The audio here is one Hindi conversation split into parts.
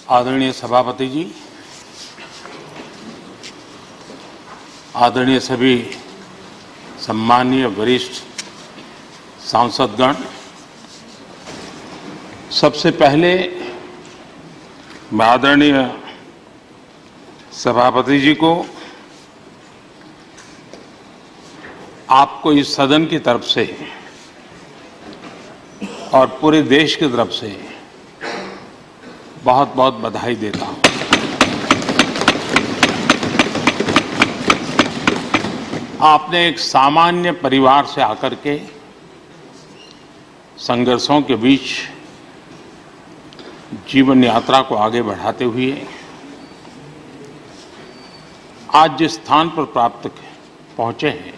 आदरणीय सभापति जी, आदरणीय सभी सम्माननीय वरिष्ठ सांसदगण, सबसे पहले मैं आदरणीय सभापति जी को आपको इस सदन की तरफ से और पूरे देश की तरफ से बहुत बहुत बधाई देता हूं। आपने एक सामान्य परिवार से आकर के संघर्षों के बीच जीवन यात्रा को आगे बढ़ाते हुए आज जिस स्थान पर प्राप्त पहुंचे हैं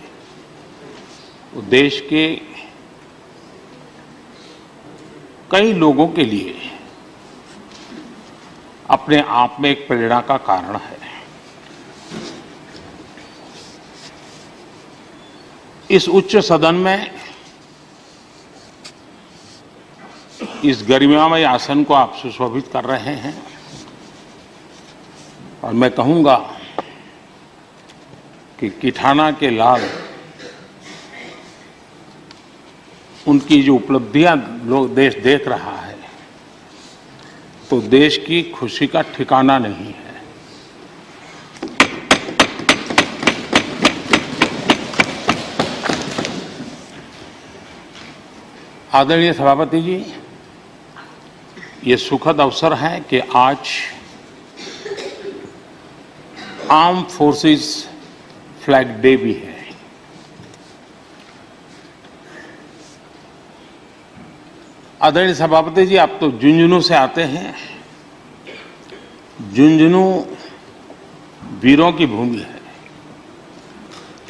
वो देश के कई लोगों के लिए अपने आप में एक प्रेरणा का कारण है। इस उच्च सदन में इस गरिमामय आसन को आप सुशोभित कर रहे हैं और मैं कहूंगा कि किठाना के लाल उनकी जो उपलब्धियां लोग देश देख रहा है तो देश की खुशी का ठिकाना नहीं है। आदरणीय सभापति जी, ये सुखद अवसर है कि आज आर्म फोर्सेस फ्लैग डे भी है। आदरणीय सभापति जी, आप तो झुंझुनू से आते हैं। झुंझुनू वीरों की भूमि है।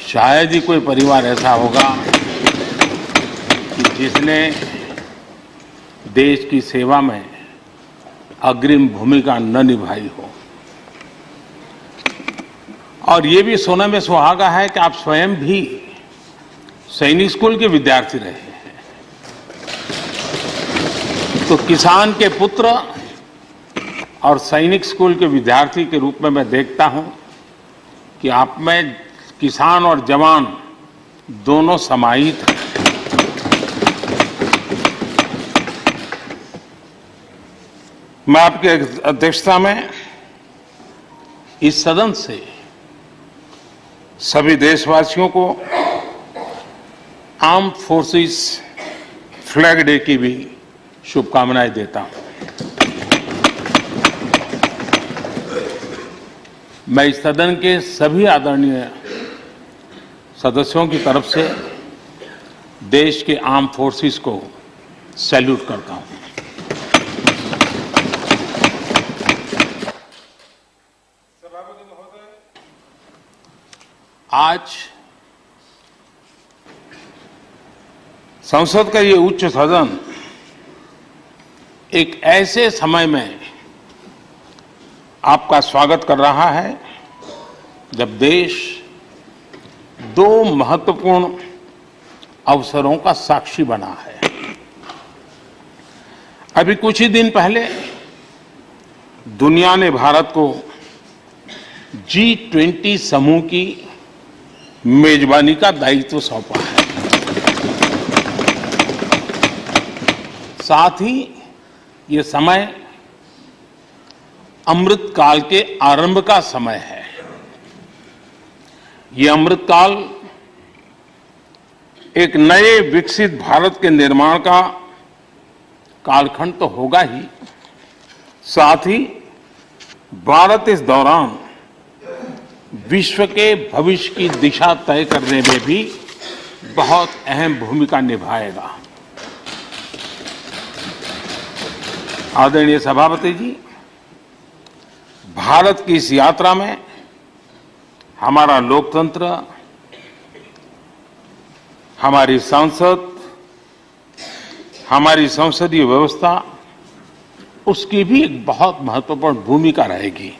शायद ही कोई परिवार ऐसा होगा कि जिसने देश की सेवा में अग्रिम भूमिका न निभाई हो। और ये भी सोने में सुहागा है कि आप स्वयं भी सैनिक स्कूल के विद्यार्थी रहे हैं। तो किसान के पुत्र और सैनिक स्कूल के विद्यार्थी के रूप में मैं देखता हूं कि आप में किसान और जवान दोनों समाहित हैं। मैं आपकी अध्यक्षता में इस सदन से सभी देशवासियों को आर्म फोर्सेस फ्लैग डे की भी शुभकामनाएं देता हूं। मैं इस सदन के सभी आदरणीय सदस्यों की तरफ से देश के आर्म फोर्सेस को सैल्यूट करता हूं। सभापति महोदय, आज संसद का ये उच्च सदन एक ऐसे समय में आपका स्वागत कर रहा है जब देश दो महत्वपूर्ण अवसरों का साक्षी बना है। अभी कुछ ही दिन पहले दुनिया ने भारत को G20 समूह की मेजबानी का दायित्व सौंपा है। साथ ही ये समय अमृतकाल के आरंभ का समय है। ये अमृतकाल एक नए विकसित भारत के निर्माण का कालखंड तो होगा ही, साथ ही भारत इस दौरान विश्व के भविष्य की दिशा तय करने में भी बहुत अहम भूमिका निभाएगा। आदरणीय सभापति जी, भारत की इस यात्रा में हमारा लोकतंत्र, हमारी संसद, हमारी संसदीय व्यवस्था, उसकी भी एक बहुत महत्वपूर्ण भूमिका रहेगी।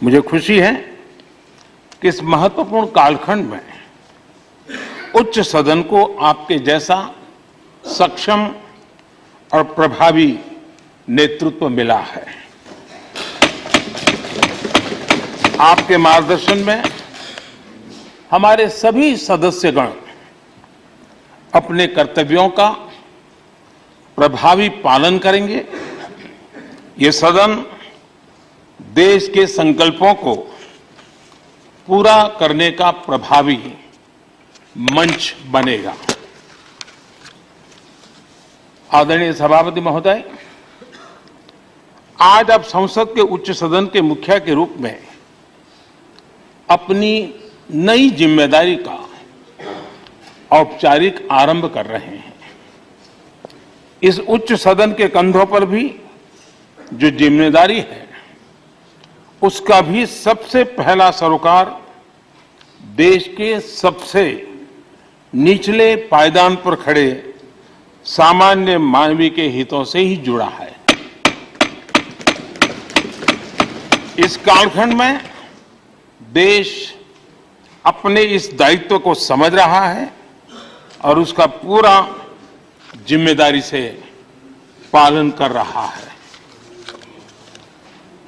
मुझे खुशी है कि इस महत्वपूर्ण कालखंड में उच्च सदन को आपके जैसा सक्षम और प्रभावी नेतृत्व मिला है। आपके मार्गदर्शन में हमारे सभी सदस्यगण अपने कर्तव्यों का प्रभावी पालन करेंगे। ये सदन देश के संकल्पों को पूरा करने का प्रभावी मंच बनेगा। आदरणीय सभापति महोदय, आज आप संसद के उच्च सदन के मुखिया के रूप में अपनी नई जिम्मेदारी का औपचारिक आरंभ कर रहे हैं। इस उच्च सदन के कंधों पर भी जो जिम्मेदारी है, उसका भी सबसे पहला सरोकार देश के सबसे निचले पायदान पर खड़े सामान्य मानवीय के हितों से ही जुड़ा है। इस कालखंड में देश अपने इस दायित्व को समझ रहा है और उसका पूरा जिम्मेदारी से पालन कर रहा है।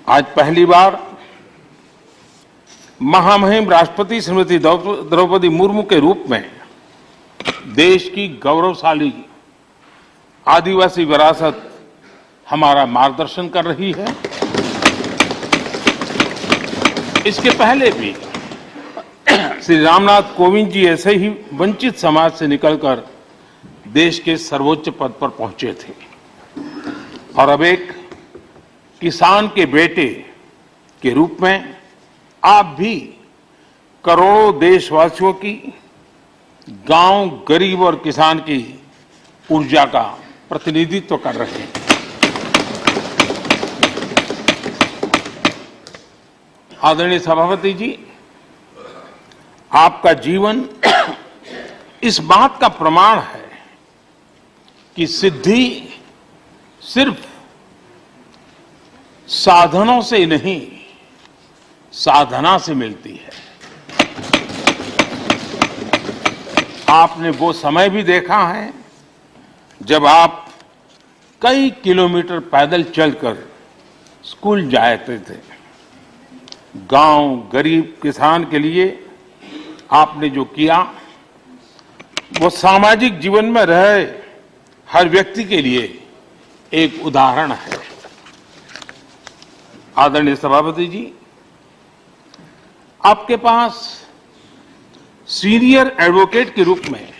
आज पहली बार महामहिम राष्ट्रपति श्रीमती द्रौपदी मुर्मू के रूप में देश की गौरवशाली आदिवासी विरासत हमारा मार्गदर्शन कर रही है। इसके पहले भी श्री रामनाथ कोविंद जी ऐसे ही वंचित समाज से निकलकर देश के सर्वोच्च पद पर पहुंचे थे और अब एक किसान के बेटे के रूप में आप भी करोड़ों देशवासियों की, गांव, गरीब और किसान की ऊर्जा का प्रतिनिधित्व कर रहे हैं। आदरणीय सभापति जी, आपका जीवन इस बात का प्रमाण है कि सिद्धि सिर्फ साधनों से नहीं, साधना से मिलती है। आपने वो समय भी देखा है जब आप कई किलोमीटर पैदल चलकर स्कूल जाते थे। गांव, गरीब, किसान के लिए आपने जो किया वो सामाजिक जीवन में रहे हर व्यक्ति के लिए एक उदाहरण है। आदरणीय सभापति जी, आपके पास सीनियर एडवोकेट के रूप में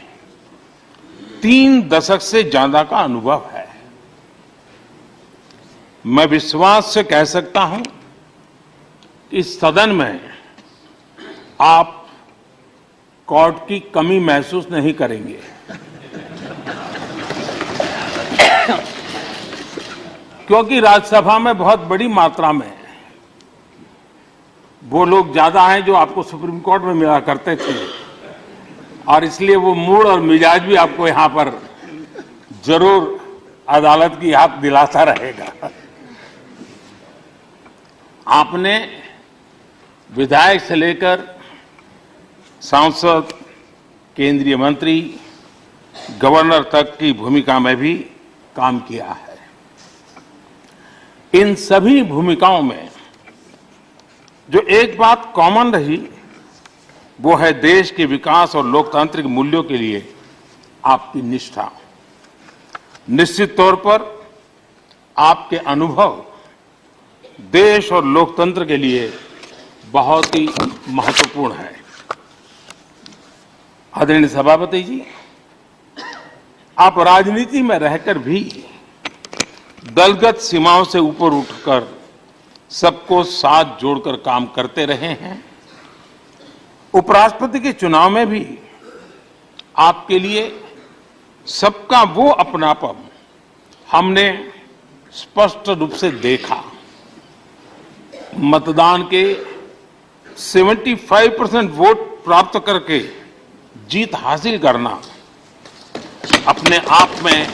3 दशक से ज्यादा का अनुभव है। मैं विश्वास से कह सकता हूं कि इस सदन में आप कोर्ट की कमी महसूस नहीं करेंगे। क्योंकि राज्यसभा में बहुत बड़ी मात्रा में वो लोग ज्यादा हैं जो आपको सुप्रीम कोर्ट में मिला करते थे और इसलिए वो मूड और मिजाज भी आपको यहां पर जरूर अदालत की याद दिलाता रहेगा। आपने विधायक से लेकर सांसद, केंद्रीय मंत्री, गवर्नर तक की भूमिका में भी काम किया है। इन सभी भूमिकाओं में जो एक बात कॉमन रही वो है देश के विकास और लोकतांत्रिक मूल्यों के लिए आपकी निष्ठा। निश्चित तौर पर आपके अनुभव देश और लोकतंत्र के लिए बहुत ही महत्वपूर्ण है। आदरणीय सभापति जी, आप राजनीति में रहकर भी दलगत सीमाओं से ऊपर उठकर सबको साथ जोड़कर काम करते रहे हैं। उपराष्ट्रपति के चुनाव में भी आपके लिए सबका वो अपनापन हमने स्पष्ट रूप से देखा। मतदान के 75% वोट प्राप्त करके जीत हासिल करना अपने आप में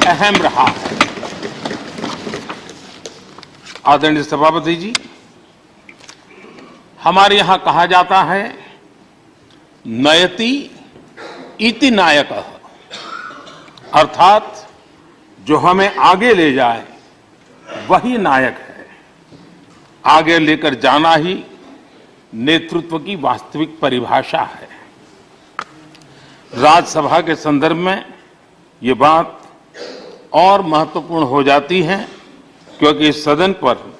अहम रहा है। आदरणीय सभापति जी, हमारे यहां कहा जाता है नयति इति नायकः, अर्थात जो हमें आगे ले जाए वही नायक है। आगे लेकर जाना ही नेतृत्व की वास्तविक परिभाषा है। राज्यसभा के संदर्भ में ये बात और महत्वपूर्ण हो जाती है क्योंकि इस सदन पर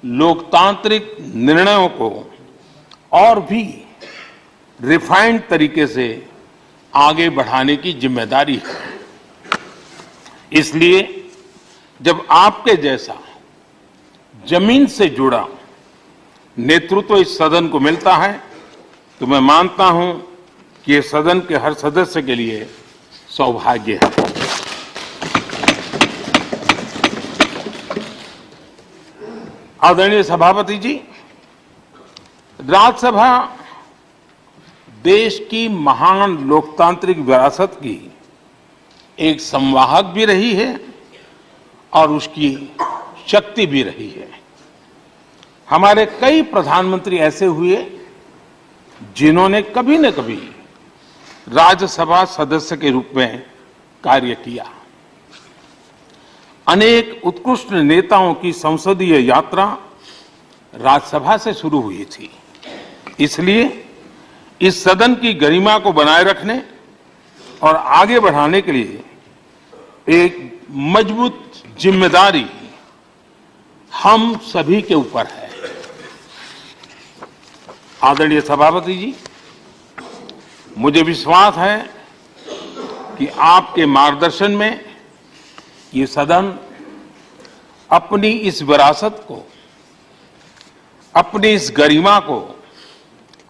लोकतांत्रिक निर्णयों को और भी रिफाइंड तरीके से आगे बढ़ाने की जिम्मेदारी है। इसलिए जब आपके जैसा जमीन से जुड़ा नेतृत्व इस सदन को मिलता है तो मैं मानता हूं कि ये सदन के हर सदस्य के लिए सौभाग्य है। आदरणीय सभापति जी, राज्यसभा देश की महान लोकतांत्रिक विरासत की एक संवाहक भी रही है और उसकी शक्ति भी रही है। हमारे कई प्रधानमंत्री ऐसे हुए जिन्होंने कभी न कभी राज्यसभा सदस्य के रूप में कार्य किया। अनेक उत्कृष्ट नेताओं की संसदीय यात्रा राज्यसभा से शुरू हुई थी। इसलिए इस सदन की गरिमा को बनाए रखने और आगे बढ़ाने के लिए एक मजबूत जिम्मेदारी हम सभी के ऊपर है। आदरणीय सभापति जी, मुझे विश्वास है कि आपके मार्गदर्शन में ये सदन अपनी इस विरासत को, अपनी इस गरिमा को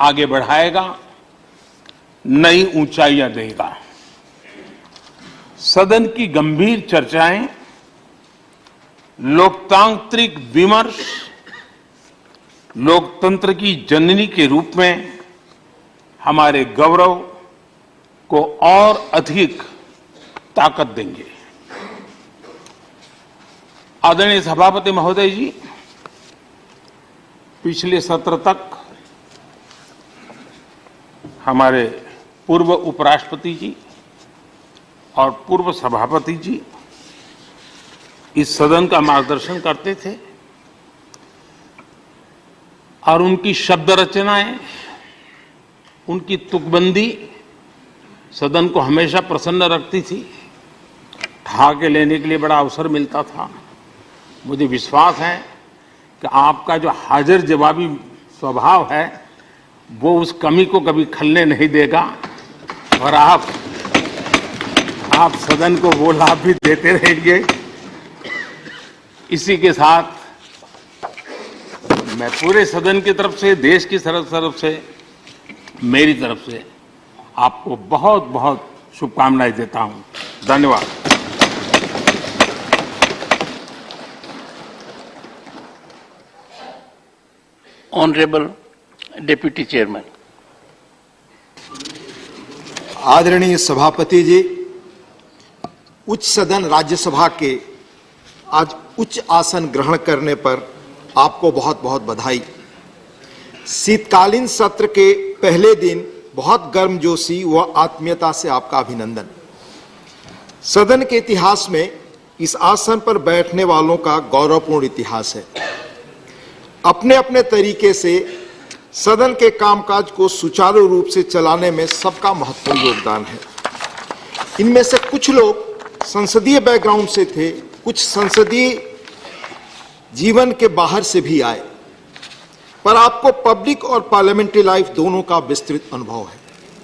आगे बढ़ाएगा, नई ऊंचाइयां देगा। सदन की गंभीर चर्चाएं, लोकतांत्रिक विमर्श लोकतंत्र की जननी के रूप में हमारे गौरव को और अधिक ताकत देंगे। आदरणीय सभापति महोदय जी, पिछले सत्र तक हमारे पूर्व उपराष्ट्रपति जी और पूर्व सभापति जी इस सदन का मार्गदर्शन करते थे और उनकी शब्द रचनाएं, उनकी तुकबंदी सदन को हमेशा प्रसन्न रखती थी। ठहाके लेने के लिए बड़ा अवसर मिलता था। मुझे विश्वास है कि आपका जो हाजिर जवाबी स्वभाव है वो उस कमी को कभी खलने नहीं देगा और आप सदन को वो लाभ भी देते रहेंगे। इसी के साथ मैं पूरे सदन की तरफ से, देश की तरफ से, मेरी तरफ से आपको बहुत बहुत शुभकामनाएं देता हूं। धन्यवाद। Honourable deputy chairman. आदरणीय सभापति जी, उच्च सदन राज्यसभा के आज उच्च आसन ग्रहण करने पर आपको बहुत बहुत बधाई। शीतकालीन सत्र के पहले दिन बहुत गर्मजोशी व आत्मीयता से आपका अभिनंदन। सदन के इतिहास में इस आसन पर बैठने वालों का गौरवपूर्ण इतिहास है। अपने अपने तरीके से सदन के कामकाज को सुचारू रूप से चलाने में सबका महत्वपूर्ण योगदान है। इनमें से कुछ लोग संसदीय बैकग्राउंड से थे, कुछ संसदीय जीवन के बाहर से भी आए, पर आपको पब्लिक और पार्लियामेंट्री लाइफ दोनों का विस्तृत अनुभव है।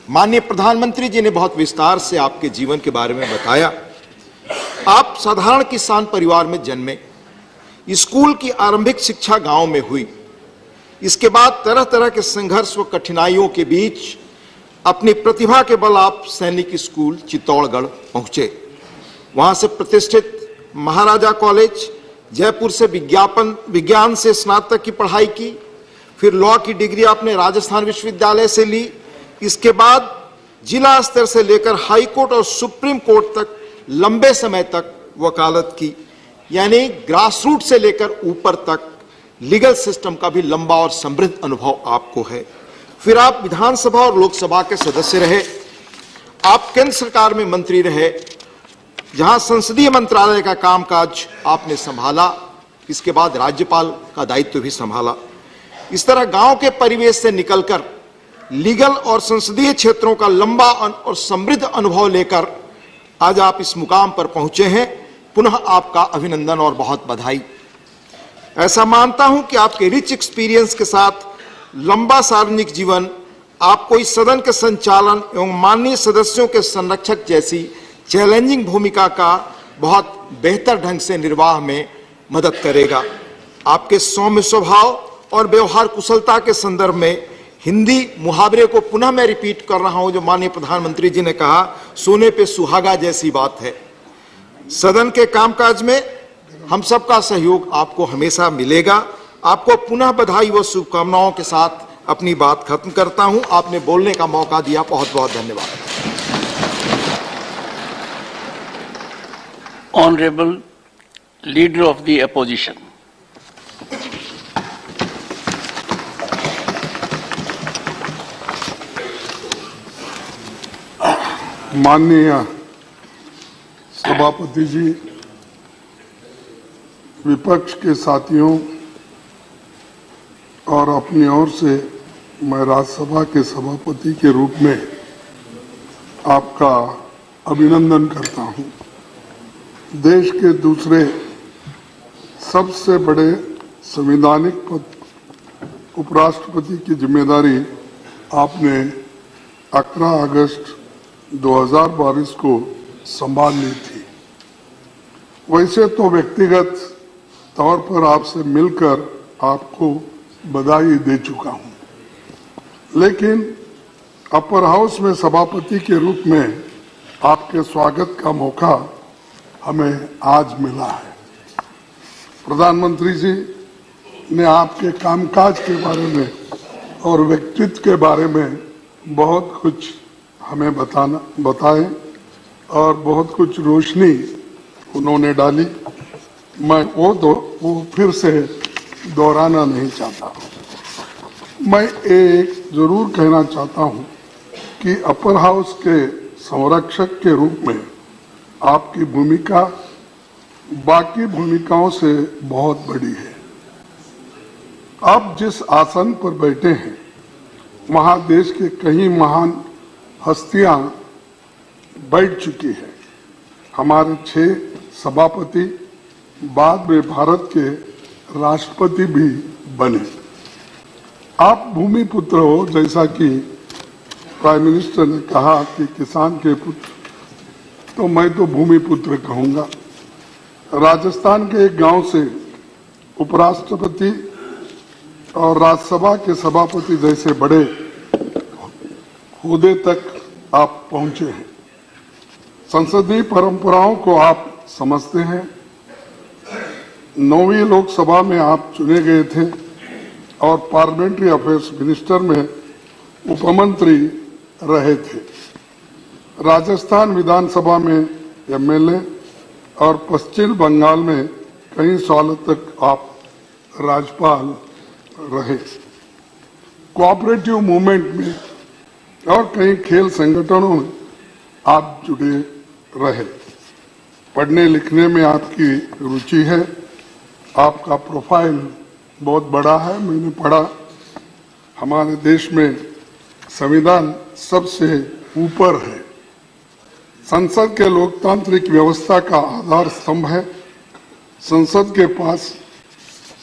माननीय प्रधानमंत्री जी ने बहुत विस्तार से आपके जीवन के बारे में बताया। आप साधारण किसान परिवार में जन्मे, स्कूल की आरंभिक शिक्षा गांव में हुई। इसके बाद तरह तरह के संघर्ष व कठिनाइयों के बीच अपनी प्रतिभा के बल आप सैनिक स्कूल चित्तौड़गढ़ पहुंचे। वहां से प्रतिष्ठित महाराजा कॉलेज जयपुर से विज्ञान से स्नातक की पढ़ाई की। फिर लॉ की डिग्री आपने राजस्थान विश्वविद्यालय से ली। इसके बाद जिला स्तर से लेकर हाई कोर्ट और सुप्रीम कोर्ट तक लंबे समय तक वकालत की, यानी ग्रास रूट से लेकर ऊपर तक लीगल सिस्टम का भी लंबा और समृद्ध अनुभव आपको है। फिर आप विधानसभा और लोकसभा के सदस्य रहे। आप केंद्र सरकार में मंत्री रहे, जहां संसदीय मंत्रालय का कामकाज आपने संभाला। इसके बाद राज्यपाल का दायित्व भी संभाला। इस तरह गांव के परिवेश से निकलकर लीगल और संसदीय क्षेत्रों का लंबा और समृद्ध अनुभव लेकर आज आप इस मुकाम पर पहुंचे हैं। पुनः आपका अभिनंदन और बहुत बधाई। ऐसा मानता हूं कि आपके रिच एक्सपीरियंस के साथ लंबा सार्वजनिक जीवन आपको इस सदन के संचालन एवं माननीय सदस्यों के संरक्षक जैसी चैलेंजिंग भूमिका का बहुत बेहतर ढंग से निर्वाह में मदद करेगा। आपके सौम्य स्वभाव और व्यवहार कुशलता के संदर्भ में हिंदी मुहावरे को पुनः मैं रिपीट कर रहा हूं, जो माननीय प्रधानमंत्री जी ने कहा, सोने पे सुहागा जैसी बात है। सदन के कामकाज में हम सबका सहयोग आपको हमेशा मिलेगा। आपको पुनः बधाई व शुभकामनाओं के साथ अपनी बात खत्म करता हूं। आपने बोलने का मौका दिया, बहुत बहुत धन्यवाद। Honorable Leader of the Opposition. माननीय सभापति जी, विपक्ष के साथियों और अपनी ओर से मैं राज्यसभा के सभापति के रूप में आपका अभिनंदन करता हूं। देश के दूसरे सबसे बड़े संवैधानिक पद उपराष्ट्रपति की जिम्मेदारी आपने 11 अगस्त 2022 को संभाल ली थी। वैसे तो व्यक्तिगत तौर पर आपसे मिलकर आपको बधाई दे चुका हूं, लेकिन अपर हाउस में सभापति के रूप में आपके स्वागत का मौका हमें आज मिला है। प्रधानमंत्री जी ने आपके कामकाज के बारे में और व्यक्तित्व के बारे में बहुत कुछ हमें बताए और बहुत कुछ रोशनी उन्होंने डाली। मैं वो फिर से दोहराना नहीं चाहता। मैं एक जरूर कहना चाहता हूं कि अपर हाउस के संरक्षक के रूप में आपकी भूमिका बाकी भूमिकाओं से बहुत बड़ी है। आप जिस आसन पर बैठे हैं वहां देश के कई महान हस्तियां बैठ चुकी है। हमारे 6 सभापति बाद में भारत के राष्ट्रपति भी बने। आप भूमि पुत्र हो, जैसा कि प्राइम मिनिस्टर ने कहा कि किसान के पुत्र, तो मैं तो भूमि पुत्र कहूंगा। राजस्थान के एक गांव से उपराष्ट्रपति और राज्यसभा के सभापति जैसे बड़े ओहदे तक आप पहुंचे हैं। संसदीय परंपराओं को आप समझते हैं। 9वीं लोकसभा में आप चुने गए थे और पार्लियामेंट्री अफेयर्स मिनिस्टर में उपमंत्री रहे थे। राजस्थान विधानसभा में एमएलए और पश्चिम बंगाल में कई सालों तक आप राज्यपाल रहे। कोऑपरेटिव मूवमेंट में और कई खेल संगठनों में आप जुड़े रहे। पढ़ने लिखने में आपकी रुचि है। आपका प्रोफाइल बहुत बड़ा है। मैंने पढ़ा, हमारे देश में संविधान सबसे ऊपर है। संसद के लोकतांत्रिक व्यवस्था का आधार स्तंभ है। संसद के पास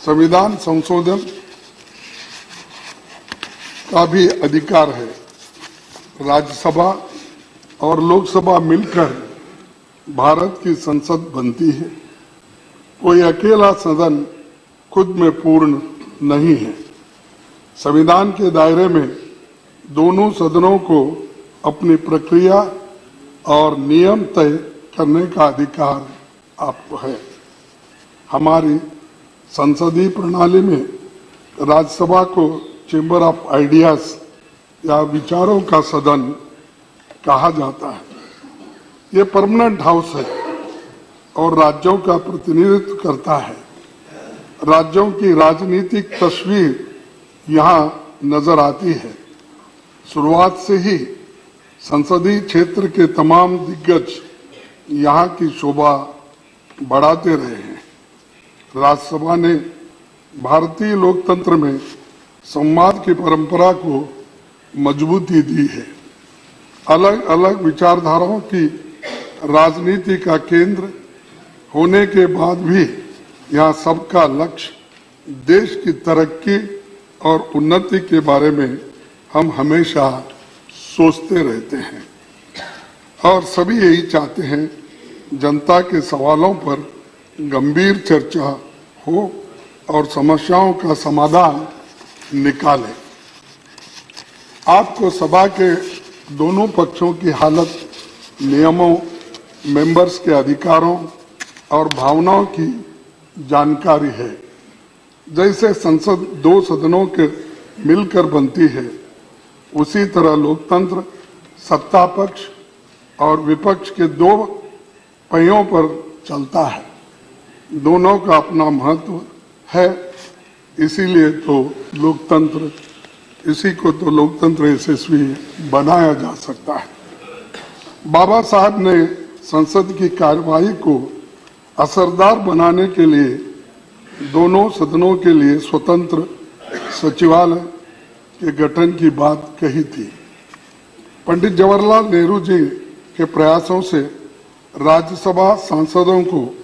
संविधान संशोधन का भी अधिकार है। राज्यसभा और लोकसभा मिलकर भारत की संसद बनती है। कोई अकेला सदन खुद में पूर्ण नहीं है। संविधान के दायरे में दोनों सदनों को अपनी प्रक्रिया और नियम तय करने का अधिकार आपको है। हमारी संसदीय प्रणाली में राज्यसभा को चेंबर ऑफ आइडियाज या विचारों का सदन कहा जाता है। ये परमानेंट हाउस है और राज्यों का प्रतिनिधित्व करता है। राज्यों की राजनीतिक तस्वीर यहाँ नजर आती है। शुरुआत से ही संसदीय क्षेत्र के तमाम दिग्गज यहाँ की शोभा बढ़ाते रहे हैं। राज्यसभा ने भारतीय लोकतंत्र में संवाद की परंपरा को मजबूती दी है। अलग अलग विचारधाराओं की राजनीति का केंद्र होने के बाद भी यहाँ सबका लक्ष्य देश की तरक्की और उन्नति के बारे में हम हमेशा सोचते रहते हैं और सभी यही चाहते हैं जनता के सवालों पर गंभीर चर्चा हो और समस्याओं का समाधान निकालें। आपको सभा के दोनों पक्षों की हालत, नियमों, मेंबर्स के अधिकारों और भावनाओं की जानकारी है। जैसे संसद दो सदनों के मिलकर बनती है, उसी तरह लोकतंत्र सत्ता पक्ष और विपक्ष के दो पहियों पर चलता है। दोनों का अपना महत्व है, इसीलिए तो लोकतंत्र, इसी को तो लोकतंत्र यशस्वी बनाया जा सकता है। बाबा साहब ने संसद की कार्यवाही को असरदार बनाने के लिए दोनों सदनों के लिए स्वतंत्र सचिवालय के गठन की बात कही थी। पंडित जवाहरलाल नेहरू जी के प्रयासों से राज्यसभा सांसदों को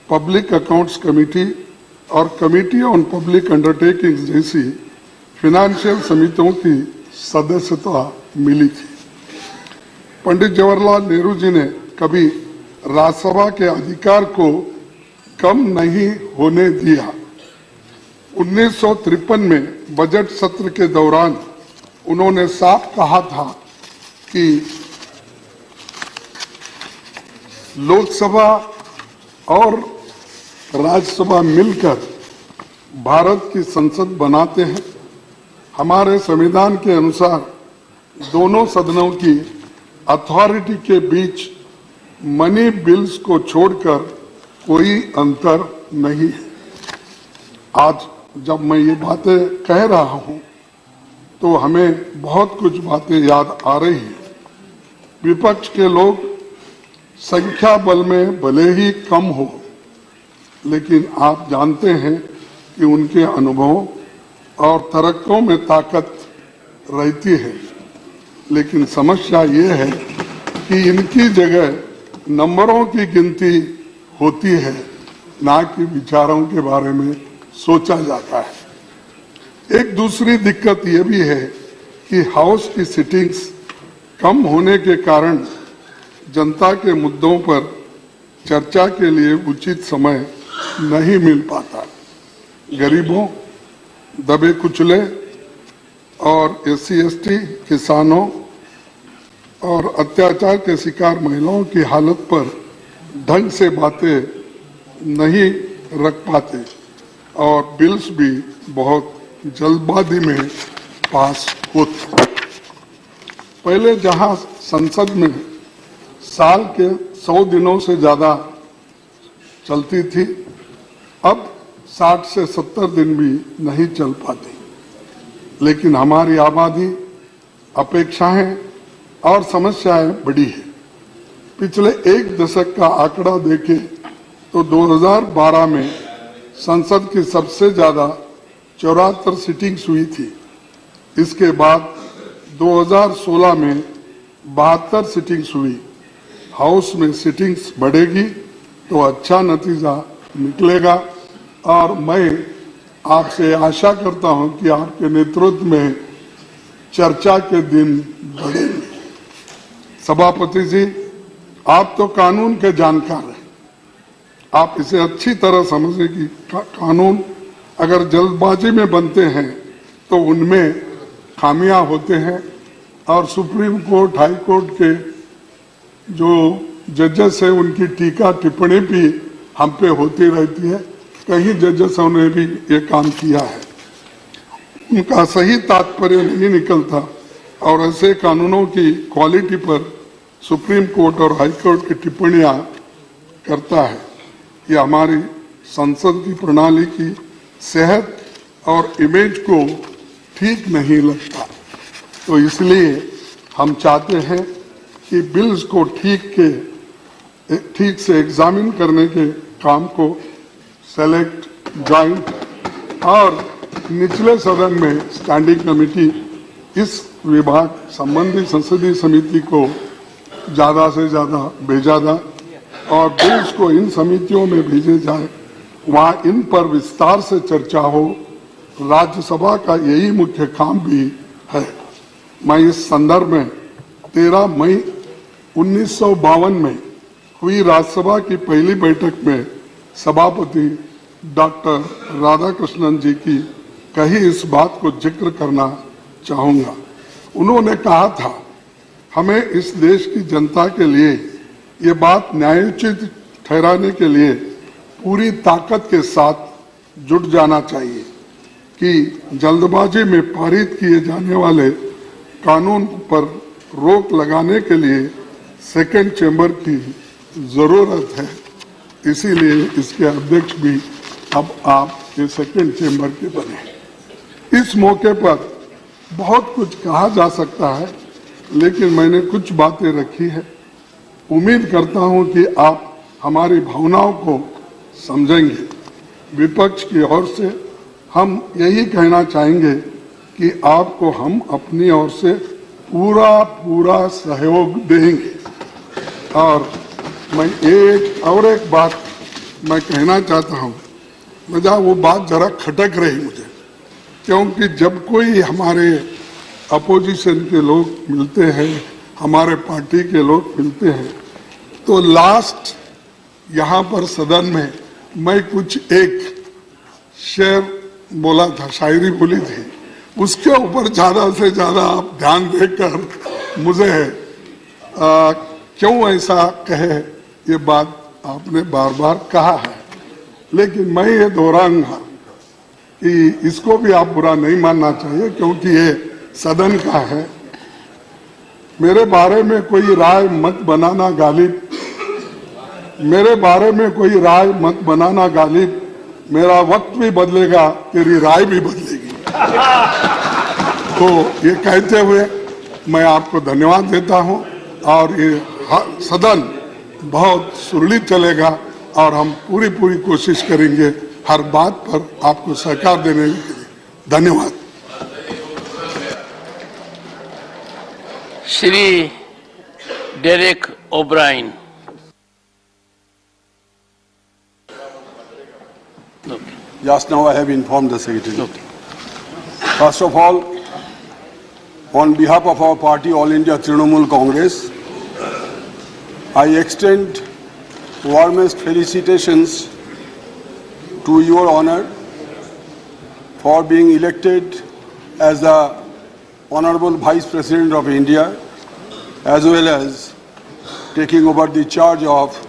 पब्लिक अकाउंट्स कमेटी और कमेटी ऑन पब्लिक अंडरटेकिंग्स जैसी फाइनेंशियल समितियों की सदस्यता मिली थी। पंडित जवाहरलाल नेहरू जी ने कभी राज्यसभा के अधिकार को कम नहीं होने दिया। 1953 में बजट सत्र के दौरान उन्होंने साफ कहा था कि लोकसभा और राज्यसभा मिलकर भारत की संसद बनाते हैं। हमारे संविधान के अनुसार दोनों सदनों की अथॉरिटी के बीच मनी बिल्स को छोड़कर कोई अंतर नहीं है। आज जब मैं ये बातें कह रहा हूं तो हमें बहुत कुछ बातें याद आ रही हैं। विपक्ष के लोग संख्या बल में भले ही कम हो, लेकिन आप जानते हैं कि उनके अनुभवों और तरक्कों में ताकत रहती है। लेकिन समस्या ये है कि इनकी जगह नंबरों की गिनती होती है, ना कि विचारों के बारे में सोचा जाता है। एक दूसरी दिक्कत ये भी है कि हाउस की सिटिंग्स कम होने के कारण जनता के मुद्दों पर चर्चा के लिए उचित समय नहीं मिल पाता। गरीबों, दबे कुचले और एससी एसटी, किसानों और अत्याचार के शिकार महिलाओं की हालत पर ढंग से बातें नहीं रख पाते और बिल्स भी बहुत जल्दबाजी में पास होते। पहले जहां संसद में साल के 100 दिनों से ज्यादा चलती थी, अब 60 से 70 दिन भी नहीं चल पाती। लेकिन हमारी आबादी, अपेक्षाएं और समस्याएं बड़ी है। पिछले एक दशक का आंकड़ा देखें तो 2012 में संसद की सबसे ज्यादा 74 सिटिंग्स हुई थी। इसके बाद 2016 में 72 सिटिंग्स हुई। हाउस में सिटिंग्स बढ़ेगी तो अच्छा नतीजा निकलेगा और मैं आपसे आशा करता हूं कि आपके नेतृत्व में चर्चा के दिन बढ़ेंगे। सभापति जी, आप तो कानून के जानकार हैं। आप इसे अच्छी तरह समझें कि कानून अगर जल्दबाजी में बनते हैं तो उनमें खामियां होते हैं और सुप्रीम कोर्ट, हाई कोर्ट के जो जजेस है उनकी टीका टिप्पणी भी हम पे होती रहती है। कई जजेस ने भी ये काम किया है, उनका सही तात्पर्य नहीं निकलता और ऐसे कानूनों की क्वालिटी पर सुप्रीम कोर्ट और हाई कोर्ट की टिप्पणियां करता है। ये हमारी संसद की प्रणाली की सेहत और इमेज को ठीक नहीं लगता। तो इसलिए हम चाहते हैं कि बिल्स को ठीक से एग्जामिन करने के काम को सेलेक्ट, जॉइंट और निचले सदन में स्टैंडिंग कमेटी इस विभाग संबंधी संसदीय समिति को ज्यादा से ज्यादा भेजा जाए और बिल्स को इन समितियों में भेजे जाए, वहां इन पर विस्तार से चर्चा हो। राज्यसभा का यही मुख्य काम भी है। मैं इस संदर्भ में 13 मई 1952 में हुई राज्यसभा की पहली बैठक में सभापति डॉक्टर राधाकृष्णन जी की कही इस बात को जिक्र करना चाहूंगा। उन्होंने कहा था, हमें इस देश की जनता के लिए ये बात न्यायोचित ठहराने के लिए पूरी ताकत के साथ जुट जाना चाहिए कि जल्दबाजी में पारित किए जाने वाले कानून पर रोक लगाने के लिए सेकंड चेंबर की जरूरत है। इसीलिए इसके अध्यक्ष भी अब आप ये सेकंड चेंबर के बने। इस मौके पर बहुत कुछ कहा जा सकता है, लेकिन मैंने कुछ बातें रखी है। उम्मीद करता हूं कि आप हमारी भावनाओं को समझेंगे। विपक्ष की ओर से हम यही कहना चाहेंगे कि आपको हम अपनी ओर से पूरा सहयोग देंगे। और मैं एक बात मैं कहना चाहता हूं, मुझे वो बात जरा खटक रही मुझे, क्योंकि जब कोई हमारे अपोजिशन के लोग मिलते हैं, हमारे पार्टी के लोग मिलते हैं, तो लास्ट यहाँ पर सदन में मैं कुछ एक शेर बोला था, शायरी बोली थी, उसके ऊपर ज्यादा से ज्यादा आप ध्यान देकर मुझे क्यों ऐसा कहे ये बात आपने बार बार कहा है, लेकिन मैं ये दोहराऊंगा कि इसको भी आप बुरा नहीं मानना चाहिए, क्योंकि ये सदन का है। मेरे बारे में कोई राय मत बनाना गालिब, मेरे बारे में कोई राय मत बनाना गालिब, मेरा वक्त भी बदलेगा, तेरी राय भी बदलेगी। तो ये कहते हुए मैं आपको धन्यवाद देता हूं और ये सदन बहुत सुरक्षित चलेगा और हम पूरी कोशिश करेंगे हर बात पर आपको सहकार देने के लिए। धन्यवाद। Shri Derek O'Brien. Just now I have informed the Secretary. Okay. First of all, on behalf of our party, All India Trinamool Congress, I extend warmest felicitations to your honor for being elected as the Honorable Vice President of India, as well as taking over the charge of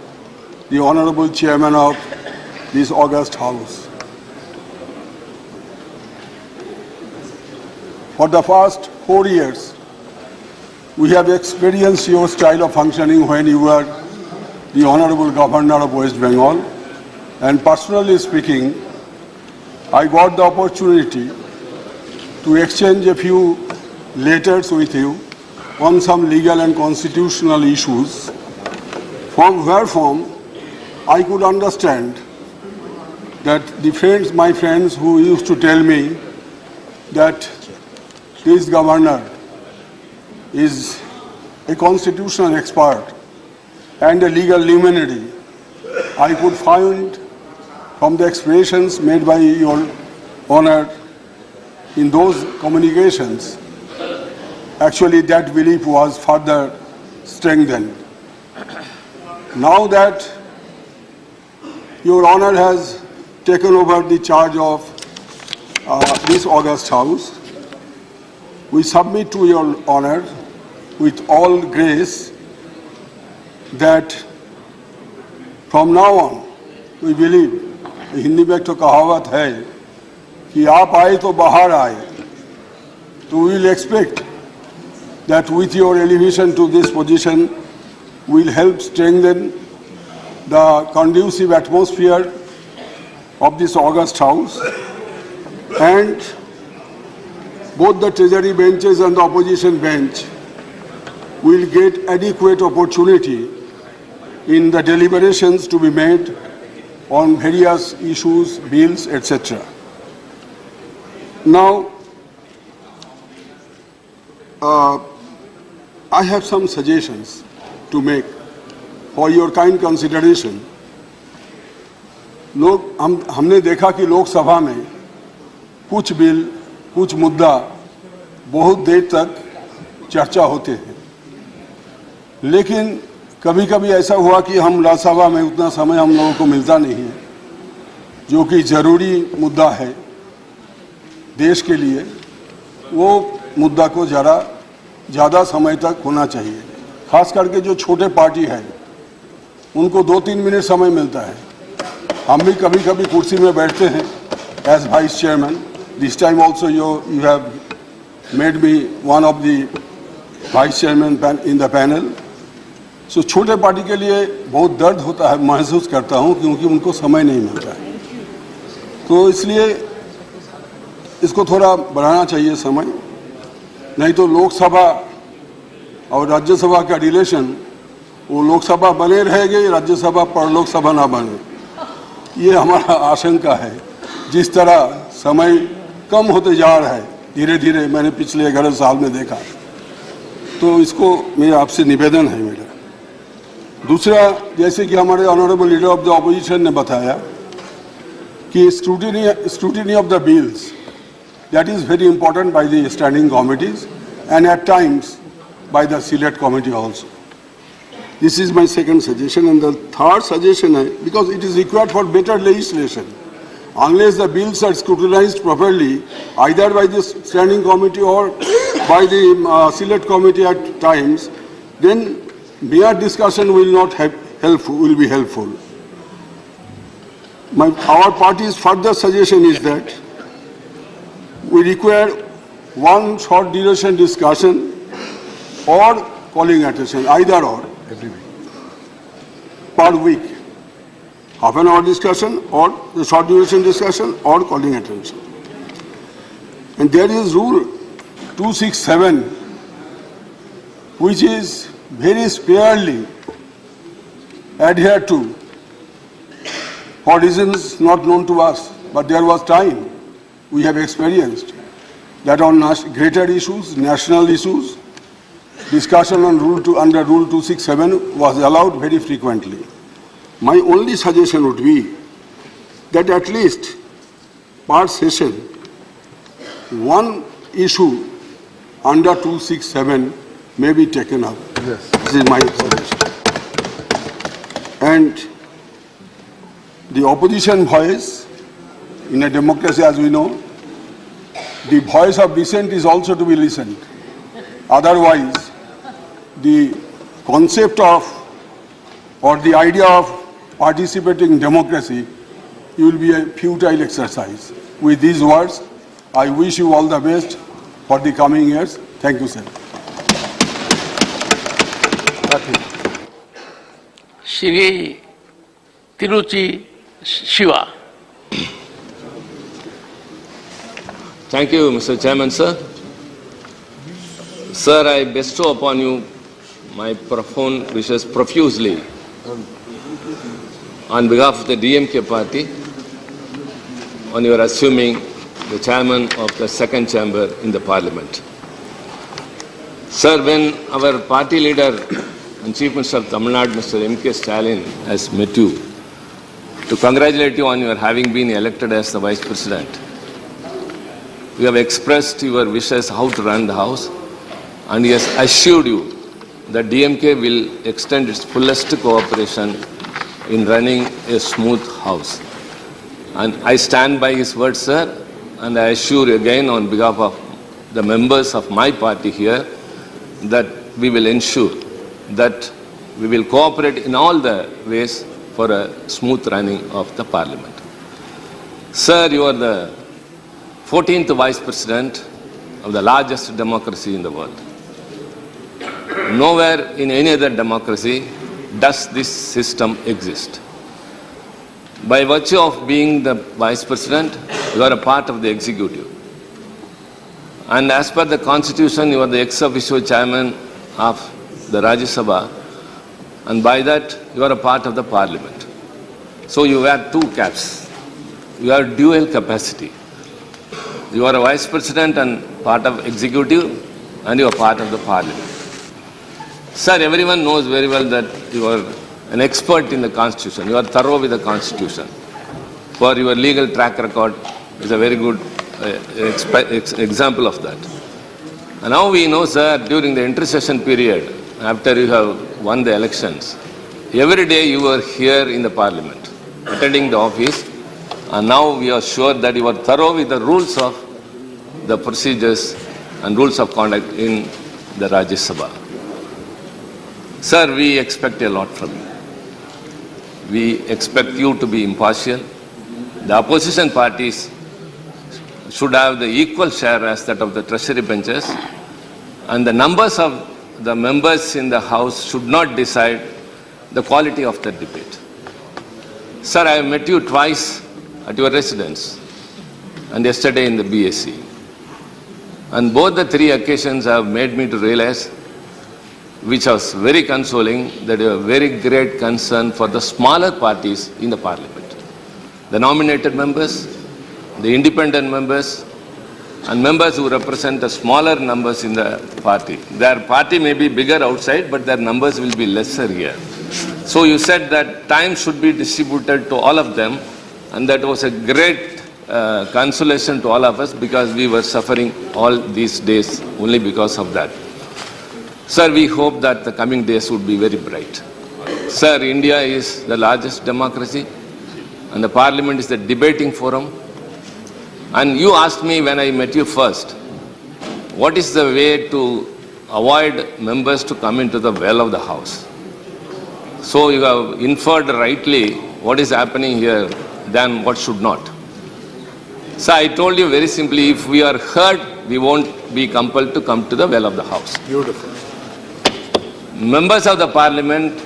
the Honorable Chairman of this august House. For the past 4 years, we have experienced your style of functioning when you were the Honorable Governor of West Bengal, and personally speaking, I got the opportunity to exchange a few letters with you on some legal and constitutional issues, from I could understand that my friends who used to tell me that this governor is a constitutional expert and a legal luminary, I could find from the expressions made by your honor in those communications, actually that belief was further strengthened. Now that your honor has taken over the charge of this august House, we submit to your honor with all grace that from now on, we believe, Hindi में तो कहावत है कि आप आए तो बाहर आए, तो we will expect that with your elevation to this position will help strengthen the conducive atmosphere of this august House, and both the treasury benches and the opposition bench will get adequate opportunity in the deliberations to be made on various issues, bills, etc. Now, I have some suggestions to make for your kind consideration. हमने देखा कि लोकसभा में कुछ बिल, कुछ मुद्दा बहुत देर तक चर्चा होते हैं, लेकिन कभी कभी ऐसा हुआ कि हम राज्यसभा में उतना समय हम लोगों को मिलता नहीं है, जो कि जरूरी मुद्दा है देश के लिए, वो मुद्दा को ज़्यादा समय तक होना चाहिए। खास करके जो छोटे पार्टी है उनको 2-3 मिनट समय मिलता है। हम भी कभी कभी कुर्सी में बैठते हैं as vice chairman. This time also you have made me one of the vice chairman in the panel. So छोटे पार्टी के लिए बहुत दर्द होता है, महसूस करता हूँ, क्योंकि उनको समय नहीं मिलता है। तो इसलिए इसको थोड़ा बढ़ाना चाहिए समय, नहीं तो लोकसभा और राज्यसभा का रिलेशन, वो लोकसभा बने रहेगी, राज्यसभा पर लोकसभा ना बने, ये हमारा आशंका है। जिस तरह समय कम होते जा रहा है धीरे धीरे, मैंने पिछले 11 साल में देखा, तो इसको मेरा आपसे निवेदन है मेरा। दूसरा, जैसे कि हमारे honourable leader of the opposition ने बताया कि scrutiny of the bills, that is very important by the standing committees and at times by the select committee also. This is my second suggestion. And the third suggestion is, because it is required for better legislation, unless the bills are scrutinized properly, either by the standing committee or by the select committee at times, then mere discussion will not be helpful. Our party's further suggestion is that we require one short duration discussion or calling attention, either or, every week, per week. Half an hour discussion or the short duration discussion or calling attention. And there is rule 267, which is very sparely adhered to for reasons not known to us, but there was time. We have experienced that on greater issues, national issues, discussion on under Rule 267 was allowed very frequently. My only suggestion would be that at least per session, one issue under 267 may be taken up. Yes. This is my suggestion. And the opposition voice, in a democracy, as we know, the voice of dissent is also to be listened. Otherwise, the concept of or the idea of participating in democracy will be a futile exercise. With these words, I wish you all the best for the coming years. Thank you, sir. Shri Tiruchi Shiva. Thank you, Mr. Chairman, sir. Sir, I bestow upon you my profound wishes profusely on behalf of the DMK party on your assuming the chairman of the second chamber in the parliament. Sir, when our party leader and Chief Minister of Tamil Nadu, Mr. M.K. Stalin, has met you to congratulate you on your having been elected as the Vice President, you have expressed your wishes how to run the House, and he has assured you that DMK will extend its fullest cooperation in running a smooth House. And I stand by his words, sir, and I assure you again on behalf of the members of my party here that we will ensure that we will cooperate in all the ways for a smooth running of the Parliament. Sir, you are the 14th Vice President of the largest democracy in the world. Nowhere in any other democracy does this system exist. By virtue of being the Vice President, you are a part of the executive. And as per the Constitution, you are the ex officio chairman of the Rajya Sabha, and by that, you are a part of the Parliament. So you wear two caps. You have dual capacity. You are a vice president and part of executive, and you are part of the parliament. Sir, everyone knows very well that you are an expert in the constitution. You are thorough with the constitution. For your legal track record is a very good example of that. And now we know, sir, during the intercession period, after you have won the elections, every day you were here in the parliament, attending the office, and now we are sure that you are thorough with the rules of the procedures and rules of conduct in the Rajya Sabha. Sir, we expect a lot from you. We expect you to be impartial. The opposition parties should have the equal share as that of the treasury benches, and the numbers of the members in the House should not decide the quality of the debate. Sir, I have met you twice at your residence and yesterday in the BSc. And both the three occasions have made me to realize, which was very consoling, that you have very great concern for the smaller parties in the parliament. The nominated members, the independent members, and members who represent the smaller numbers in the party. Their party may be bigger outside, but their numbers will be lesser here. So you said that time should be distributed to all of them, and that was a great consolation to all of us, because we were suffering all these days only because of that. Sir, we hope that the coming days would be very bright. Sir, India is the largest democracy, and the parliament is the debating forum. And you asked me when I met you first, what is the way to avoid members to come into the well of the house? So you have inferred rightly what is happening here than what should not. So I told you very simply, if we are heard, we won't be compelled to come to the well of the house. Beautiful. Members of the parliament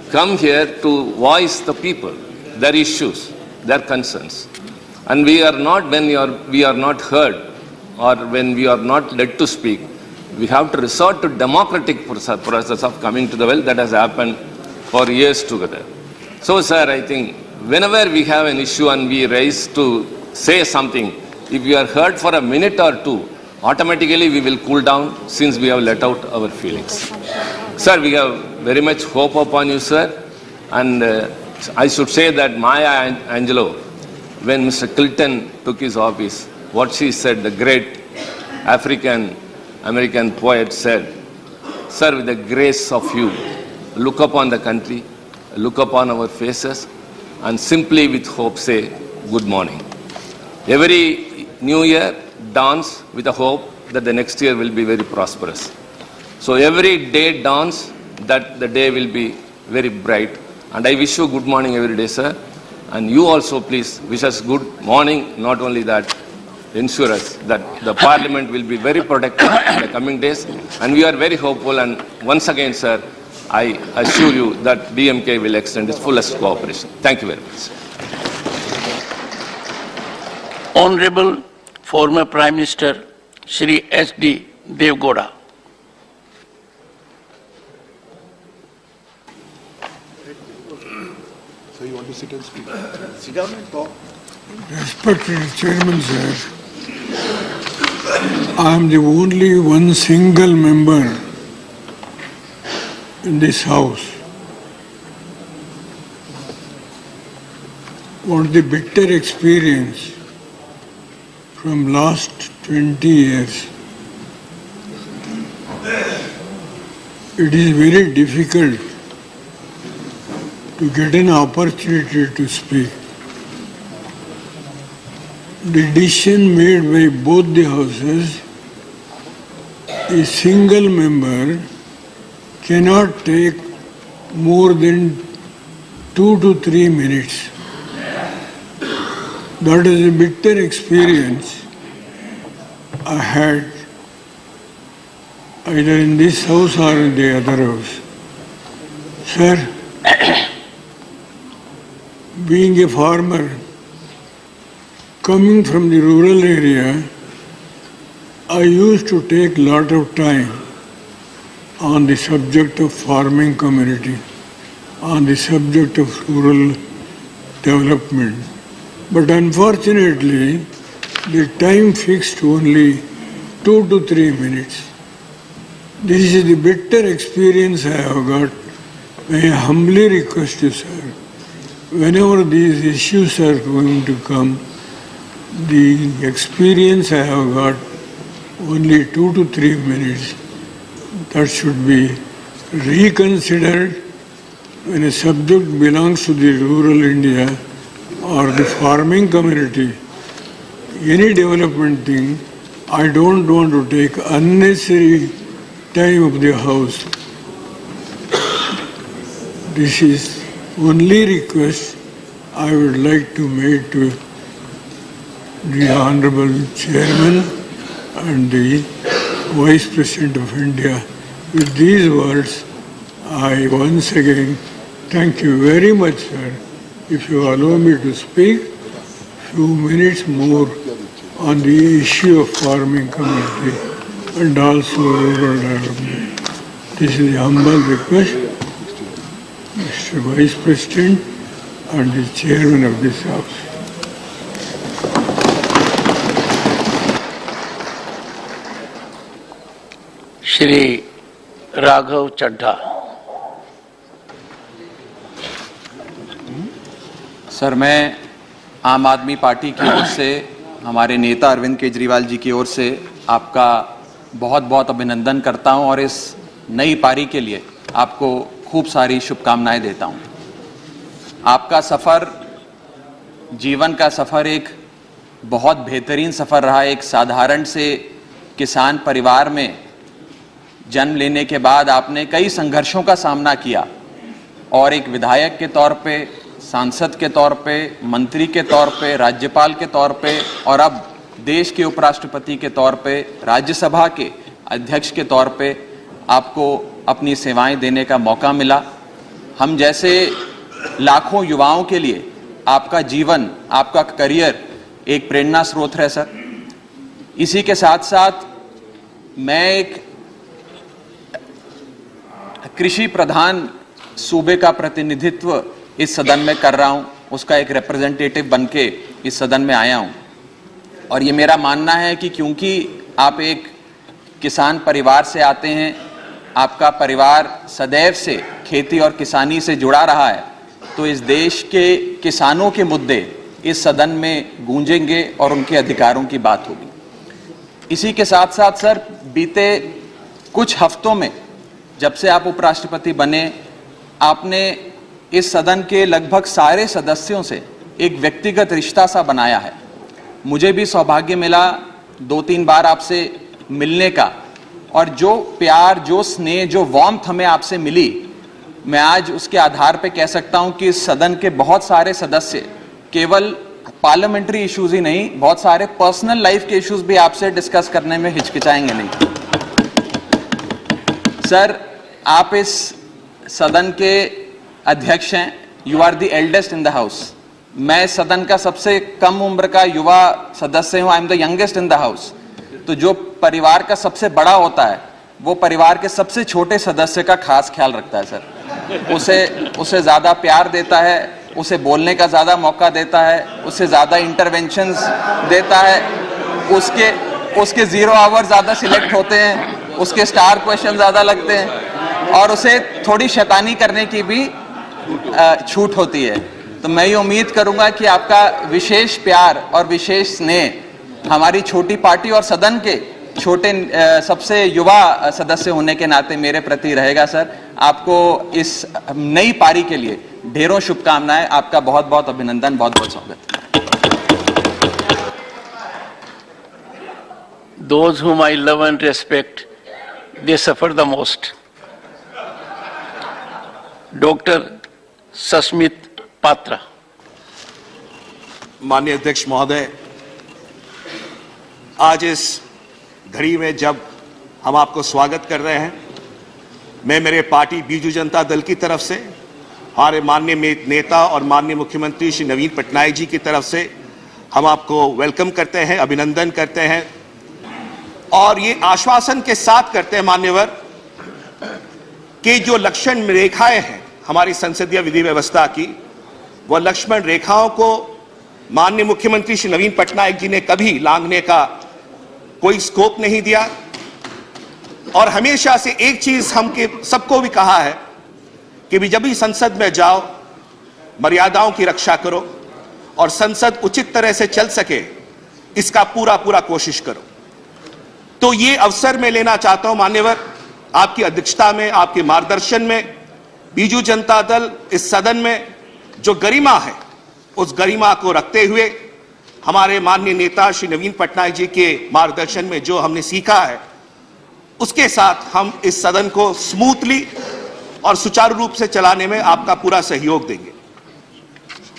come here to voice the people, their issues, their concerns. And we are not, when we are not heard or when we are not led to speak, we have to resort to democratic process of coming to the well that has happened for years together. So, sir, I think whenever we have an issue and we raise to say something, if we are heard for a minute or two, automatically we will cool down since we have let out our feelings. Sir, we have very much hope upon you, sir. And I should say that Maya Angelou, when Mr. Clinton took his office, what she said, the great African-American poet said, sir, with the grace of you, look upon the country, look upon our faces, and simply with hope say, good morning. Every new year dawns with a hope that the next year will be very prosperous. So every day dawns that the day will be very bright. And I wish you good morning every day, sir. And you also please wish us good morning. Not only that, ensure us that the parliament will be very productive in the coming days. And we are very hopeful. And once again, sir, I assure you that DMK will extend its fullest cooperation. Thank you very much. Honorable former Prime Minister Shri S.D. Devgowda. So you want to sit and speak? Sit down and talk. Respected Chairman, sir, I am the only one single member in this House. What the bitter experience from last 20 years, it is very difficult to get an opportunity to speak. The decision made by both the houses, a single member cannot take more than 2 to 3 minutes. That is a bitter experience I had either in this house or in the other house. Sir, being a farmer, coming from the rural area, I used to take a lot of time on the subject of farming community, on the subject of rural development. But unfortunately, the time fixed only 2 to 3 minutes. This is the better experience I have got. May I humbly request you, sir, whenever these issues are going to come, the experience I have got only 2 to 3 minutes, that should be reconsidered when a subject belongs to the rural India or the farming community. Any development thing, I don't want to take unnecessary time of the house. This is only request I would like to make to the Honorable Chairman and the Vice President of India. With these words, I once again thank you very much, sir. If you allow me to speak few minutes more on the issue of farming community and also rural development. This is a humble request, Mr. Vice President and the Chairman of this House. Shri Raghav Chadha. Sir, मैं आम आदमी पार्टी की ओर से, हमारे नेता अरविंद केजरीवाल जी की ओर से आपका बहुत बहुत अभिनंदन करता हूं और इस नई पारी के लिए आपको खूब सारी शुभकामनाएं देता हूं। आपका सफ़र, जीवन का सफ़र एक बहुत बेहतरीन सफ़र रहा। एक साधारण से किसान परिवार में जन्म लेने के बाद आपने कई संघर्षों का सामना किया और एक विधायक के तौर पे, सांसद के तौर पे, मंत्री के तौर पे, राज्यपाल के तौर पे और अब देश के उपराष्ट्रपति के तौर पे, राज्यसभा के अध्यक्ष के तौर पे आपको अपनी सेवाएं देने का मौका मिला। हम जैसे लाखों युवाओं के लिए आपका जीवन, आपका करियर एक प्रेरणा स्रोत है सर। इसी के साथ साथ मैं एक कृषि प्रधान सूबे का प्रतिनिधित्व इस सदन में कर रहा हूं, उसका एक रिप्रेजेंटेटिव बनके इस सदन में आया हूं और ये मेरा मानना है कि क्योंकि आप एक किसान परिवार से आते हैं, आपका परिवार सदैव से खेती और किसानी से जुड़ा रहा है, तो इस देश के किसानों के मुद्दे इस सदन में गूंजेंगे और उनके अधिकारों की बात होगी। इसी के साथ साथ सर, बीते कुछ हफ्तों में जब से आप उपराष्ट्रपति बने, आपने इस सदन के लगभग सारे सदस्यों से एक व्यक्तिगत रिश्ता सा बनाया है। मुझे भी सौभाग्य मिला 2-3 बार आपसे मिलने का और जो प्यार, जो स्नेह, जो वार्मथ हमें आपसे मिली, मैं आज उसके आधार पे कह सकता हूं कि इस सदन के बहुत सारे सदस्य केवल पार्लियामेंट्री इश्यूज ही नहीं, बहुत सारे पर्सनल लाइफ के इश्यूज भी आपसे डिस्कस करने में हिचकिचाएंगे नहीं। सर, आप इस सदन के अध्यक्ष हैं, you are the eldest in the house. मैं सदन का सबसे कम उम्र का युवा सदस्य हूं, I am the youngest in the house. तो जो परिवार का सबसे बड़ा होता है वो परिवार के सबसे छोटे सदस्य का खास ख्याल रखता है सर। उसे ज्यादा प्यार देता है, उसे बोलने का ज्यादा मौका देता है, उसे ज्यादा इंटरवेंशंस देता है, उसके 0 आवर ज्यादा सिलेक्ट होते हैं, उसके स्टार क्वेश्चन ज्यादा लगते हैं और उसे थोड़ी शैतानी करने की भी छूट होती है। तो मैं ये उम्मीद करूंगा कि आपका विशेष प्यार और विशेष स्नेह हमारी छोटी पार्टी और सदन के छोटे सबसे युवा सदस्य होने के नाते मेरे प्रति रहेगा सर। आपको इस नई पारी के लिए ढेरों शुभकामनाएं, आपका बहुत बहुत अभिनंदन, बहुत बहुत स्वागत। Those whom I love and respect, they suffer the most. Dr. Sasmit Patra. माननीय अध्यक्ष महोदय, आज इस घड़ी में जब हम आपको स्वागत कर रहे हैं, मैं मेरे पार्टी बीजू जनता दल की तरफ से, हमारे माननीय नेता और माननीय मुख्यमंत्री श्री नवीन पटनायक जी की तरफ से हम आपको वेलकम करते हैं, अभिनंदन करते हैं और ये आश्वासन के साथ करते हैं मान्यवर कि जो लक्ष्मण रेखाएं हैं हमारी संसदीय विधि व्यवस्था की, वह लक्ष्मण रेखाओं को माननीय मुख्यमंत्री श्री नवीन पटनायक जी ने कभी लांघने का कोई स्कोप नहीं दिया और हमेशा से एक चीज हम सबको भी कहा है कि भी जब भी संसद में जाओ मर्यादाओं की रक्षा करो और संसद उचित तरह से चल सके इसका पूरा कोशिश करो। तो ये अवसर मैं लेना चाहता हूं मान्यवर, आपकी अध्यक्षता में, आपके मार्गदर्शन में बीजू जनता दल इस सदन में जो गरिमा है उस गरिमा को रखते हुए हमारे माननीय नेता श्री नवीन पटनायक जी के मार्गदर्शन में जो हमने सीखा है उसके साथ हम इस सदन को स्मूथली और सुचारू रूप से चलाने में आपका पूरा सहयोग देंगे।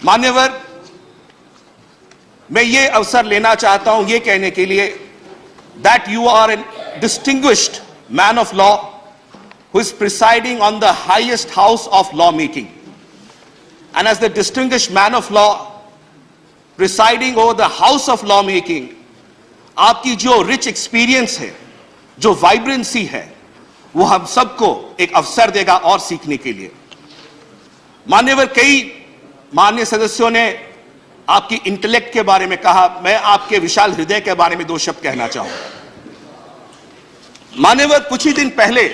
मान्यवर, मैं ये अवसर लेना चाहता हूं ये कहने के लिए that you are an distinguished man of law who is presiding on the highest house of law making, and as the distinguished man of law presiding over the house of law making, आपकी जो rich experience है, जो vibrancy है, वो हम सबको एक अवसर देगा और सीखने के लिए। मान्यवर, कई माननीय सदस्यों ने आपकी इंटेलेक्ट के बारे में कहा, मैं आपके विशाल हृदय के बारे में दो शब्द कहना चाहूंगा। मान्यवर, कुछ ही दिन पहले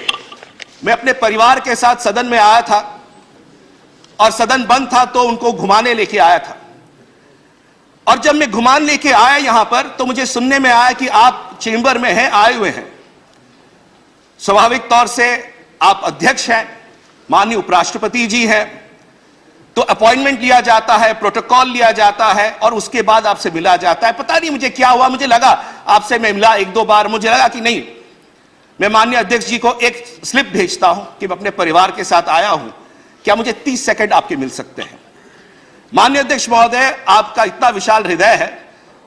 मैं अपने परिवार के साथ सदन में आया था और सदन बंद था तो उनको घुमाने लेके आया था और जब मैं घुमान लेके आया यहां पर तो मुझे सुनने में आया कि आप चेंबर में हैं, आए हुए हैं। स्वाभाविक तौर से आप अध्यक्ष हैं, माननीय उपराष्ट्रपति जी हैं, तो अपॉइंटमेंट लिया जाता है, प्रोटोकॉल लिया जाता है और उसके बाद आपसे मिला जाता है। पता नहीं मुझे क्या हुआ, मुझे लगा आपसे मैं मिला एक दो बार, मुझे लगा कि नहीं, मैं माननीय अध्यक्ष जी को एक स्लिप भेजता हूं कि मैं अपने परिवार के साथ आया हूं, क्या मुझे 30 सेकंड आपके मिल सकते हैं। माननीय अध्यक्ष महोदय, आपका इतना विशाल हृदय है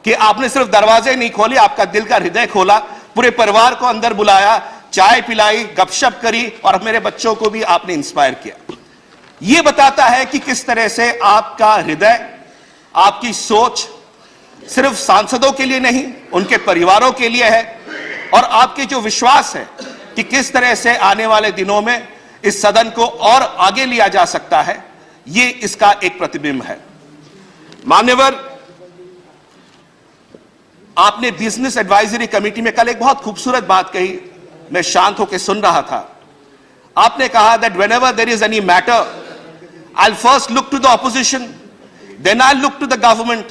कि आपने सिर्फ दरवाजे नहीं खोले, आपका दिल का हृदय खोला, पूरे परिवार को अंदर बुलाया, चाय पिलाई, गपशप करी और मेरे बच्चों को भी आपने इंस्पायर किया। यह बताता है कि किस तरह से आपका हृदय, आपकी सोच सिर्फ सांसदों के लिए नहीं, उनके परिवारों के लिए है और आपके जो विश्वास है कि किस तरह से आने वाले दिनों में इस सदन को और आगे लिया जा सकता है, ये इसका एक प्रतिबिंब है। मान्यवर, आपने बिजनेस एडवाइजरी कमेटी में कल एक बहुत खूबसूरत बात कही, मैं शांत होकर सुन रहा था। आपने कहा that whenever there is any matter, I will first look to the opposition, then I look to the government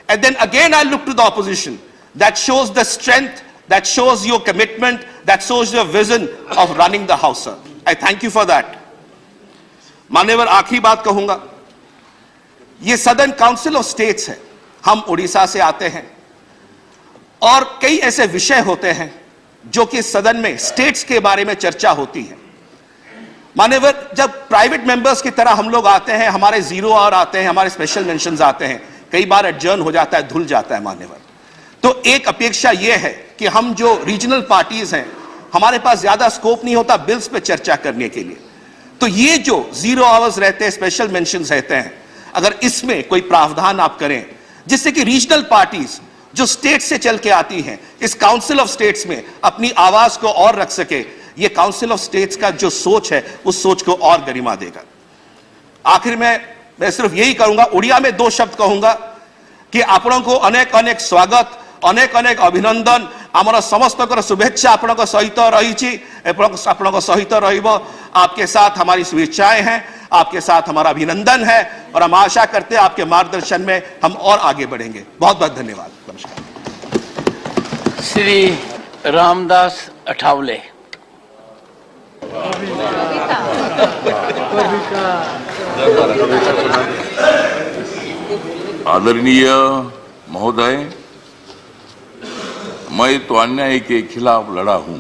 and then again I look to the opposition. That shows the strength, that shows your commitment, that shows your vision of running the house, sir. I thank you for that. मान्यवर, आखिरी बात कहूंगा, ये सदन काउंसिल ऑफ स्टेट्स है, हम उड़ीसा से आते हैं और कई ऐसे विषय होते हैं जो कि सदन में स्टेट्स के बारे में चर्चा होती है। मान्यवर, जब प्राइवेट मेंबर्स की तरह हम लोग आते हैं, हमारे 0 आवर आते हैं, हमारे स्पेशल मेंशंस आते हैं, कई बार एडजर्न हो जाता है, धुल जाता है। मान्यवर, तो एक अपेक्षा यह है कि हम जो रीजनल पार्टीज हैं, हमारे पास ज्यादा स्कोप नहीं होता बिल्स पे चर्चा करने के लिए, तो ये जो 0 आवर्स रहते हैं, स्पेशल मेंशंस रहते हैं, अगर इसमें कोई प्रावधान आप करें जिससे कि रीजनल पार्टीज जो स्टेट से चल के आती हैं इस काउंसिल ऑफ स्टेट्स में अपनी आवाज को और रख सके, ये काउंसिल ऑफ स्टेट्स का जो सोच है उस सोच को और गरिमा देगा। आखिर में मैं सिर्फ यही कहूंगा, उड़िया में 2 शब्द कहूंगा कि आपनों को अनेक अनेक स्वागत, अनेक अनेक अभिनंदन, आमर समस्त शुभेच्छा आपण सहित रही, आपण सहित रहिबो, आपके साथ हमारी शुभेच्छाएं हैं, आपके साथ हमारा अभिनंदन है और हम आशा करते हैं आपके मार्गदर्शन में हम और आगे बढ़ेंगे। बहुत बहुत धन्यवाद। नमस्कार। श्री रामदास अठावले। आदरणीय महोदय, मैं तो अन्याय के खिलाफ लड़ा हूं,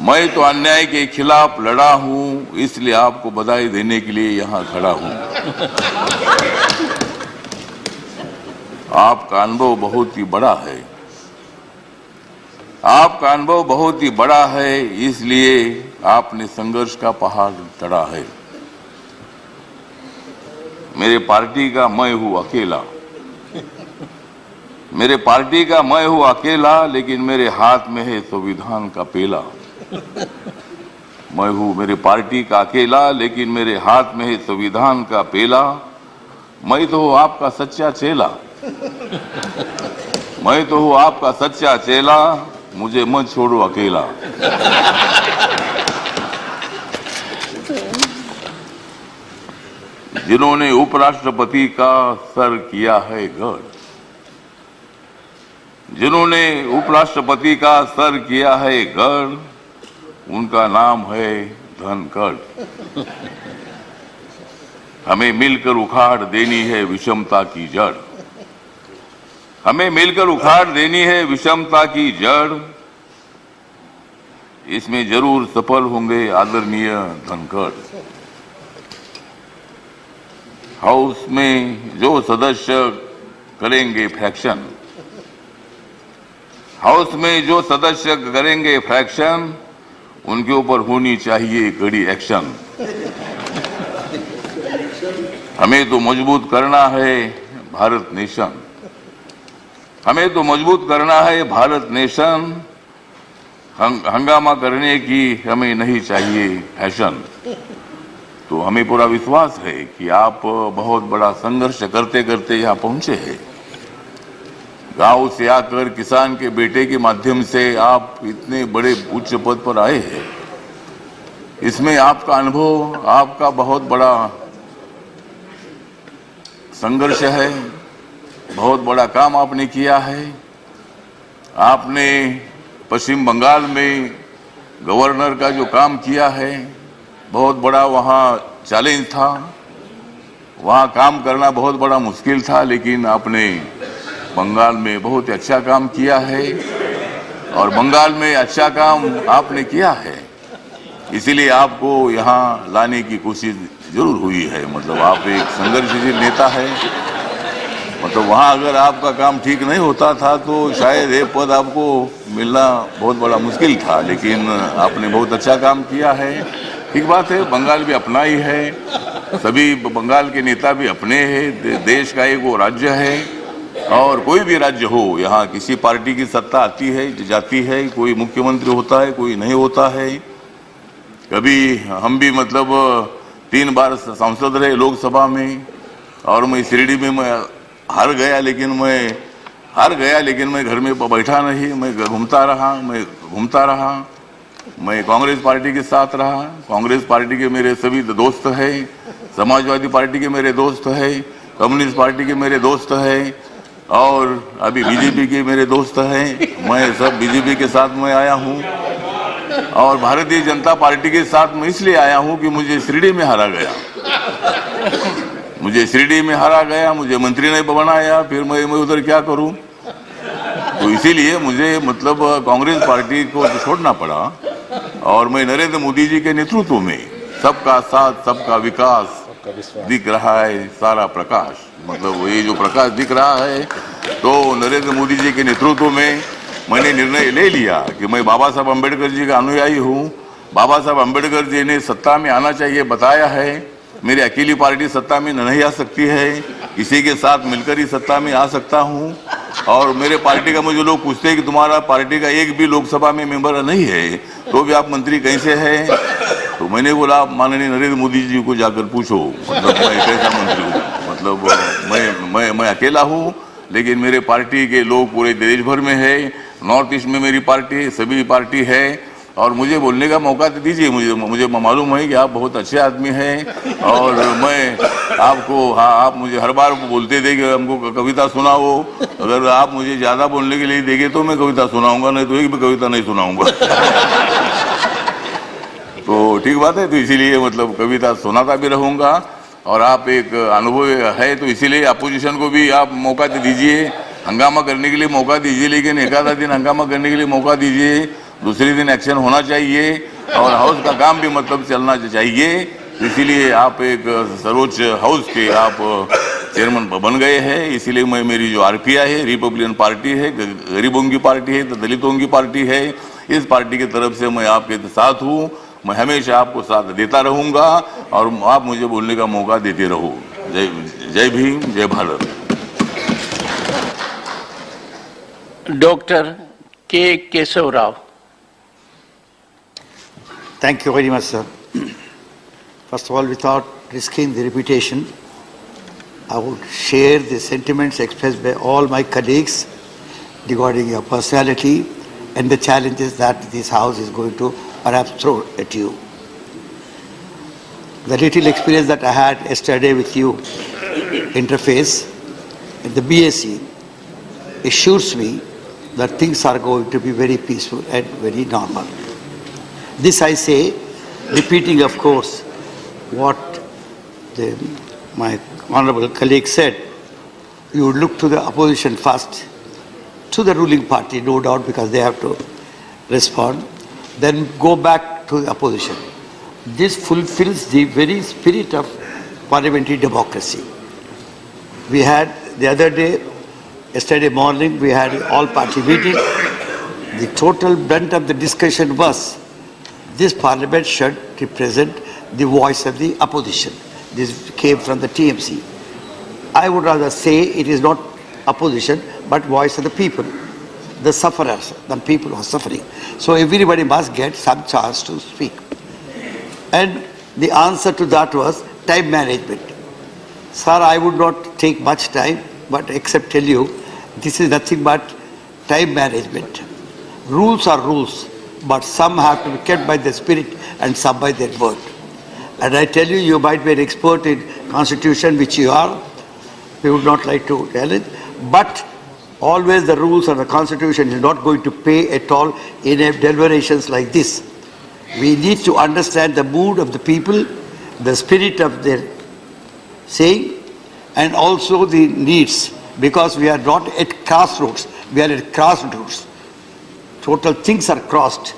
मैं तो अन्याय के खिलाफ लड़ा हूं, इसलिए आपको बधाई देने के लिए यहां खड़ा हूं। आपका अनुभव बहुत ही बड़ा है, आपका अनुभव बहुत ही बड़ा है, इसलिए आपने संघर्ष का पहाड़ चढ़ा है। मेरे पार्टी का मैं हूं अकेला, मेरे पार्टी का मैं हूं अकेला, लेकिन मेरे हाथ में है संविधान का पेला। मैं हूं मेरे पार्टी का अकेला, लेकिन मेरे हाथ में है संविधान का पेला। मैं तो हूं आपका सच्चा चेला, मैं तो हूं आपका सच्चा चेला, मुझे मत छोड़ो अकेला। जिन्होंने उपराष्ट्रपति का सर किया है गढ़, जिन्होंने उपराष्ट्रपति का सर किया है गढ़, उनका नाम है धनखड़। हमें मिलकर उखाड़ देनी है विषमता की जड़, हमें मिलकर उखाड़ देनी है विषमता की जड़, इसमें जरूर सफल होंगे आदरणीय धनखड़। हाउस में जो सदस्य करेंगे फ्रैक्शन, हाउस में जो सदस्य करेंगे फ्रैक्शन, उनके ऊपर होनी चाहिए कड़ी एक्शन। हमें तो मजबूत करना है भारत नेशन, हमें तो मजबूत करना है भारत नेशन, हंगामा करने की हमें नहीं चाहिए फैशन। तो हमें पूरा विश्वास है कि आप बहुत बड़ा संघर्ष करते करते यहाँ पहुंचे हैं। गांव से आकर किसान के बेटे के माध्यम से आप इतने बड़े उच्च पद पर आए हैं। इसमें आपका अनुभव, आपका बहुत बड़ा संघर्ष है, बहुत बड़ा काम आपने किया है। आपने पश्चिम बंगाल में गवर्नर का जो काम किया है, बहुत बड़ा वहाँ चैलेंज था, वहाँ काम करना बहुत बड़ा मुश्किल था, लेकिन आपने बंगाल में बहुत अच्छा काम किया है और बंगाल में अच्छा काम आपने किया है, इसीलिए आपको यहाँ लाने की कोशिश जरूर हुई है। मतलब आप एक संघर्षशील नेता है। मतलब वहाँ अगर आपका काम ठीक नहीं होता था तो शायद ये पद आपको मिलना बहुत बड़ा मुश्किल था, लेकिन आपने बहुत अच्छा काम किया है। ठीक बात है, बंगाल भी अपना ही है, सभी बंगाल के नेता भी अपने हैं, देश का एक वो राज्य है और कोई भी राज्य हो, यहाँ किसी पार्टी की सत्ता आती है जाती है, कोई मुख्यमंत्री होता है, कोई नहीं होता है। कभी हम भी मतलब 3 बार सांसद रहे लोकसभा में और मैं शिरडी में मैं हार गया, लेकिन मैं घर में बैठा नहीं, मैं घूमता रहा, मैं कांग्रेस पार्टी के साथ रहा। कांग्रेस पार्टी के मेरे सभी दोस्त हैं, समाजवादी पार्टी के मेरे दोस्त हैं, कम्युनिस्ट पार्टी के मेरे दोस्त हैं और अभी बीजेपी के मेरे दोस्त हैं। मैं सब बीजेपी के साथ में आया हूँ और भारतीय जनता पार्टी के साथ मैं इसलिए आया हूँ कि मुझे शिरडी में हारा गया, मुझे मंत्री ने बनाया, फिर मैं उधर क्या करूँ। तो इसीलिए मुझे मतलब कांग्रेस पार्टी को छोड़ना पड़ा और मैं नरेंद्र मोदी जी के नेतृत्व में सबका साथ सबका विकास दिख रहा है सारा प्रकाश, मतलब ये जो प्रकाश दिख रहा है, तो नरेंद्र मोदी जी के नेतृत्व में मैंने निर्णय ले लिया कि मैं बाबा साहब अम्बेडकर जी का अनुयायी हूँ। बाबा साहब अम्बेडकर जी ने सत्ता में आना चाहिए बताया है, मेरी अकेली पार्टी सत्ता में नहीं आ सकती है, किसी के साथ मिलकर ही सत्ता में आ सकता हूँ। और मेरे पार्टी का मुझे लोग पूछते हैं कि तुम्हारा पार्टी का एक भी लोकसभा में मेंबर नहीं है तो भी आप मंत्री कैसे हैं, तो मैंने बोला आप माननीय नरेंद्र मोदी जी को जाकर पूछो, मतलब मैं कैसा मंत्री हूँ। मतलब मैं अकेला हूँ, लेकिन मेरे पार्टी के लोग पूरे देश भर में है, नॉर्थ ईस्ट में मेरी पार्टी सभी पार्टी है और मुझे बोलने का मौका दीजिए। मुझे मालूम है कि आप बहुत अच्छे आदमी हैं और मैं आपको, हाँ, आप मुझे हर बार बोलते थे कि हमको कविता सुनाओ, अगर आप मुझे ज्यादा बोलने के लिए देंगे तो मैं कविता सुनाऊंगा, नहीं तो एक भी कविता नहीं सुनाऊंगा। तो ठीक बात है, तो इसीलिए मतलब कविता सुनाता भी रहूंगा और आप एक अनुभव है तो इसीलिए अपोजिशन को भी आप मौका दीजिए, हंगामा करने के लिए मौका दीजिए, लेकिन एक आधा दिन हंगामा करने के लिए मौका दीजिए, दूसरे दिन एक्शन होना चाहिए और हाउस का काम भी मतलब चलना चाहिए। इसीलिए आप एक सर्वोच्च हाउस के आप चेयरमैन बन गए हैं। इसीलिए मैं, मेरी जो आरपीआई है, रिपब्लिकन पार्टी है, गरीबों की पार्टी है, दलितों की पार्टी है, इस पार्टी की तरफ से मैं आपके साथ हूँ। मैं हमेशा आपको साथ देता रहूंगा और आप मुझे बोलने का मौका देते रहो। जय भीम, जय भारत। डॉक्टर के Keshav Rao. Thank you very much, sir. First of all, without risking the reputation, I would share the sentiments expressed by all my colleagues regarding your personality and the challenges that this House is going to perhaps throw at you. The little experience that I had yesterday with you, interface, in the BSc, assures me that things are going to be very peaceful and very normal. This I say, repeating, of course, what my honorable colleague said. You would look to the opposition first, to the ruling party, no doubt, because they have to respond, then go back to the opposition. This fulfills the very spirit of parliamentary democracy. We had the other day, yesterday morning, we had an all-party meeting. The total brunt of the discussion was this parliament should represent the voice of the opposition. This came from the TMC. I would rather say it is not opposition, but voice of the people, the sufferers, the people who are suffering. So everybody must get some chance to speak. And the answer to that was time management. Sir, I would not take much time, but except tell you, this is nothing but time management. Rules are rules, but some have to be kept by the spirit and some by their word. And I tell you, you might be an expert in constitution, which you are. We would not like to tell it, but always the rules of the constitution is not going to pay at all in a deliberations like this. We need to understand the mood of the people, the spirit of their saying, and also the needs, because we are not at crossroads, we are at crossroads. Total things are crossed.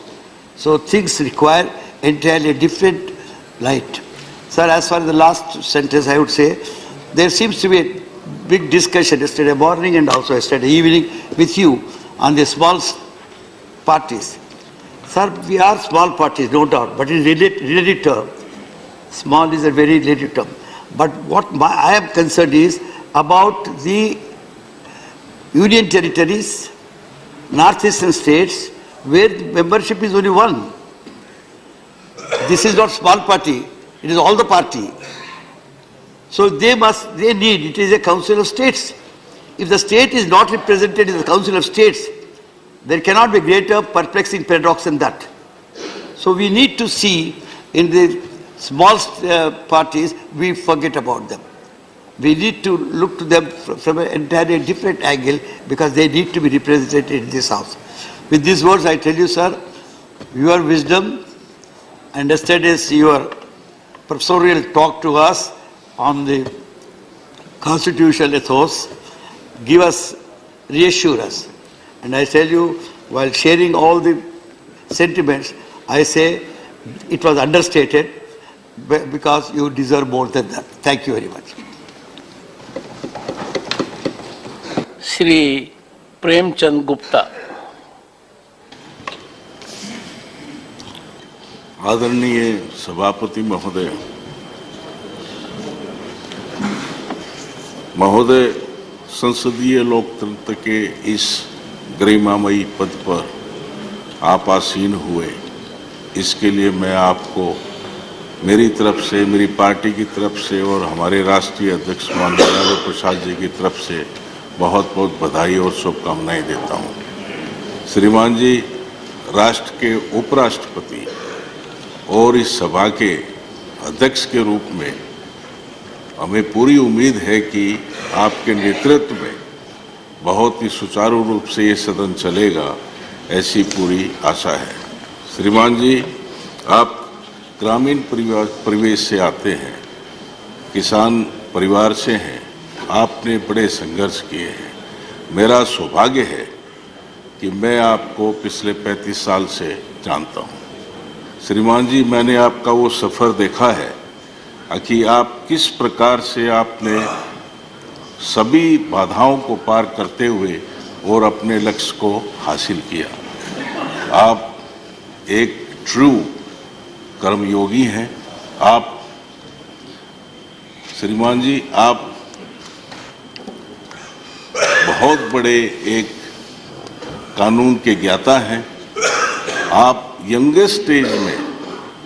So things require entirely different light. Sir, as far as the last sentence, I would say, there seems to be a big discussion yesterday morning and also yesterday evening with you on the small parties. Sir, we are small parties, no doubt, but in relative term, small is a very relative term. But what I am concerned is about the union territories, northeastern states, where the membership is only one. This is not small party, it is all the party. So they need, it is a council of states. If the state is not represented in the council of states, there cannot be greater perplexing paradox than that. So we need to see in the small parties, we forget about them. We need to look to them from an entirely different angle because they need to be represented in this house. With these words, I tell you, sir, your wisdom and yesterday's your professorial talk to us on the constitutional ethos give us, reassure us. And I tell you, while sharing all the sentiments, I say it was understated because you deserve more than that. Thank you very much. Shri Premchand Gupta. आदरणीय सभापति महोदय, संसदीय लोकतंत्र के इस गरिमामयी पद पर आप आसीन हुए, इसके लिए मैं आपको मेरी तरफ से, मेरी पार्टी की तरफ से और हमारे राष्ट्रीय अध्यक्ष माननीय लालू प्रसाद जी की तरफ से बहुत बहुत बधाई और शुभकामनाएं देता हूं। श्रीमान जी, राष्ट्र के उपराष्ट्रपति और इस सभा के अध्यक्ष के रूप में हमें पूरी उम्मीद है कि आपके नेतृत्व में बहुत ही सुचारू रूप से ये सदन चलेगा, ऐसी पूरी आशा है। श्रीमान जी, आप ग्रामीण परिवेश से आते हैं, किसान परिवार से हैं, आपने बड़े संघर्ष किए हैं। मेरा सौभाग्य है कि मैं आपको पिछले 35 साल से जानता हूं। श्रीमान जी, मैंने आपका वो सफ़र देखा है कि आप किस प्रकार से आपने सभी बाधाओं को पार करते हुए और अपने लक्ष्य को हासिल किया। आप एक ट्रू कर्मयोगी हैं। आप श्रीमान जी, आप बहुत बड़े एक कानून के ज्ञाता हैं। आप यंगेस्ट स्टेज में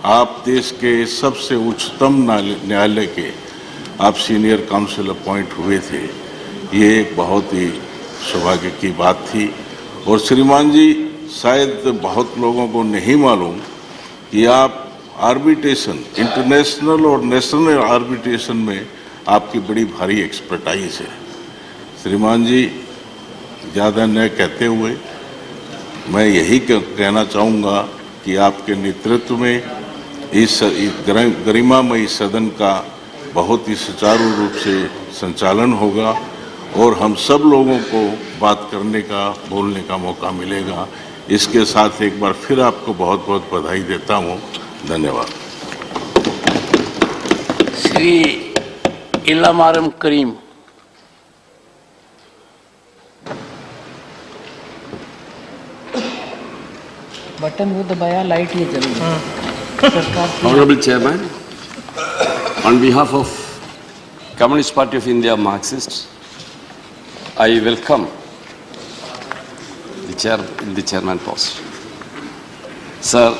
आप देश के सबसे उच्चतम न्यायालय के आप सीनियर काउंसिल अपॉइंट हुए थे, ये एक बहुत ही सौभाग्य की बात थी। और श्रीमान जी, शायद बहुत लोगों को नहीं मालूम कि आप आर्बिट्रेशन, इंटरनेशनल और नेशनल आर्बिट्रेशन में आपकी बड़ी भारी एक्सपर्टाइज है। श्रीमान जी, ज़्यादा न कहते हुए मैं यही कहना चाहूँगा कि आपके नेतृत्व में इस गरिमामयी सदन का बहुत ही सुचारू रूप से संचालन होगा और हम सब लोगों को बात करने का, बोलने का मौका मिलेगा। इसके साथ एक बार फिर आपको बहुत बहुत बधाई देता हूँ। धन्यवाद। श्री इलामारम करीम। बटन वो दबाया, लाइट ये जल रही। Honorable Chairman, on behalf of Communist Party of India Marxists, I welcome the chair in the chairman post. Sir,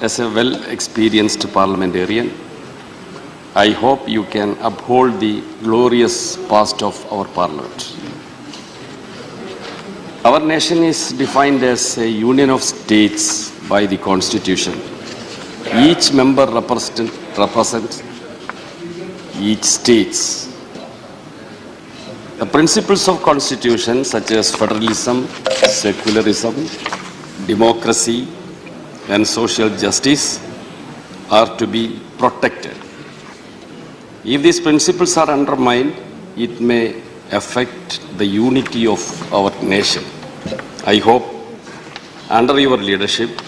as a well-experienced parliamentarian, I hope you can uphold the glorious past of our parliament. Our nation is defined as a union of states by the Constitution. Each member represents each states. The principles of Constitution such as federalism, secularism, democracy and social justice are to be protected. If these principles are undermined, it may affect the unity of our nation. I hope, under your leadership,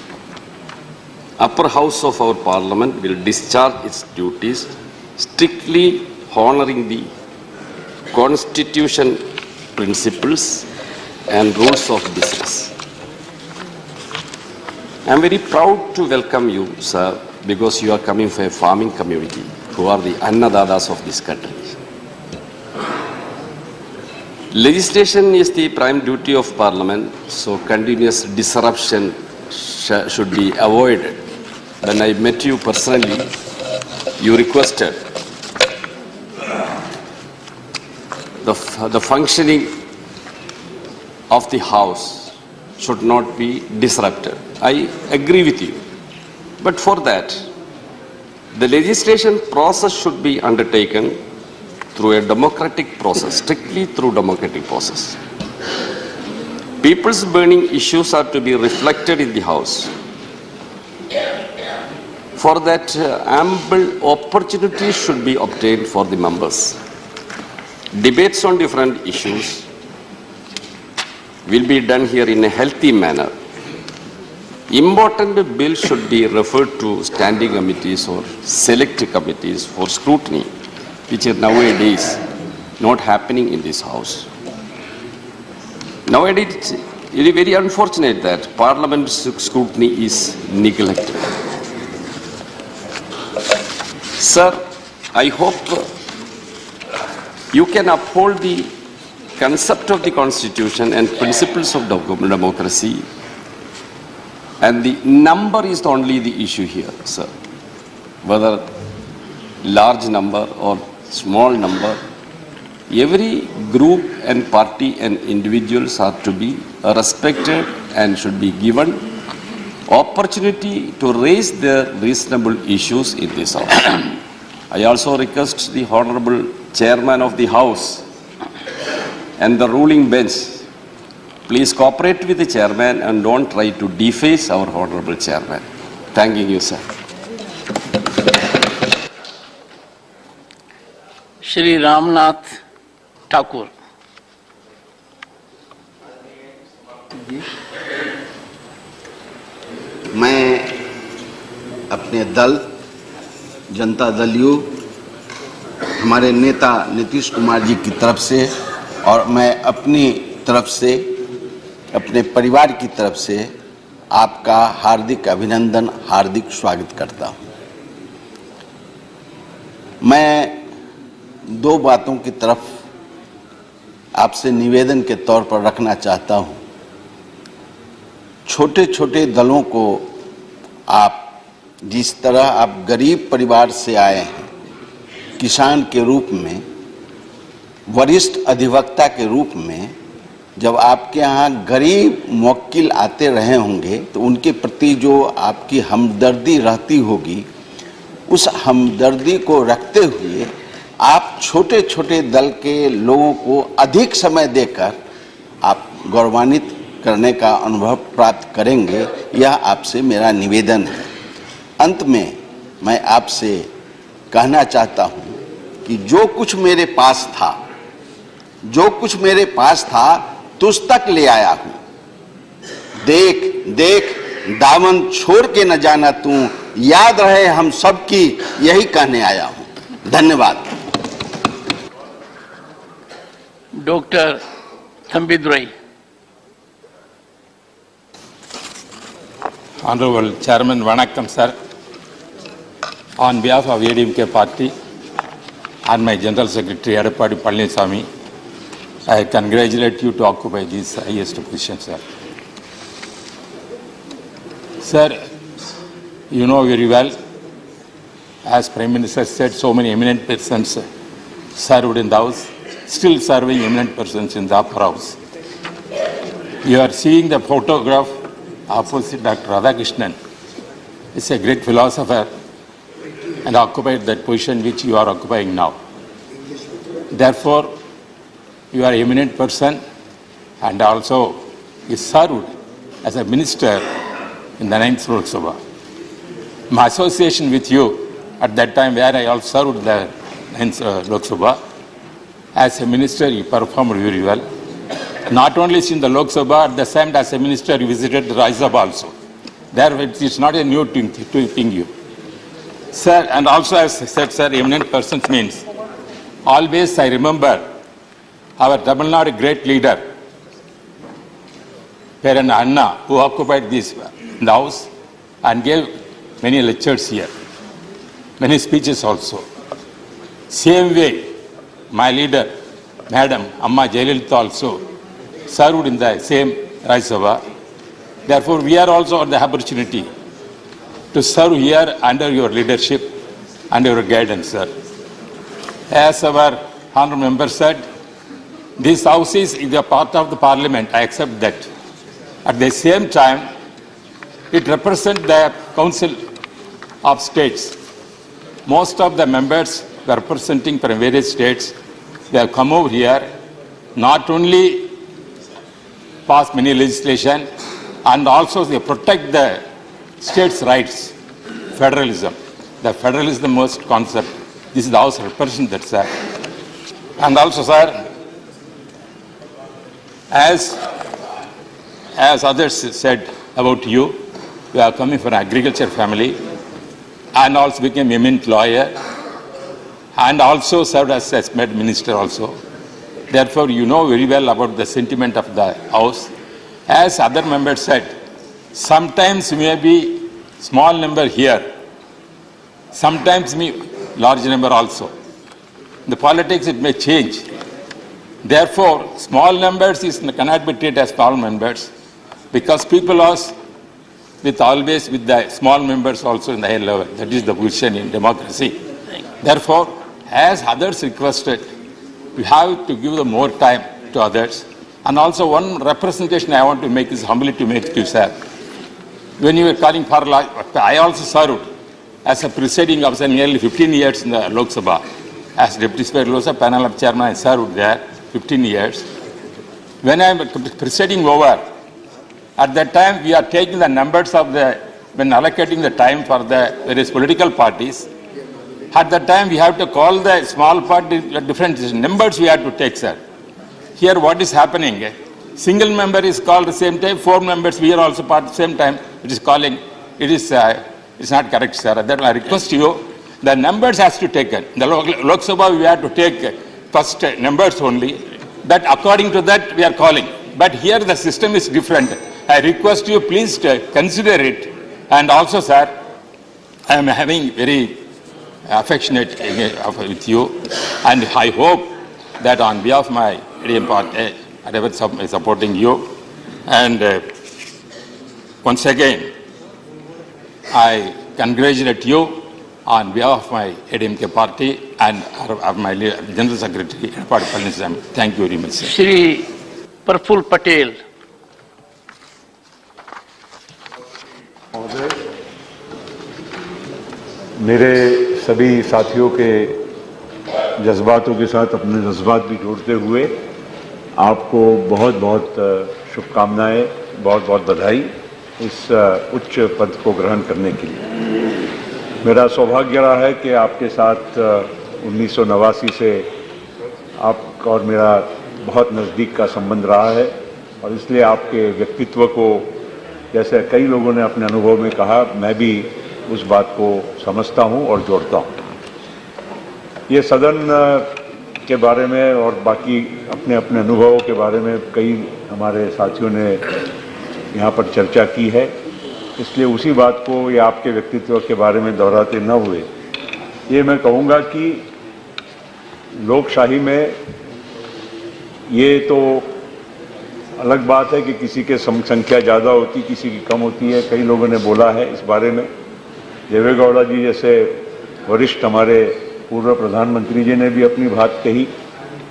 upper house of our parliament will discharge its duties, strictly honoring the Constitution principles and rules of business. I am very proud to welcome you, sir, because you are coming from a farming community who are the annadatas of this country. Legislation is the prime duty of Parliament, so continuous disruption should be avoided. When I met you personally, you requested the functioning of the House should not be disrupted. I agree with you. But for that, the legislation process should be undertaken through a democratic process, strictly through democratic process. People's burning issues are to be reflected in the House. For that, ample opportunity should be obtained for the members. Debates on different issues will be done here in a healthy manner. Important bills should be referred to standing committees or select committees for scrutiny, which are nowadays not happening in this House. Nowadays, it is very unfortunate that Parliament's scrutiny is neglected. Sir, I hope you can uphold the concept of the Constitution and principles of democracy, and the number is only the issue here, sir. Whether large number or small number, every group and party and individuals are to be respected and should be given opportunity to raise their reasonable issues in this House. I also request the Honorable Chairman of the House and the ruling bench, please cooperate with the Chairman and don't try to deface our Honorable Chairman. Thanking you, sir. Shri Ramnath Thakur. मैं अपने दल जनता दल यू हमारे नेता नीतीश कुमार जी की तरफ से और मैं अपनी तरफ से अपने परिवार की तरफ से आपका हार्दिक अभिनंदन, हार्दिक स्वागत करता हूं। मैं दो बातों की तरफ आपसे निवेदन के तौर पर रखना चाहता हूं। छोटे छोटे दलों को आप जिस तरह आप गरीब परिवार से आए हैं किसान के रूप में, वरिष्ठ अधिवक्ता के रूप में, जब आपके यहाँ गरीब मुवक्किल आते रहे होंगे तो उनके प्रति जो आपकी हमदर्दी रहती होगी, उस हमदर्दी को रखते हुए आप छोटे छोटे दल के लोगों को अधिक समय देकर आप गौरवान्वित करने का अनुभव प्राप्त करेंगे, यह आपसे मेरा निवेदन है। अंत में मैं आपसे कहना चाहता हूं कि जो कुछ मेरे पास था तुझ तक ले आया हूं। देख देख दामन छोड़ के न जाना तू, याद रहे हम सबकी, यही कहने आया हूं। धन्यवाद। Doctor थम्बिदुरई। Honorable Chairman, Vanakkam sir. On behalf of ADMK party and my General Secretary Edappadi Palaniswamy, I congratulate you to occupy this highest position, sir. Sir, you know very well, as Prime Minister said, so many eminent persons served in the House, still serving eminent persons in the upper house. You are seeing the photograph opposite Dr. Radhakrishnan. He's a great philosopher and occupied that position which you are occupying now. Therefore, you are an eminent person and also you served as a minister in the 9th Lok Sabha. My association with you at that time where I also served the 9th Lok Sabha, as a minister you performed very well. Not only in the Lok Sabha, at the same time as a minister you visited the Rajya Sabha also. There it is not a new thing to you. Sir, and also as I said, sir, eminent persons means, always I remember our Tamil Nadu great leader, Parent Anna, who occupied this in the house and gave many lectures here, many speeches also. Same way, my leader, Madam Amma Jayalalitha also served in the same Rajya Sabha. Therefore, we are also on the opportunity to serve here under your leadership and your guidance, sir. As our honourable member said, this house is a part of the parliament, I accept that. At the same time, it represents the council of states. Most of the members representing from various states, they have come over here, not only pass many legislation, and also they protect the states' rights, federalism. The federalism is the most concept. This is the house represents that, sir. And also, sir, as others said about you, you are coming from an agriculture family and also became eminent lawyer and also served as a med minister also. Therefore, you know very well about the sentiment of the house. As other members said, sometimes may be small number here, sometimes may large number also. In the politics, it may change. Therefore, small numbers cannot be treated as small members because people are always with the small members also in the high level. That is the position in democracy. Therefore, as others requested, we have to give the more time to others. And also one representation I want to make is humbly to make to you, sir. When you were calling for I also served as a presiding officer nearly 15 years in the Lok Sabha. As Deputy Speaker Lok Sabha panel of chairman, I served there 15 years. When I am presiding over, at that time we are taking the numbers of when allocating the time for the various political parties. At that time we have to call the small party different numbers we have to take, sir. Here what is happening? Single member is called the same time, 4 members we are also part at the same time. It is calling. It's not correct, sir. That I request you, the numbers has to take it. The Lok Sabha we have to take first numbers only. That according to that we are calling. But here the system is different. I request you please to consider it. And also, sir, I am having very affectionate with you, and I hope that on behalf of my ADM party, I am supporting you. And once again, I congratulate you on behalf of my ADMK party and my General Secretary, thank you very much, sir. Shri Praful Patel. मेरे सभी साथियों के जज्बातों के साथ अपने जज्बात भी जोड़ते हुए आपको बहुत बहुत शुभकामनाएं, बहुत बहुत बधाई इस उच्च पद को ग्रहण करने के लिए। मेरा सौभाग्य रहा है कि आपके साथ 1989 से आपका और मेरा बहुत नज़दीक का संबंध रहा है और इसलिए आपके व्यक्तित्व को, जैसे कई लोगों ने अपने अनुभव में कहा, मैं भी उस बात को समझता हूं और जोड़ता हूं। ये सदन के बारे में और बाकी अपने अपने अनुभवों के बारे में कई हमारे साथियों ने यहाँ पर चर्चा की है, इसलिए उसी बात को या आपके व्यक्तित्व के बारे में दोहराते न हुए ये मैं कहूँगा कि लोकशाही में ये तो अलग बात है कि किसी के संख्या ज़्यादा होती, किसी की कम होती है। कई लोगों ने बोला है इस बारे में। देवेगौड़ा जी जैसे वरिष्ठ हमारे पूर्व प्रधानमंत्री जी ने भी अपनी बात कही।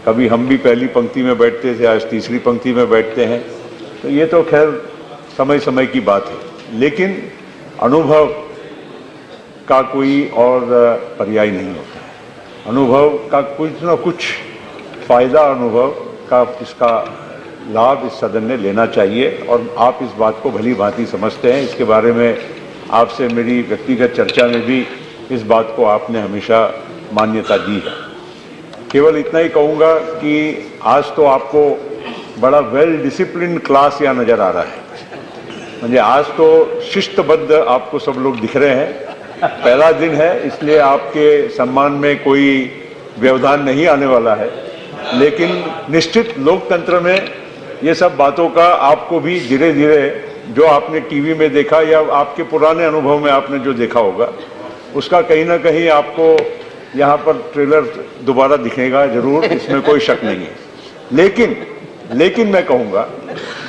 कभी हम भी पहली पंक्ति में बैठते थे, आज तीसरी पंक्ति में बैठते हैं। तो ये तो खैर समय समय की बात है, लेकिन अनुभव का कोई और पर्याय नहीं होता है। अनुभव का कुछ न कुछ फायदा अनुभव का इसका लाभ इस सदन ने लेना चाहिए और आप इस बात को भली भांति समझते हैं। इसके बारे में आपसे मेरी व्यक्तिगत चर्चा में भी इस बात को आपने हमेशा मान्यता दी है। केवल इतना ही कहूँगा कि आज तो आपको बड़ा वेल डिसिप्लिन क्लास यहाँ नज़र आ रहा है। मुझे आज तो शिस्तबद्ध आपको सब लोग दिख रहे हैं। पहला दिन है, इसलिए आपके सम्मान में कोई व्यवधान नहीं आने वाला है, लेकिन निश्चित लोकतंत्र में ये सब बातों का आपको भी धीरे धीरे, जो आपने टीवी में देखा या आपके पुराने अनुभव में आपने जो देखा होगा, उसका कहीं ना कहीं आपको यहाँ पर ट्रेलर दोबारा दिखेगा जरूर, इसमें कोई शक नहीं है। लेकिन मैं कहूँगा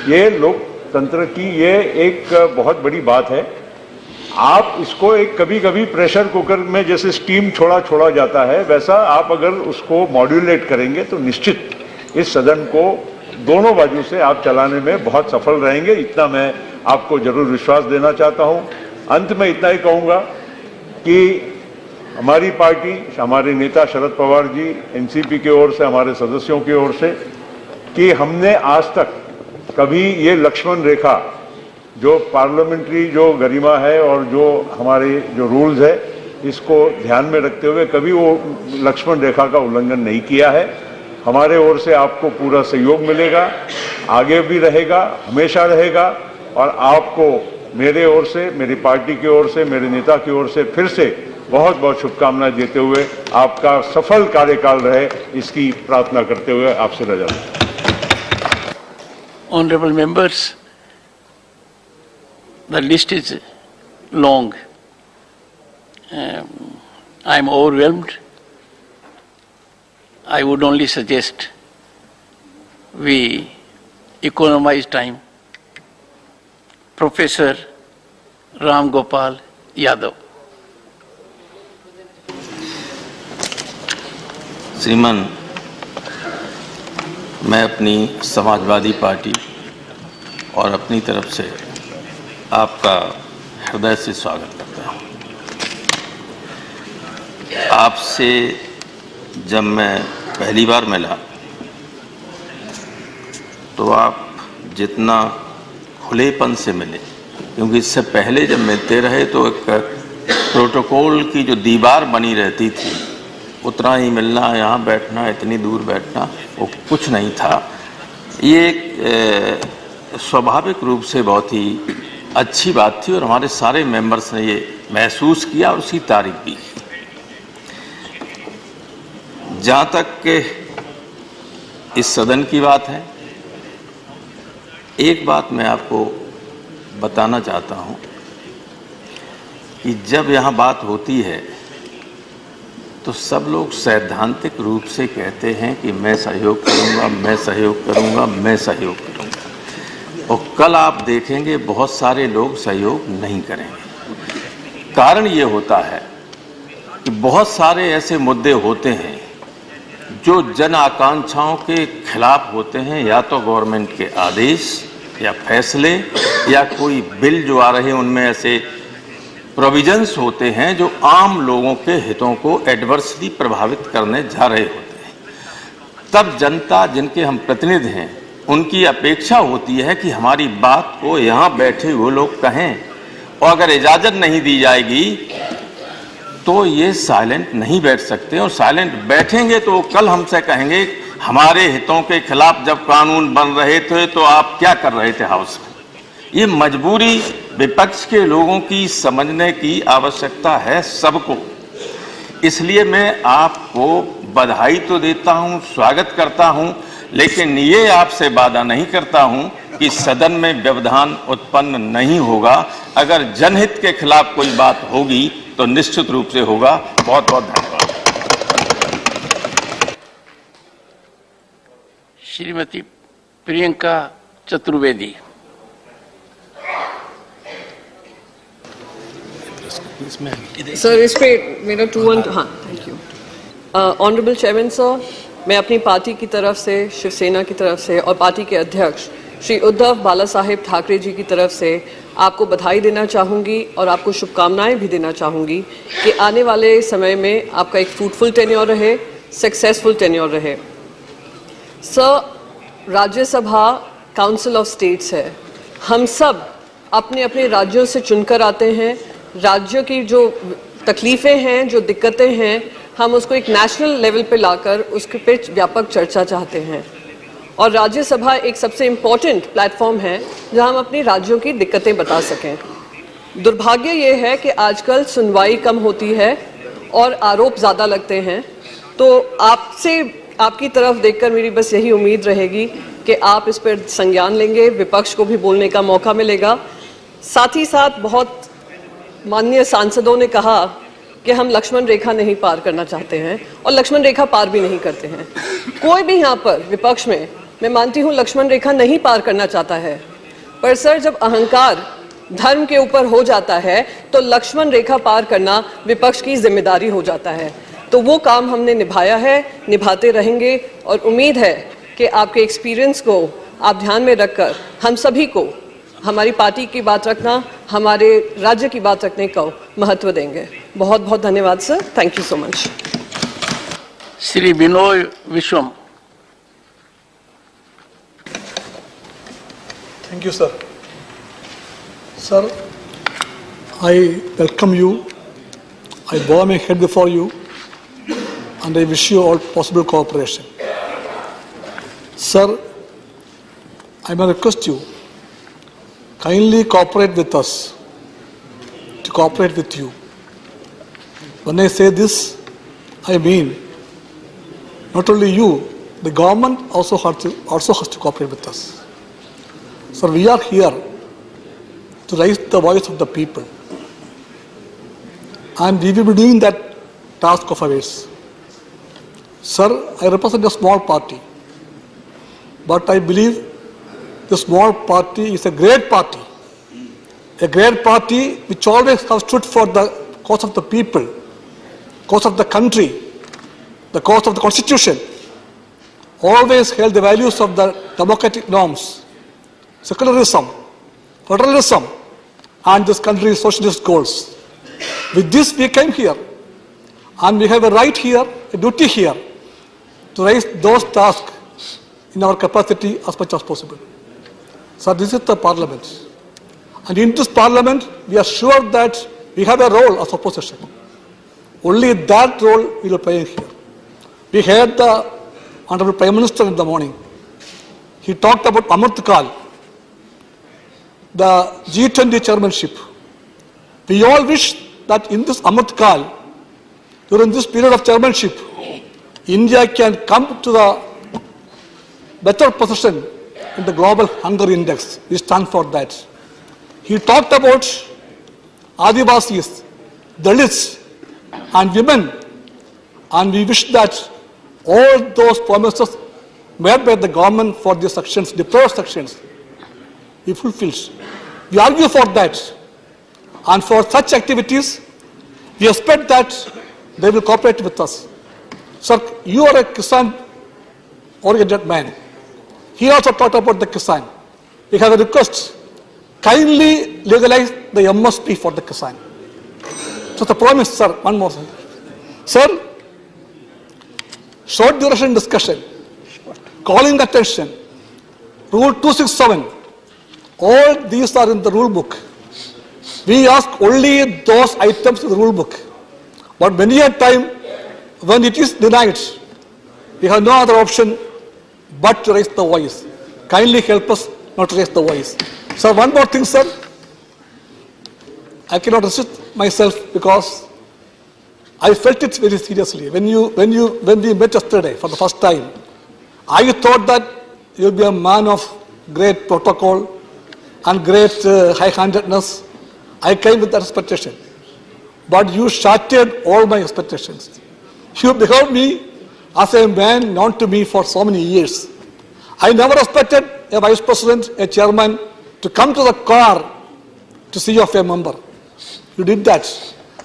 ये लोकतंत्र की ये एक बहुत बड़ी बात है। आप इसको एक कभी कभी प्रेशर कुकर में जैसे स्टीम छोड़ा जाता है, वैसा आप अगर उसको मॉड्यूलेट करेंगे तो निश्चित इस सदन को दोनों बाजू से आप चलाने में बहुत सफल रहेंगे। इतना मैं आपको जरूर विश्वास देना चाहता हूं। अंत में इतना ही कहूंगा कि हमारी पार्टी, हमारे नेता शरद पवार जी, एनसीपी की ओर से, हमारे सदस्यों की ओर से, कि हमने आज तक कभी ये लक्ष्मण रेखा, जो पार्लियामेंट्री जो गरिमा है और जो हमारे जो रूल्स है, इसको ध्यान में रखते हुए कभी वो लक्ष्मण रेखा का उल्लंघन नहीं किया है। हमारे ओर से आपको पूरा सहयोग मिलेगा, आगे भी रहेगा, हमेशा रहेगा। और आपको मेरे ओर से, मेरी पार्टी की ओर से, मेरे नेता की ओर से फिर से बहुत बहुत शुभकामनाएं देते हुए आपका सफल कार्यकाल रहे, इसकी प्रार्थना करते हुए आपसे रजा लेता हूं। Honorable members, the list is long. I am overwhelmed. I would only suggest we economize time. Professor Ram Gopal Yadav. श्रीमान, मैं अपनी समाजवादी पार्टी और अपनी तरफ से आपका हृदय से स्वागत करता हूँ। आपसे जब मैं पहली बार मिला तो आप जितना खुलेपन से मिले, क्योंकि इससे पहले जब मिलते रहे तो एक प्रोटोकॉल की जो दीवार बनी रहती थी, उतना ही मिलना, यहाँ बैठना, इतनी दूर बैठना, वो कुछ नहीं था। ये एक स्वाभाविक रूप से बहुत ही अच्छी बात थी और हमारे सारे मेंबर्स ने ये महसूस किया और उसकी तारीफ भी की। जहाँ तक के इस सदन की बात है, एक बात मैं आपको बताना चाहता हूँ कि जब यहाँ बात होती है तो सब लोग सैद्धांतिक रूप से कहते हैं कि मैं सहयोग करूँगा, मैं सहयोग करूँगा, मैं सहयोग करूँगा, और कल आप देखेंगे बहुत सारे लोग सहयोग नहीं करेंगे। कारण ये होता है कि बहुत सारे ऐसे मुद्दे होते हैं जो जन आकांक्षाओं के खिलाफ होते हैं, या तो गवर्नमेंट के आदेश या फैसले या कोई बिल जो आ रहे हैं उनमें ऐसे प्रोविजंस होते हैं जो आम लोगों के हितों को एडवर्सली प्रभावित करने जा रहे होते हैं। तब जनता, जिनके हम प्रतिनिधि हैं, उनकी अपेक्षा होती है कि हमारी बात को यहाँ बैठे हुए लोग कहें, और अगर इजाजत नहीं दी जाएगी तो ये साइलेंट नहीं बैठ सकते, और साइलेंट बैठेंगे तो कल हमसे कहेंगे हमारे हितों के खिलाफ जब कानून बन रहे थे तो आप क्या कर रहे थे हाउस में। ये मजबूरी विपक्ष के लोगों की समझने की आवश्यकता है सबको। इसलिए मैं आपको बधाई तो देता हूं, स्वागत करता हूं, लेकिन ये आपसे वादा नहीं करता हूं कि सदन में व्यवधान उत्पन्न नहीं होगा। अगर जनहित के खिलाफ कोई बात होगी तो निश्चित रूप से होगा। बहुत बहुत धन्यवाद। श्रीमती प्रियंका चतुर्वेदी। सर, इस पे मेरा 2-1, हाँ, thank you. Honourable chairman sir, मैं अपनी पार्टी की तरफ से, शिवसेना की तरफ से और पार्टी के अध्यक्ष श्री उद्धव बाला साहेब ठाकरे जी की तरफ से आपको बधाई देना चाहूँगी और आपको शुभकामनाएं भी देना चाहूँगी कि आने वाले समय में आपका एक फ्रूटफुल टेन्योर रहे, सक्सेसफुल टेन्योर रहे। Sir, Rajya Sabha council of states है। हम सब अपने अपने राज्यों से चुनकर आते हैं। राज्यों की जो तकलीफ़ें हैं, जो दिक्कतें हैं, हम उसको एक नेशनल लेवल पे लाकर उसके पे व्यापक चर्चा चाहते हैं। और राज्यसभा एक सबसे इम्पॉर्टेंट प्लेटफॉर्म है जहां हम अपनी राज्यों की दिक्कतें बता सकें। दुर्भाग्य ये है कि आजकल सुनवाई कम होती है और आरोप ज़्यादा लगते हैं। तो आपसे, आपकी तरफ देखकर मेरी बस यही उम्मीद रहेगी कि आप इस पर संज्ञान लेंगे, विपक्ष को भी बोलने का मौका मिलेगा। साथ ही साथ बहुत माननीय सांसदों ने कहा कि हम लक्ष्मण रेखा नहीं पार करना चाहते हैं और लक्ष्मण रेखा पार भी नहीं करते हैं। कोई भी यहाँ पर विपक्ष में, मैं मानती हूँ, लक्ष्मण रेखा नहीं पार करना चाहता है। पर सर, जब अहंकार धर्म के ऊपर हो जाता है तो लक्ष्मण रेखा पार करना विपक्ष की जिम्मेदारी हो जाता है। तो वो काम हमने निभाया है, निभाते रहेंगे और उम्मीद है कि आपके एक्सपीरियंस को आप ध्यान में रखकर हम सभी को हमारी पार्टी की बात रखना, हमारे राज्य की बात रखने का महत्व देंगे। बहुत बहुत धन्यवाद sir, thank you so much. Shri Vinoy Viswam. Thank you, sir. Sir, I welcome you. I bow my head before you, and I wish you all possible cooperation. Sir, I may request you, kindly cooperate with us, to cooperate with you. When I say this, I mean not only you, the government also has to cooperate with us. So we are here to raise the voice of the people, and we will be doing that task of ours. Sir, I represent a small party, but I believe the small party is a great party which always has stood for the cause of the people, cause of the country, the cause of the constitution, always held the values of the democratic norms, secularism, federalism, and this country's socialist goals. With this we came here, and we have a right here, a duty here, to raise those tasks in our capacity as much as possible. So this is the parliament, and in this parliament we are sure that we have a role as opposition. Only that role we will play here. We heard the Honorable Prime Minister in the morning. He talked about Amrit Kal, the G20 chairmanship. We all wish that in this Amrit Kal, during this period of chairmanship, India can come to the better position in the global hunger index. We stand for that. He talked about Adivasis, Dalits, and women, and we wish that all those promises made by the government for these sections, deprived sections, he fulfills. We argue for that, and for such activities, we expect that they will cooperate with us. Sir, you are a Kisan-oriented man. He also talked about the Kisan. We have a request. Kindly legalize the MSP for the Kisan. So the promise, sir, one more, sir. Sir, short duration discussion, calling attention, Rule 267, all these are in the rule book. We ask only those items in the rule book. But many a time, when it is denied, we have no other option but to raise the voice. Kindly help us not to raise the voice. Sir, one more thing, sir. I cannot resist myself because I felt it very seriously. When we met yesterday for the first time, I thought that you will be a man of great protocol and great high-handedness. I came with that expectation. But you shattered all my expectations. You beheld me as a man known to me for so many years. I never expected a vice president, a chairman, to come to the car to see of a member. You did that.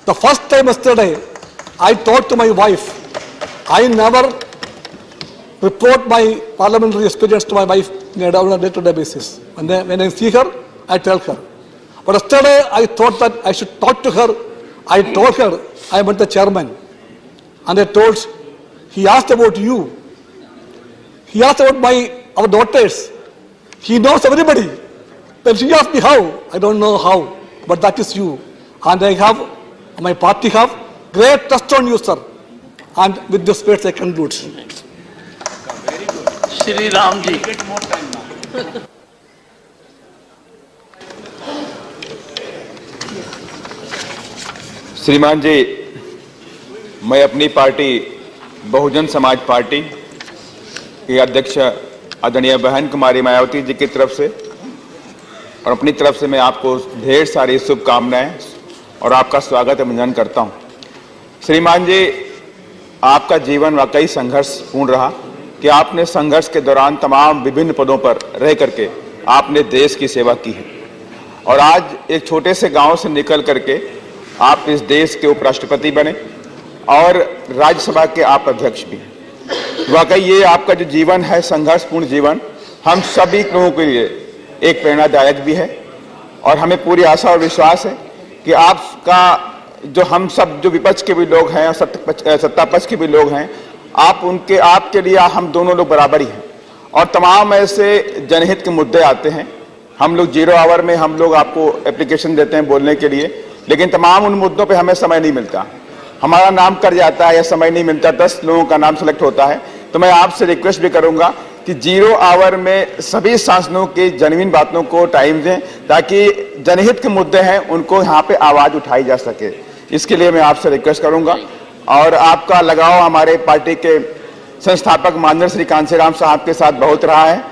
The first time yesterday, I talked to my wife. I never report my parliamentary experience to my wife on a day-to-day basis. When I see her, I tell her. But yesterday, I thought that I should talk to her. I told her I met the chairman. And I told, he asked about you. He asked about our daughters. He knows everybody. Then she asked me how. I don't know how, but that is you. And my party have great trust on you, sir. And with this words I conclude. Shri Ramji. श्रीमान जी, मैं अपनी पार्टी बहुजन समाज पार्टी के अध्यक्ष आदरणीय बहन कुमारी मायावती जी की तरफ से और अपनी तरफ से मैं आपको ढेर सारी शुभकामनाएं और आपका स्वागत अभिनंदन करता हूं। श्रीमान जी, आपका जीवन वाकई संघर्षपूर्ण रहा कि आपने संघर्ष के दौरान तमाम विभिन्न पदों पर रह करके आपने देश की सेवा की है और आज एक छोटे से गांव से निकल करके आप इस देश के उपराष्ट्रपति बने और राज्यसभा के आप अध्यक्ष भी हैं। वाकई ये आपका जो जीवन है, संघर्षपूर्ण जीवन, हम सभी लोगों के लिए एक प्रेरणादायक भी है और हमें पूरी आशा और विश्वास है कि आपका जो हम सब जो विपक्ष के भी लोग हैं और सत्ता पक्ष के भी लोग हैं, आपके लिए हम दोनों लोग बराबर ही हैं और तमाम ऐसे जनहित के मुद्दे आते हैं। हम लोग 0 आवर में हम लोग आपको एप्लीकेशन देते हैं बोलने के लिए, लेकिन तमाम उन मुद्दों पे हमें समय नहीं मिलता, हमारा नाम कर जाता है या समय नहीं मिलता, 10 लोगों का नाम सेलेक्ट होता है। तो मैं आपसे रिक्वेस्ट भी करूंगा कि 0 आवर में सभी सांसदों की जेन्युइन बातों को टाइम दें ताकि जनहित के मुद्दे हैं उनको यहाँ पे आवाज उठाई जा सके। इसके लिए मैं आपसे रिक्वेस्ट करूंगा और आपका लगाव हमारे पार्टी के संस्थापक माननीय श्री कांसीराम साहब के साथ बहुत रहा है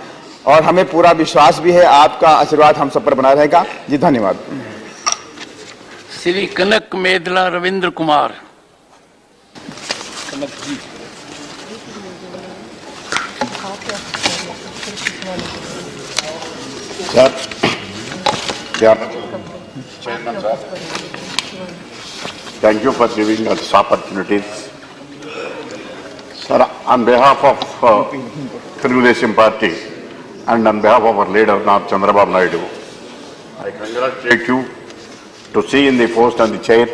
और हमें पूरा विश्वास भी है आपका आशीर्वाद हम सब पर बना रहेगा। जी धन्यवाद। श्री कनक मेदला रविंद्र कुमार। कनक जी। Sir, Chairman, sir. Thank you for giving us this opportunity. Sir, on behalf of Telugu Party and on behalf of our leader, Chandrababu Naidu, I congratulate you to see in the post and the chair.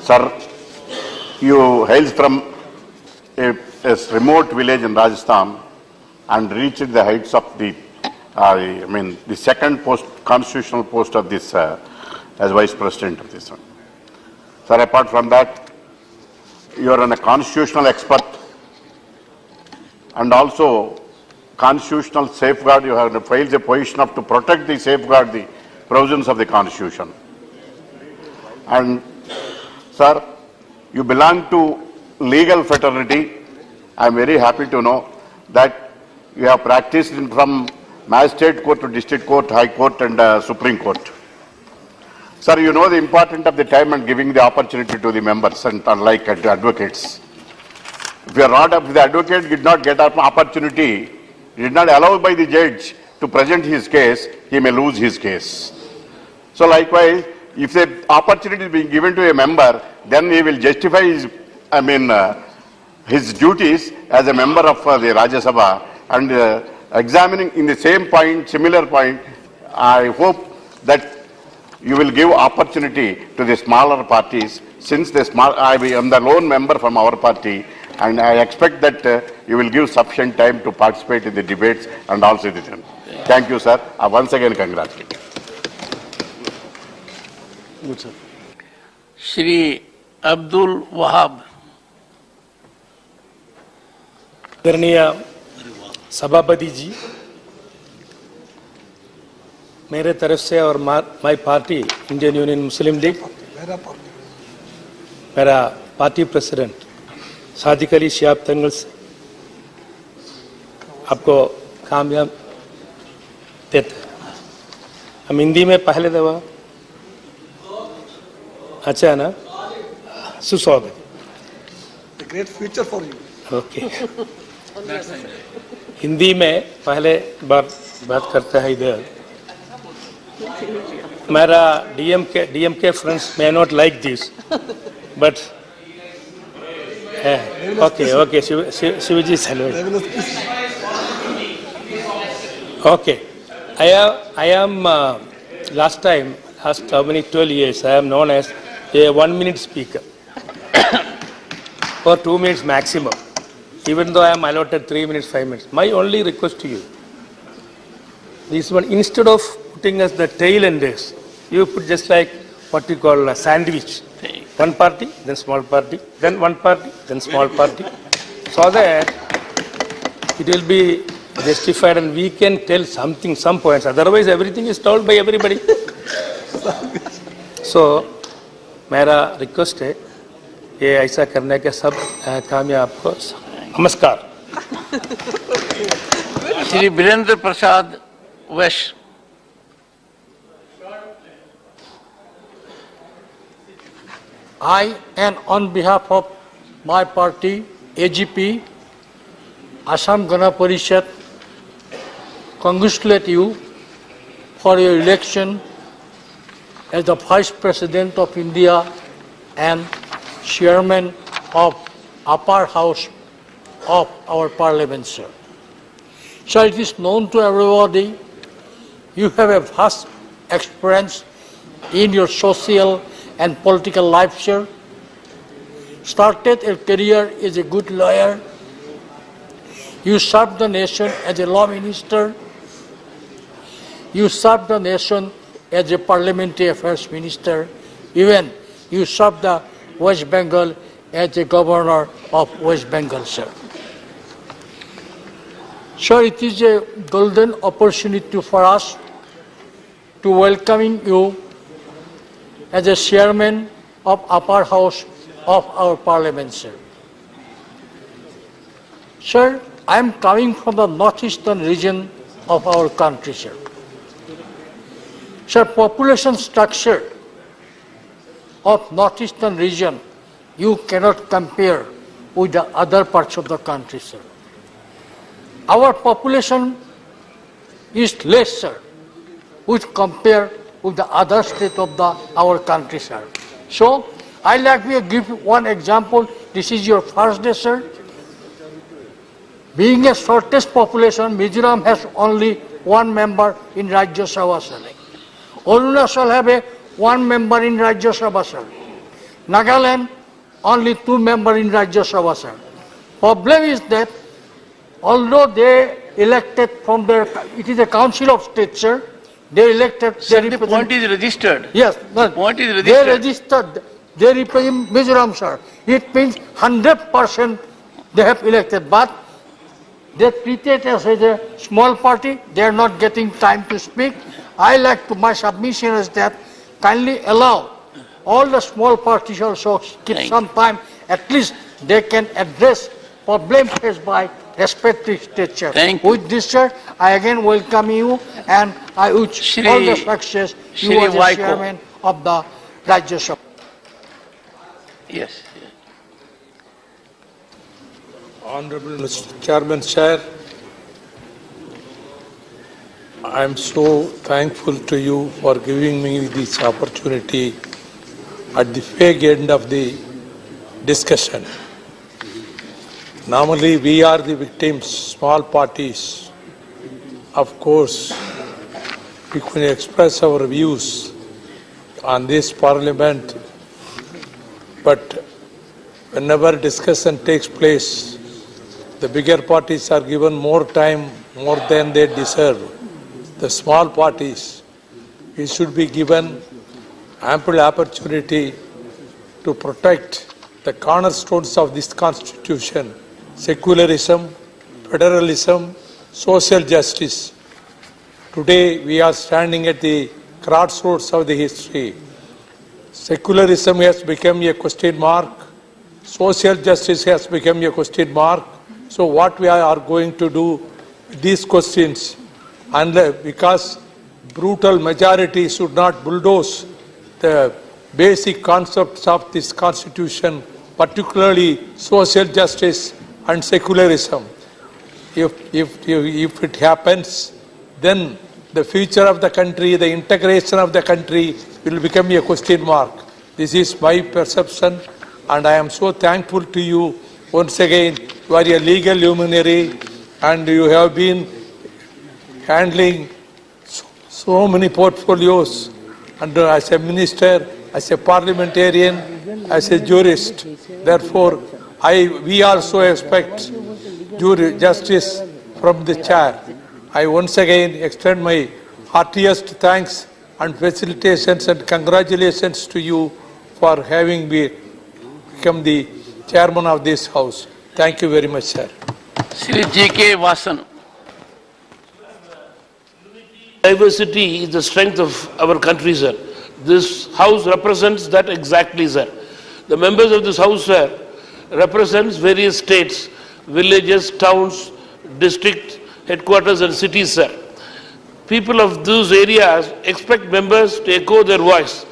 Sir, you hail from a remote village in Rajasthan and reached the heights of the second constitutional post of this as Vice President of this one. Sir, apart from that, you are a constitutional expert and also constitutional safeguard. You have filed a position to protect the safeguard the provisions of the Constitution. And sir, you belong to legal fraternity. I am very happy to know that you have practiced from Magistrate Court to District Court, High Court and Supreme Court. Sir, you know the importance of the time and giving the opportunity to the members and unlike advocates. If the advocate did not get an opportunity, did not allow by the judge to present his case, he may lose his case. So likewise, if the opportunity is being given to a member, then he will justify his, his duties as a member of the Rajya Sabha, and examining in the same point, similar point, I hope that you will give opportunity to the smaller parties, since I am the lone member from our party, and I expect that you will give sufficient time to participate in the debates and all citizens. Thank you, sir. Once again, congratulations. Good, sir. Shri Abdul Wahab. आदरणीय सभापति जी, मेरे तरफ से और my party Indian union Muslim league, मेरा पार्टी प्रेसिडेंट सादिक अली शिहाब तंगल से आपको कामयाब देते हैं। हम हिंदी में पहले दफा, अच्छा है ना, सुस्वागत। Great future for you. Okay, Hindi में पहले बार बात करता है इधर। मेरा DMK friends may not like this, but okay, Shivaji Salwai. Okay, I am last how many 12 years I am known as a 1-minute speaker for 2 minutes maximum, even though I am allotted 3 minutes, 5 minutes. My only request to you, this one, instead of putting us the tail enders, you put just like what you call a sandwich. One party, then small party, then one party, then small party, so that it will be justified and we can tell something, some points. Otherwise, everything is told by everybody. So, मेरा रिक्वेस्ट है ये ऐसा करने के सब कामयाब आपको नमस्कार। श्री वीरेंद्र प्रसाद वैश्य। I, and on behalf of my party, AGP, Assam Gana Parishad, congratulate you for your election as the Vice President of India and Chairman of Upper House of our Parliament, sir. So it is known to everybody, you have a vast experience in your social and political life, sir. Started a career as a good lawyer. You served the nation as a law minister. You served the nation as a parliamentary affairs minister. Even you served the West Bengal as a governor of West Bengal, sir. Sir, it is a golden opportunity for us to welcoming you as a chairman of upper house of our parliament, sir. Sir, I am coming from the northeastern region of our country, sir. Sir, population structure of northeastern region, you cannot compare with the other parts of the country, sir. Our population is less, sir, which compare with the other state of our country, sir. So, I'd like to give one example. This is your first day, sir. Being a shortest population, Mizoram has only one member in Rajya Sabha, sir. Arunachal have a one member in Rajya Sabha, sir. Nagaland, only 2 members in Rajya Sabha, sir. Problem is that although they elected from their, it is a council of state, sir, they elected. Sir, the point is registered. Yes, the point is registered. They registered. They represent Mizoram, sir. It means 100% they have elected, but they treated us as a small party. They are not getting time to speak. I like to, my submission is that kindly allow all the small parties also keep some time. At least they can address problems faced by respective state, sir. With this, sir, I again welcome you and I wish all the success you as the chairman of the Rajya Sabha. Yes. Honorable Mr. Chairman, Chair, I'm so thankful to you for giving me this opportunity at the fag end of the discussion. Normally, we are the victims, small parties. Of course, we can express our views on this parliament, but whenever discussion takes place, the bigger parties are given more time, more than they deserve. The small parties, we should be given ample opportunity to protect the cornerstones of this constitution: secularism, federalism, social justice. Today we are standing at the crossroads of the history. Secularism has become a question mark. Social justice has become a question mark. So what we are going to do with these questions, and because brutal majority should not bulldoze the basic concepts of this constitution, particularly social justice and secularism. If it happens, then the future of the country, the integration of the country will become a question mark. This is my perception, and I am so thankful to you once again. You are a legal luminary, and you have been handling so many portfolios, and as a minister, as a parliamentarian, as a jurist. Therefore, we also expect justice from the chair. I once again extend my heartiest thanks and felicitations and congratulations to you for having become the chairman of this house. Thank you very much, sir. Sri J.K. Vasan. Diversity is the strength of our country, sir. This house represents that exactly, sir. The members of this house, sir, represents various states, villages, towns, district headquarters and cities, sir. People of those areas expect members to echo their voice.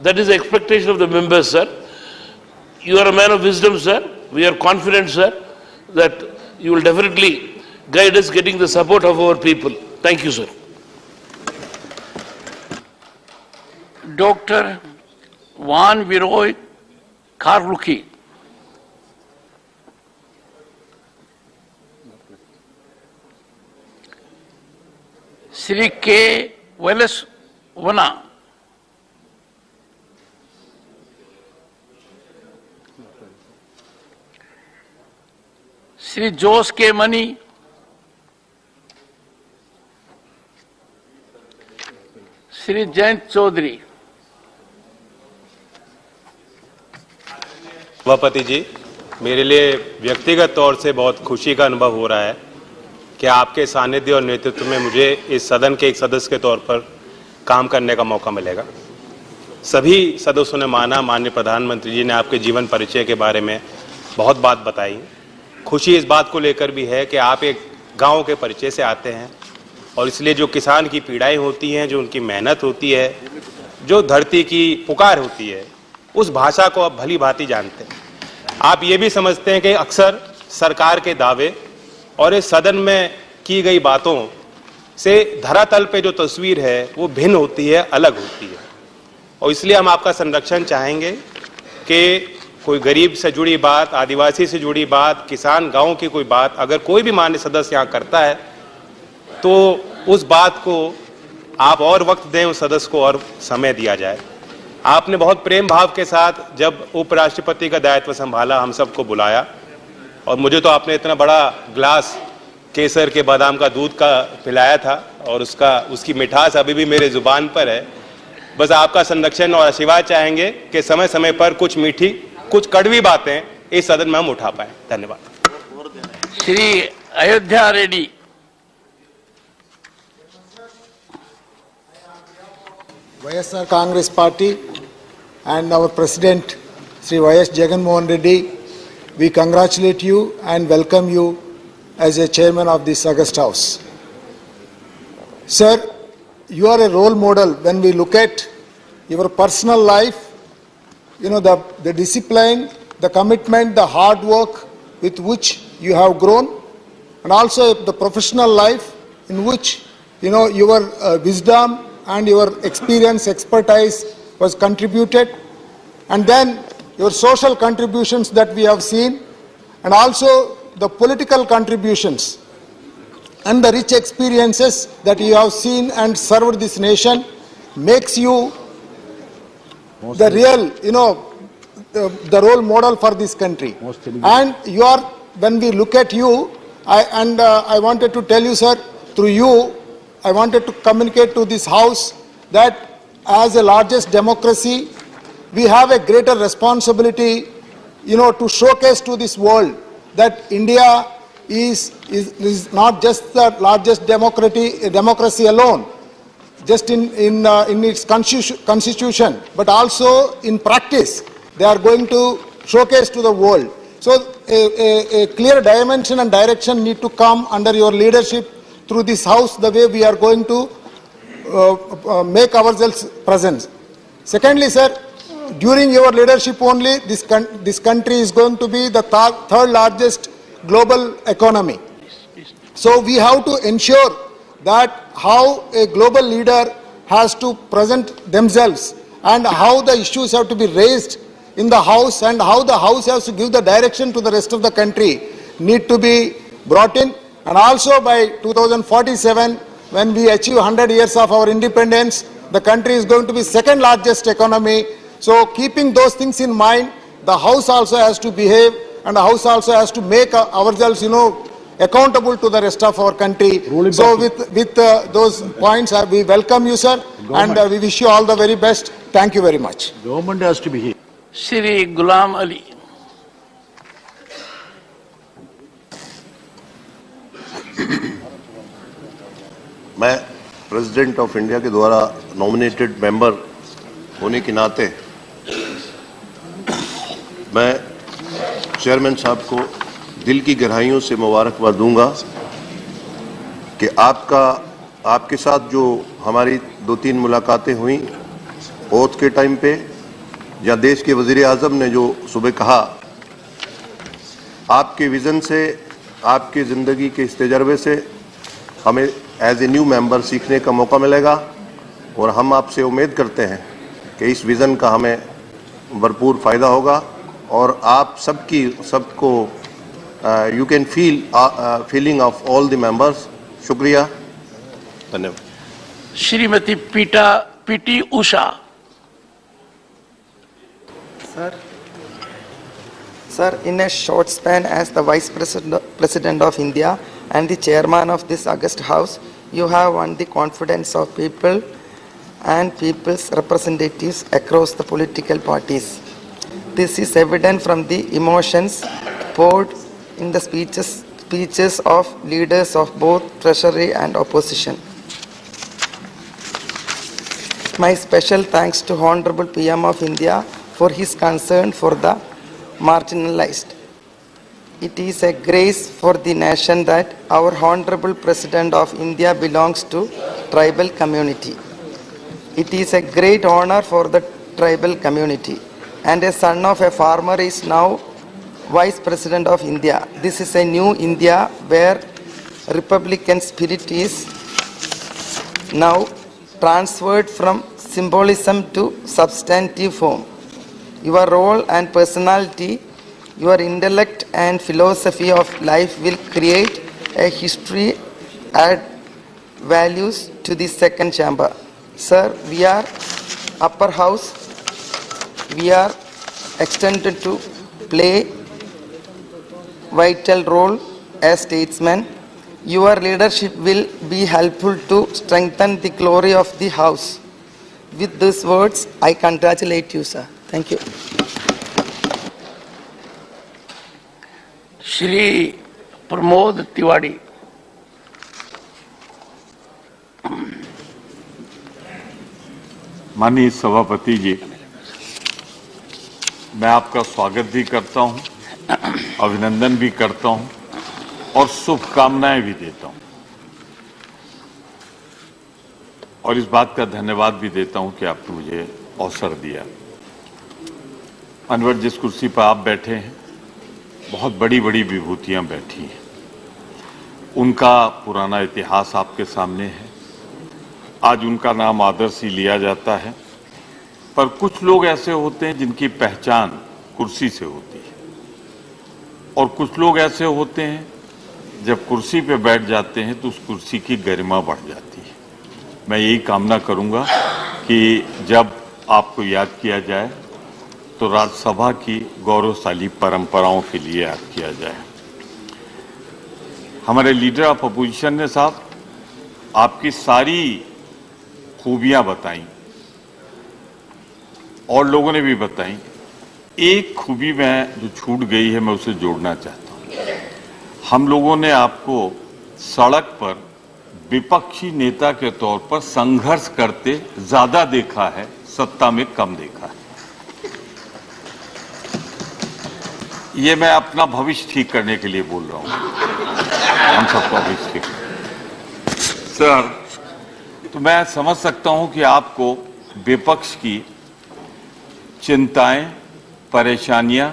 That is the expectation of the members, sir. You are a man of wisdom, sir. We are confident, sir, that you will definitely guide us getting the support of our people. Thank you, sir. Dr. Van Viroy Karluki. Sri K. Wallace Wana. Sri Jose K. Mani. Sri Jayant Chaudhary. सभापति जी, मेरे लिए व्यक्तिगत तौर से बहुत खुशी का अनुभव हो रहा है कि आपके सानिध्य और नेतृत्व में मुझे इस सदन के एक सदस्य के तौर पर काम करने का मौका मिलेगा। सभी सदस्यों ने माना, माननीय प्रधानमंत्री जी ने आपके जीवन परिचय के बारे में बहुत बात बताई। खुशी इस बात को लेकर भी है कि आप एक गांव के परिचय से आते हैं और इसलिए जो किसान की पीड़ाएं होती हैं, जो उनकी मेहनत होती है, जो धरती की पुकार होती है, उस भाषा को आप भली भांति जानते हैं। आप ये भी समझते हैं कि अक्सर सरकार के दावे और इस सदन में की गई बातों से धरातल पे जो तस्वीर है वो भिन्न होती है, अलग होती है, और इसलिए हम आपका संरक्षण चाहेंगे कि कोई गरीब से जुड़ी बात, आदिवासी से जुड़ी बात, किसान गांव की कोई बात अगर कोई भी मान्य सदस्य यहाँ करता है तो उस बात को आप और वक्त दें, उस सदस्य को और समय दिया जाए। आपने बहुत प्रेम भाव के साथ जब उपराष्ट्रपति का दायित्व संभाला हम सबको बुलाया, और मुझे तो आपने इतना बड़ा ग्लास केसर के बादाम का दूध का पिलाया था और उसकी मिठास अभी भी मेरे जुबान पर है। बस आपका संरक्षण और आशीर्वाद चाहेंगे कि समय समय पर कुछ मीठी, कुछ कड़वी बातें इस सदन में हम उठा पाए। धन्यवाद। Shri Ayodhya Reddy. YSR Congress Party and our President Sri Y.S. Jagan Mohan Reddy, we congratulate you and welcome you as a chairman of this August House. Sir, you are a role model when we look at your personal life, you know, the discipline, the commitment, the hard work with which you have grown, and also the professional life in which your wisdom and your experience, expertise was contributed, and then your social contributions that we have seen, and also the political contributions and the rich experiences that you have seen and served this nation makes you the real, the role model for this country. And you are, when we look at you, I wanted to tell you, sir, through you, I wanted to communicate to this House that as the largest democracy, we have a greater responsibility, to showcase to this world that India is not just the largest democracy alone, just in its constitution, but also in practice. They are going to showcase to the world. So a clear dimension and direction need to come under your leadership through this House, the way we are going to make ourselves present. Secondly, sir, during your leadership only, this country is going to be the third largest global economy. So we have to ensure that how a global leader has to present themselves and how the issues have to be raised in the House and how the House has to give the direction to the rest of the country need to be brought in. And also by 2047, when we achieve 100 years of our independence, the country is going to be second largest economy. So keeping those things in mind, the House also has to behave, and the House also has to make ourselves, accountable to the rest of our country. So with those points, we welcome you, sir, and we wish you all the very best. Thank you very much. Government has to behave. Shri Ghulam Ali. मैं प्रेसिडेंट ऑफ इंडिया के द्वारा नॉमिनेटेड मेंबर होने के नाते मैं चेयरमैन साहब को दिल की गहराइयों से मुबारकबाद दूंगा कि आपके साथ जो हमारी 2-3 मुलाकातें हुई ओथ के टाइम पे, या देश के वजीर आज़म ने जो सुबह कहा, आपके विज़न से, आपकी ज़िंदगी के इस तजर्बे से हमें एज ए न्यू मेंबर सीखने का मौका मिलेगा, और हम आपसे उम्मीद करते हैं कि इस विज़न का हमें भरपूर फ़ायदा होगा और आप सबको you can feel feeling of all the members. शुक्रिया, धन्यवाद। Shrimati PT Usha. Sir, in a short span as the Vice President of India and the Chairman of this August House, you have won the confidence of people and people's representatives across the political parties. This is evident from the emotions poured in the speeches of leaders of both Treasury and opposition. My special thanks to Honorable PM of India for his concern for the marginalized. It is a grace for the nation that our Honorable President of India belongs to tribal community. It is a great honor for the tribal community, and a son of a farmer is now Vice President of India. This is a new India where Republican spirit is now transferred from symbolism to substantive form. Your role and personality, your intellect and philosophy of life will create a history, add values to the second chamber. Sir, we are upper house, we are extended to play vital role as statesmen. Your leadership will be helpful to strengthen the glory of the house. With these words, I congratulate you, sir. Thank you. Shri Pramod Tiwari. माननीय सभापति जी, मैं आपका स्वागत भी करता हूं, अभिनंदन भी करता हूं और शुभकामनाएं भी देता हूं, और इस बात का धन्यवाद भी देता हूं कि आपने मुझे अवसर दिया। अनवर, जिस कुर्सी पर आप बैठे हैं, बहुत बड़ी बड़ी विभूतियां बैठी हैं, उनका पुराना इतिहास आपके सामने है। आज उनका नाम आदर्श ही लिया जाता है, पर कुछ लोग ऐसे होते हैं जिनकी पहचान कुर्सी से होती है और कुछ लोग ऐसे होते हैं जब कुर्सी पे बैठ जाते हैं तो उस कुर्सी की गरिमा बढ़ जाती है। मैं यही कामना करूंगा कि जब आपको याद किया जाए तो राज्यसभा की गौरवशाली परंपराओं के लिए याद किया जाए। हमारे लीडर ऑफ अपोजिशन ने साहब आपकी सारी खूबियां बताई और लोगों ने भी बताई। एक खूबी में जो छूट गई है मैं उसे जोड़ना चाहता हूं। हम लोगों ने आपको सड़क पर विपक्षी नेता के तौर पर संघर्ष करते ज्यादा देखा है, सत्ता में कम देखा है। ये मैं अपना भविष्य ठीक करने के लिए बोल रहा हूं, हम सबका भविष्य ठीक। सर, तो मैं समझ सकता हूं कि आपको विपक्ष की चिंताएं, परेशानियां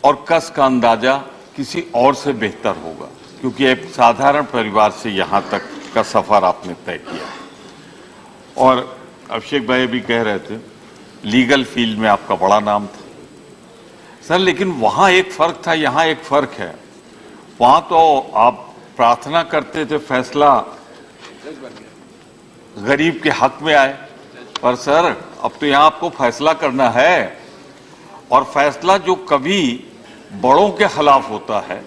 और कष्ट का अंदाजा किसी और से बेहतर होगा, क्योंकि एक साधारण परिवार से यहां तक का सफर आपने तय किया है। और अभिषेक भाई भी कह रहे थे लीगल फील्ड में आपका बड़ा नाम था सर, लेकिन वहां एक फर्क था, यहां एक फर्क है। वहां तो आप प्रार्थना करते थे फैसला गरीब के हक में आए, पर सर अब तो यहां आपको फैसला करना है, और फैसला जो कभी बड़ों के खिलाफ होता है,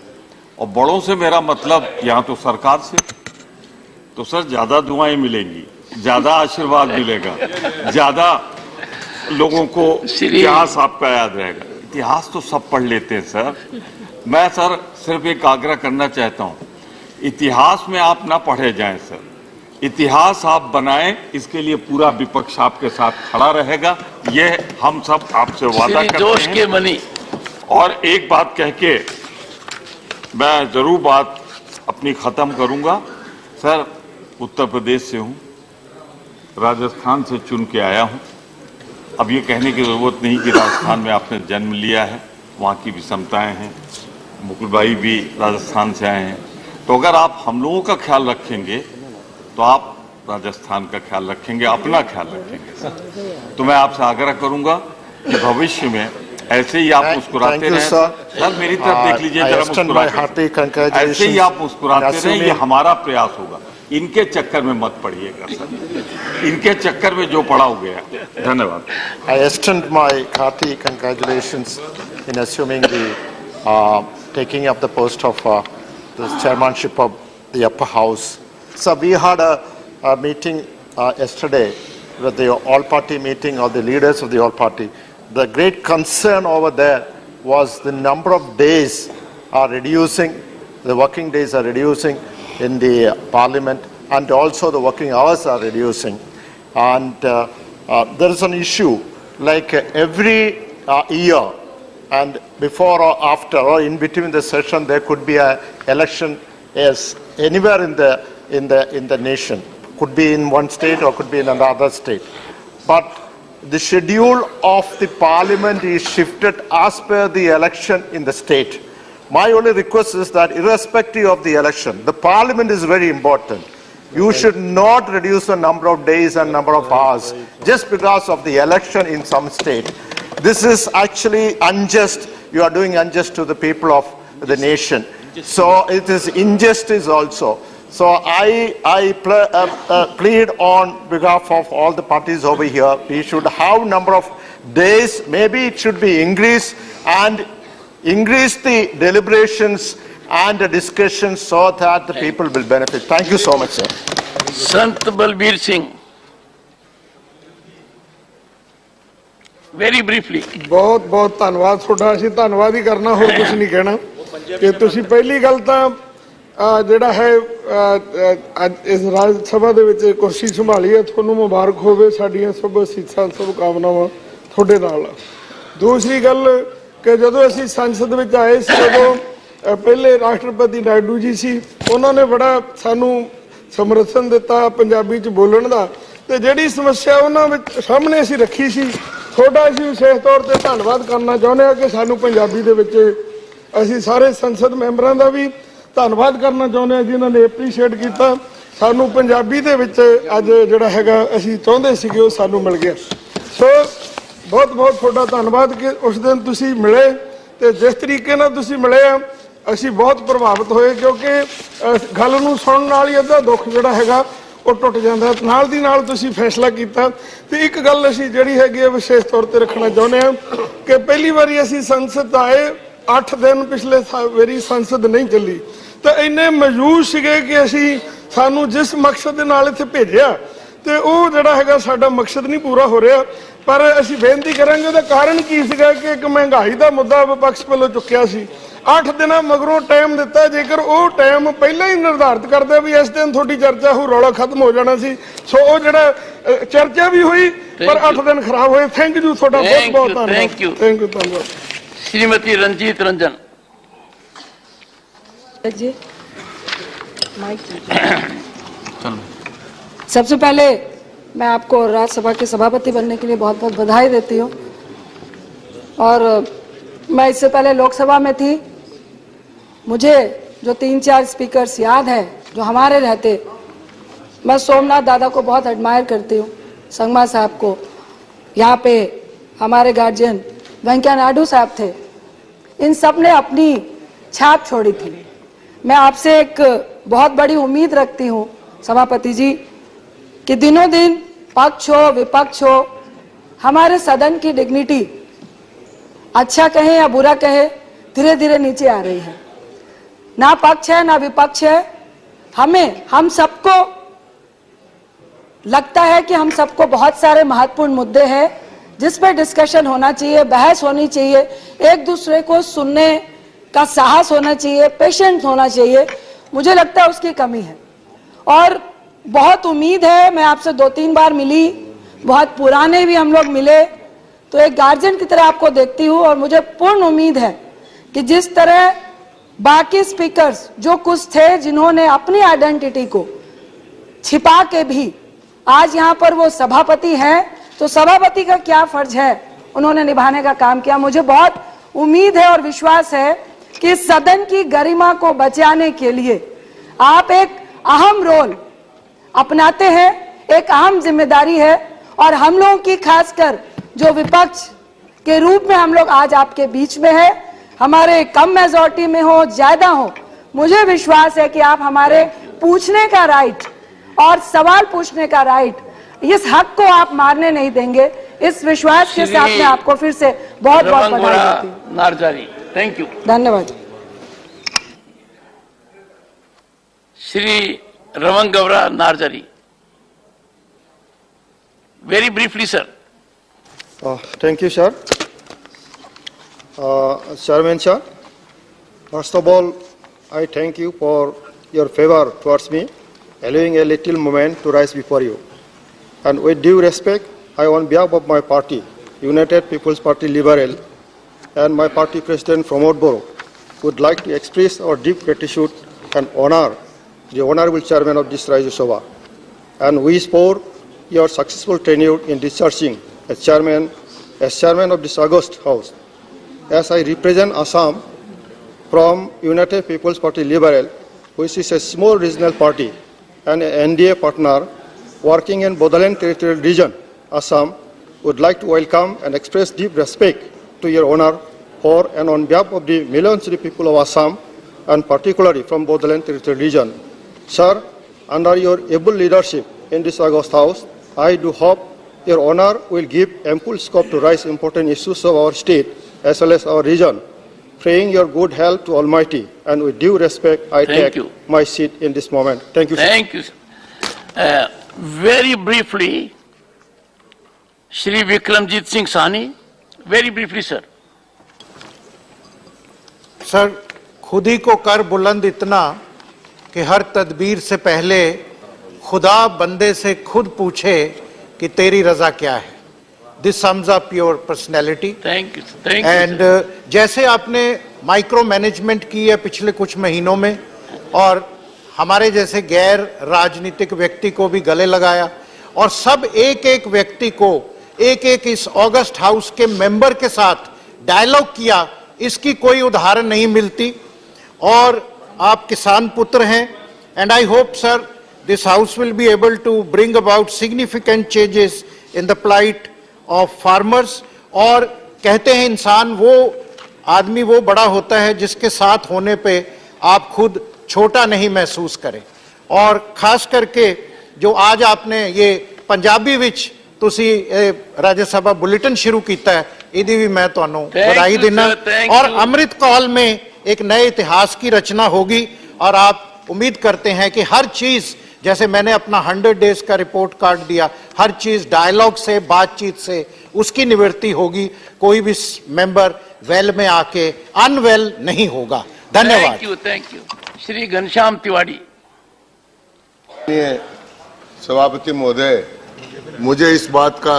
और बड़ों से मेरा मतलब यहां तो सरकार से, तो सर ज्यादा दुआएं मिलेंगी, ज्यादा आशीर्वाद मिलेगा, ज्यादा लोगों को इतिहास आपका याद रहेगा। इतिहास तो सब पढ़ लेते हैं सर। मैं सर सिर्फ एक आग्रह करना चाहता हूं, इतिहास में आप ना पढ़े जाएं सर, इतिहास आप बनाएं, इसके लिए पूरा विपक्ष आपके साथ खड़ा रहेगा। ये हम सब आपसे वादा करते जोश हैं। के मनी। और एक बात कह के मैं जरूर बात अपनी खत्म करूंगा। सर, उत्तर प्रदेश से हूं, राजस्थान से चुन के आया हूं। अब ये कहने की जरूरत नहीं कि राजस्थान में आपने जन्म लिया है, वहां की विषमताएं हैं। मुकुल भाई भी राजस्थान से आए हैं, तो अगर आप हम लोगों का ख्याल रखेंगे तो आप राजस्थान का ख्याल रखेंगे, अपना ख्याल रखेंगे सर। तो मैं आपसे आग्रह करूंगा कि भविष्य में ऐसे ही आप मुस्कुराते रहें। सर मेरी तरफ देख लीजिए जरा, मुस्कुराते, ऐसे ही आप मुस्कुराते रहें, ये हमारा प्रयास होगा। इनके चक्कर में मत पड़िएगा सर, इनके चक्कर में जो पड़ा हो गया। धन्यवाद। I extend my hearty congratulations in assuming the taking up the post of the chairmanship of the upper house. So we had a meeting yesterday with the all-party meeting of the leaders of the all-party. The great concern over there was the number of days are reducing, the working days are reducing in the parliament, and also the working hours are reducing. And there is an issue like every year, and before or after or in between the session there could be an election as anywhere in the nation, could be in one state or could be in another state, but the schedule of the parliament is shifted as per the election in the state. My only request is that irrespective of the election, the parliament is very important. You should not reduce the number of days and number of hours just because of the election in some state. This is actually unjust. You are doing unjust to the people of the nation. So it is injustice also. So I plead on behalf of all the parties over here. We should have number of days. Maybe it should be increased, and increase the deliberations and the discussions so that the people will benefit. Thank you so much, sir. Sant Balbir Singh. Very briefly. बहुत बहुत धन्यवाद ਤੁਹਾਡਾ। ਅਸੀਂ ਧੰਨਵਾਦ ਹੀ ਕਰਨਾ, ਹੋਰ ਕੁਝ ਨਹੀਂ ਕਹਿਣਾ। ਕਿ ਤੁਸੀਂ ਪਹਿਲੀ ਗੱਲ ਤਾਂ ਜਿਹੜਾ ਹੈ ਇਸ ਰਾਜ ਸਭਾ ਦੇ ਵਿੱਚ ਕੁਰਸੀ ਸੰਭਾਲੀ ਹੈ, ਤੁਹਾਨੂੰ ਮੁਬਾਰਕ ਹੋਵੇ। ਸਾਡੀਆਂ ਸਭ ਅਸੀਸਾਂ ਸਭ ਕਾਮਨਾਵਾਂ ਤੁਹਾਡੇ ਨਾਲ। ਦੂਸਰੀ ਗੱਲ ਕਿ ਜਦੋਂ ਅਸੀਂ ਸੰਸਦ ਵਿੱਚ ਆਏ ਸੀ, ਉਦੋਂ ਪਹਿਲੇ ਰਾਸ਼ਟਰਪਤੀ ਨਾਇਡੂ ਜੀ ਸੀ, ਉਹਨਾਂ ਨੇ ਬੜਾ ਸਾਨੂੰ ਸਮਰਥਨ ਦਿੱਤਾ ਪੰਜਾਬੀ 'ਚ ਬੋਲਣ ਦਾ, ਤੇ ਜਿਹੜੀ ਸਮੱਸਿਆ ਉਹਨਾਂ ਵਿੱਚ ਸਾਹਮਣੇ ਅਸੀਂ ਰੱਖੀ ਸੀ, ਤੁਹਾਡਾ ਅਸੀਂ ਵਿਸ਼ੇਸ਼ ਤੌਰ ਤੇ ਧੰਨਵਾਦ ਕਰਨਾ ਚਾਹੁੰਦੇ ਹਾਂ ਕਿ ਸਾਨੂੰ ਪੰਜਾਬੀ ਦੇ ਵਿੱਚ, ਅਸੀਂ ਸਾਰੇ ਸੰਸਦ ਮੈਂਬਰਾਂ ਦਾ ਵੀ ਧੰਨਵਾਦ ਕਰਨਾ ਚਾਹੁੰਦੇ ਹਾਂ ਜਿਨ੍ਹਾਂ ਨੇ ਐਪਰੀਸ਼ੀਏਟ ਕੀਤਾ ਸਾਨੂੰ ਪੰਜਾਬੀ ਦੇ ਵਿੱਚ ਅੱਜ ਜਿਹੜਾ ਹੈਗਾ ਅਸੀਂ ਚਾਹੁੰਦੇ ਸੀਗੇ ਉਹ ਸਾਨੂੰ ਮਿਲ ਗਿਆ। ਸੋ ਬਹੁਤ ਬਹੁਤ ਤੁਹਾਡਾ ਧੰਨਵਾਦ ਕਿ ਉਸ ਦਿਨ ਤੁਸੀਂ ਮਿਲੇ ਤੇ ਜਿਸ ਤਰੀਕੇ ਨਾਲ ਤੁਸੀਂ ਮਿਲੇ ਆ ਅਸੀਂ ਬਹੁਤ ਪ੍ਰਭਾਵਿਤ ਹੋਏ, ਕਿਉਂਕਿ ਗੱਲ ਨੂੰ ਸੁਣਨ ਨਾਲ ਹੀ ਅੱਧਾ ਦੁੱਖ ਜਿਹੜਾ ਹੈਗਾ ਉਹ ਟੁੱਟ ਜਾਂਦਾ। ਨਾਲ ਦੀ ਨਾਲ ਤੁਸੀਂ ਫੈਸਲਾ ਕੀਤਾ ਤੇ ਇੱਕ ਗੱਲ ਅਸੀਂ ਜਿਹੜੀ ਹੈਗੀ ਹੈ ਵਿਸ਼ੇਸ਼ ਤੌਰ ਤੇ ਰੱਖਣਾ ਚਾਹੁੰਦੇ ਹਾਂ ਕਿ ਪਹਿਲੀ ਵਾਰੀ ਅਸੀਂ ਸੰਸਦ ਆਏ 8 ਦਿਨ ਪਿਛਲੇ ਵਾਰੀ ਸੰਸਦ ਨਹੀਂ ਚੱਲੀ ਤਾਂ ਇੰਨੇ ਮੌਜੂਦ ਸੀਗੇ ਕਿ ਅਸੀਂ ਸਾਨੂੰ ਜਿਸ ਮਕਸਦ ਦੇ ਨਾਲ ਇੱਥੇ ਭੇਜਿਆ ਤੇ ਉਹ ਜਿਹੜਾ ਹੈਗਾ ਸਾਡਾ ਮਕਸਦ ਨਹੀਂ ਪੂਰਾ ਹੋ ਰਿਹਾ। ਪਰ ਅਸੀਂ ਬੇਨਤੀ ਕਰਾਂਗੇ ਉਹਦਾ ਕਾਰਨ ਕੀ ਸੀਗਾ ਕਿ ਇੱਕ ਮਹਿੰਗਾਈ ਦਾ ਮੁੱਦਾ ਵਿਪਕਸ਼ ਵੱਲੋਂ ਚੁੱਕਿਆ ਸੀ। 8 ਦਿਨਾਂ ਮਗਰੋਂ ਟਾਈਮ ਦਿੱਤਾ, ਜੇਕਰ ਉਹ ਟਾਈਮ ਪਹਿਲਾਂ ਹੀ ਨਿਰਧਾਰਿਤ ਕਰਦੇ ਵੀ ਇਸ ਦਿਨ ਤੁਹਾਡੀ ਚਰਚਾ ਹੋ ਰੌਲਾ ਖਤਮ ਹੋ ਜਾਣਾ ਸੀ। ਸੋ ਉਹ ਜਿਹੜਾ ਚਰਚਾ ਵੀ ਹੋਈ ਪਰ 8 ਦਿਨ ਖਰਾਬ ਹੋਏ। ਥੈਂਕ ਯੂ ਤੁਹਾਡਾ ਬਹੁਤ ਬਹੁਤ ਧੰਨਵਾਦ। ਥੈਂਕ ਯੂ ਧੰਨਵਾਦ। श्रीमती रंजीत रंजन जी। सबसे पहले मैं आपको राज्यसभा के सभापति बनने के लिए बहुत बहुत बधाई देती हूँ। और मैं इससे पहले लोकसभा में थी, मुझे जो 3-4 स्पीकर्स याद है जो हमारे रहते। मैं सोमनाथ दादा को बहुत एडमायर करती हूँ, संगमा साहब को, यहाँ पे हमारे गार्जियन वेंकैया नायडू साहब थे। इन सब ने अपनी छाप छोड़ी थी। मैं आपसे एक बहुत बड़ी उम्मीद रखती हूँ सभापति जी कि दिनों दिन पक्ष हो विपक्ष हो हमारे सदन की डिग्निटी, अच्छा कहें या बुरा कहे, धीरे धीरे नीचे आ रही है। ना पक्ष है ना विपक्ष है। हम सबको लगता है कि हम सबको बहुत सारे महत्वपूर्ण मुद्दे हैं जिस पर डिस्कशन होना चाहिए, बहस होनी चाहिए, एक दूसरे को सुनने का साहस होना चाहिए, पेशेंस होना चाहिए। मुझे लगता है उसकी कमी है और बहुत उम्मीद है। मैं आपसे 2-3 बार मिली, बहुत पुराने भी हम लोग मिले, तो एक गार्जियन की तरह आपको देखती हूँ और मुझे पूर्ण उम्मीद है कि जिस तरह बाकी स्पीकर्स जो कुछ थे जिन्होंने अपनी आइडेंटिटी को छिपा के भी आज यहाँ पर वो सभापति हैं, तो सभापति का क्या फर्ज है उन्होंने निभाने का काम किया। मुझे बहुत उम्मीद है और विश्वास है कि सदन की गरिमा को बचाने के लिए आप एक अहम रोल अपनाते हैं, एक अहम जिम्मेदारी है। और हम लोगों की खासकर जो विपक्ष के रूप में हम लोग आज आपके बीच में है, हमारे कम मेजॉरिटी में हो ज्यादा हो, मुझे विश्वास है कि आप हमारे पूछने का राइट और सवाल पूछने का राइट, इस हक को आप मारने नहीं देंगे। इस विश्वास के साथ में आपको फिर से बहुत बहुत बधाई देती हूँ। Narzary, thank you. धन्यवाद। Shri Raman Gaura Narzary, very briefly sir. Thank you, sir. Chairman, sir. First of all, I thank you for your favor towards me, allowing a little moment to rise before you. And with due respect, I, on behalf of my party, United People's Party Liberal, and my party president from Navbharat, would like to express our deep gratitude and honor the honorable chairman of this Rajya Sabha, and wish for your successful tenure in discharging as chairman of this august house. As I represent Assam from United People's Party Liberal, which is a small regional party and an NDA partner working in Bodoland Territorial Region, Assam, would like to welcome and express deep respect to your honor for and on behalf of the millions of people of Assam and particularly from Bodoland Territorial Region. Sir, under your able leadership in this august house, I do hope your honor will give ample scope to raise important issues of our state as well as our region, praying your good health to Almighty, and with due respect, I take my seat in this moment. Thank you, sir. Thank you, sir. Very briefly, Shri Vikramjit Singh Sahni, very briefly, sir. Sir, खुद ही को कर बुलंद इतना कि हर तदबीर से पहले खुदा बंदे से खुद पूछे कि तेरी रजा क्या है। This sums up your personality. Thank you. And जैसे आपने माइक्रो मैनेजमेंट की है पिछले कुछ महीनों में और हमारे जैसे गैर राजनीतिक व्यक्ति को भी गले लगाया और सब एक एक व्यक्ति को एक एक इस अगस्त हाउस के मेंबर के साथ डायलॉग किया, इसकी कोई उदाहरण नहीं मिलती। और आप किसान पुत्र हैं and I hope sir this House will be able to bring about significant changes in the plight of farmers. और कहते हैं इंसान वो आदमी वो बड़ा होता है जिसके साथ होने पे आप खुद छोटा नहीं महसूस करें। और खास करके जो आज आपने ये पंजाबी विच तुसी राज्य सभा बुलेटिन शुरू किया है, इदी भी मैं तुहानू बधाई देना। और अमृत काल में एक नए इतिहास की रचना होगी और आप उम्मीद करते हैं कि हर चीज, जैसे मैंने अपना 100 डेज का रिपोर्ट कार्ड दिया, हर चीज डायलॉग से, बातचीत से उसकी निवृत्ति होगी। कोई भी मेंबर वेल में आके अनवेल नहीं होगा। धन्यवाद। Thank you. श्री घनश्याम तिवारी। सभापति महोदय, मुझे इस बात का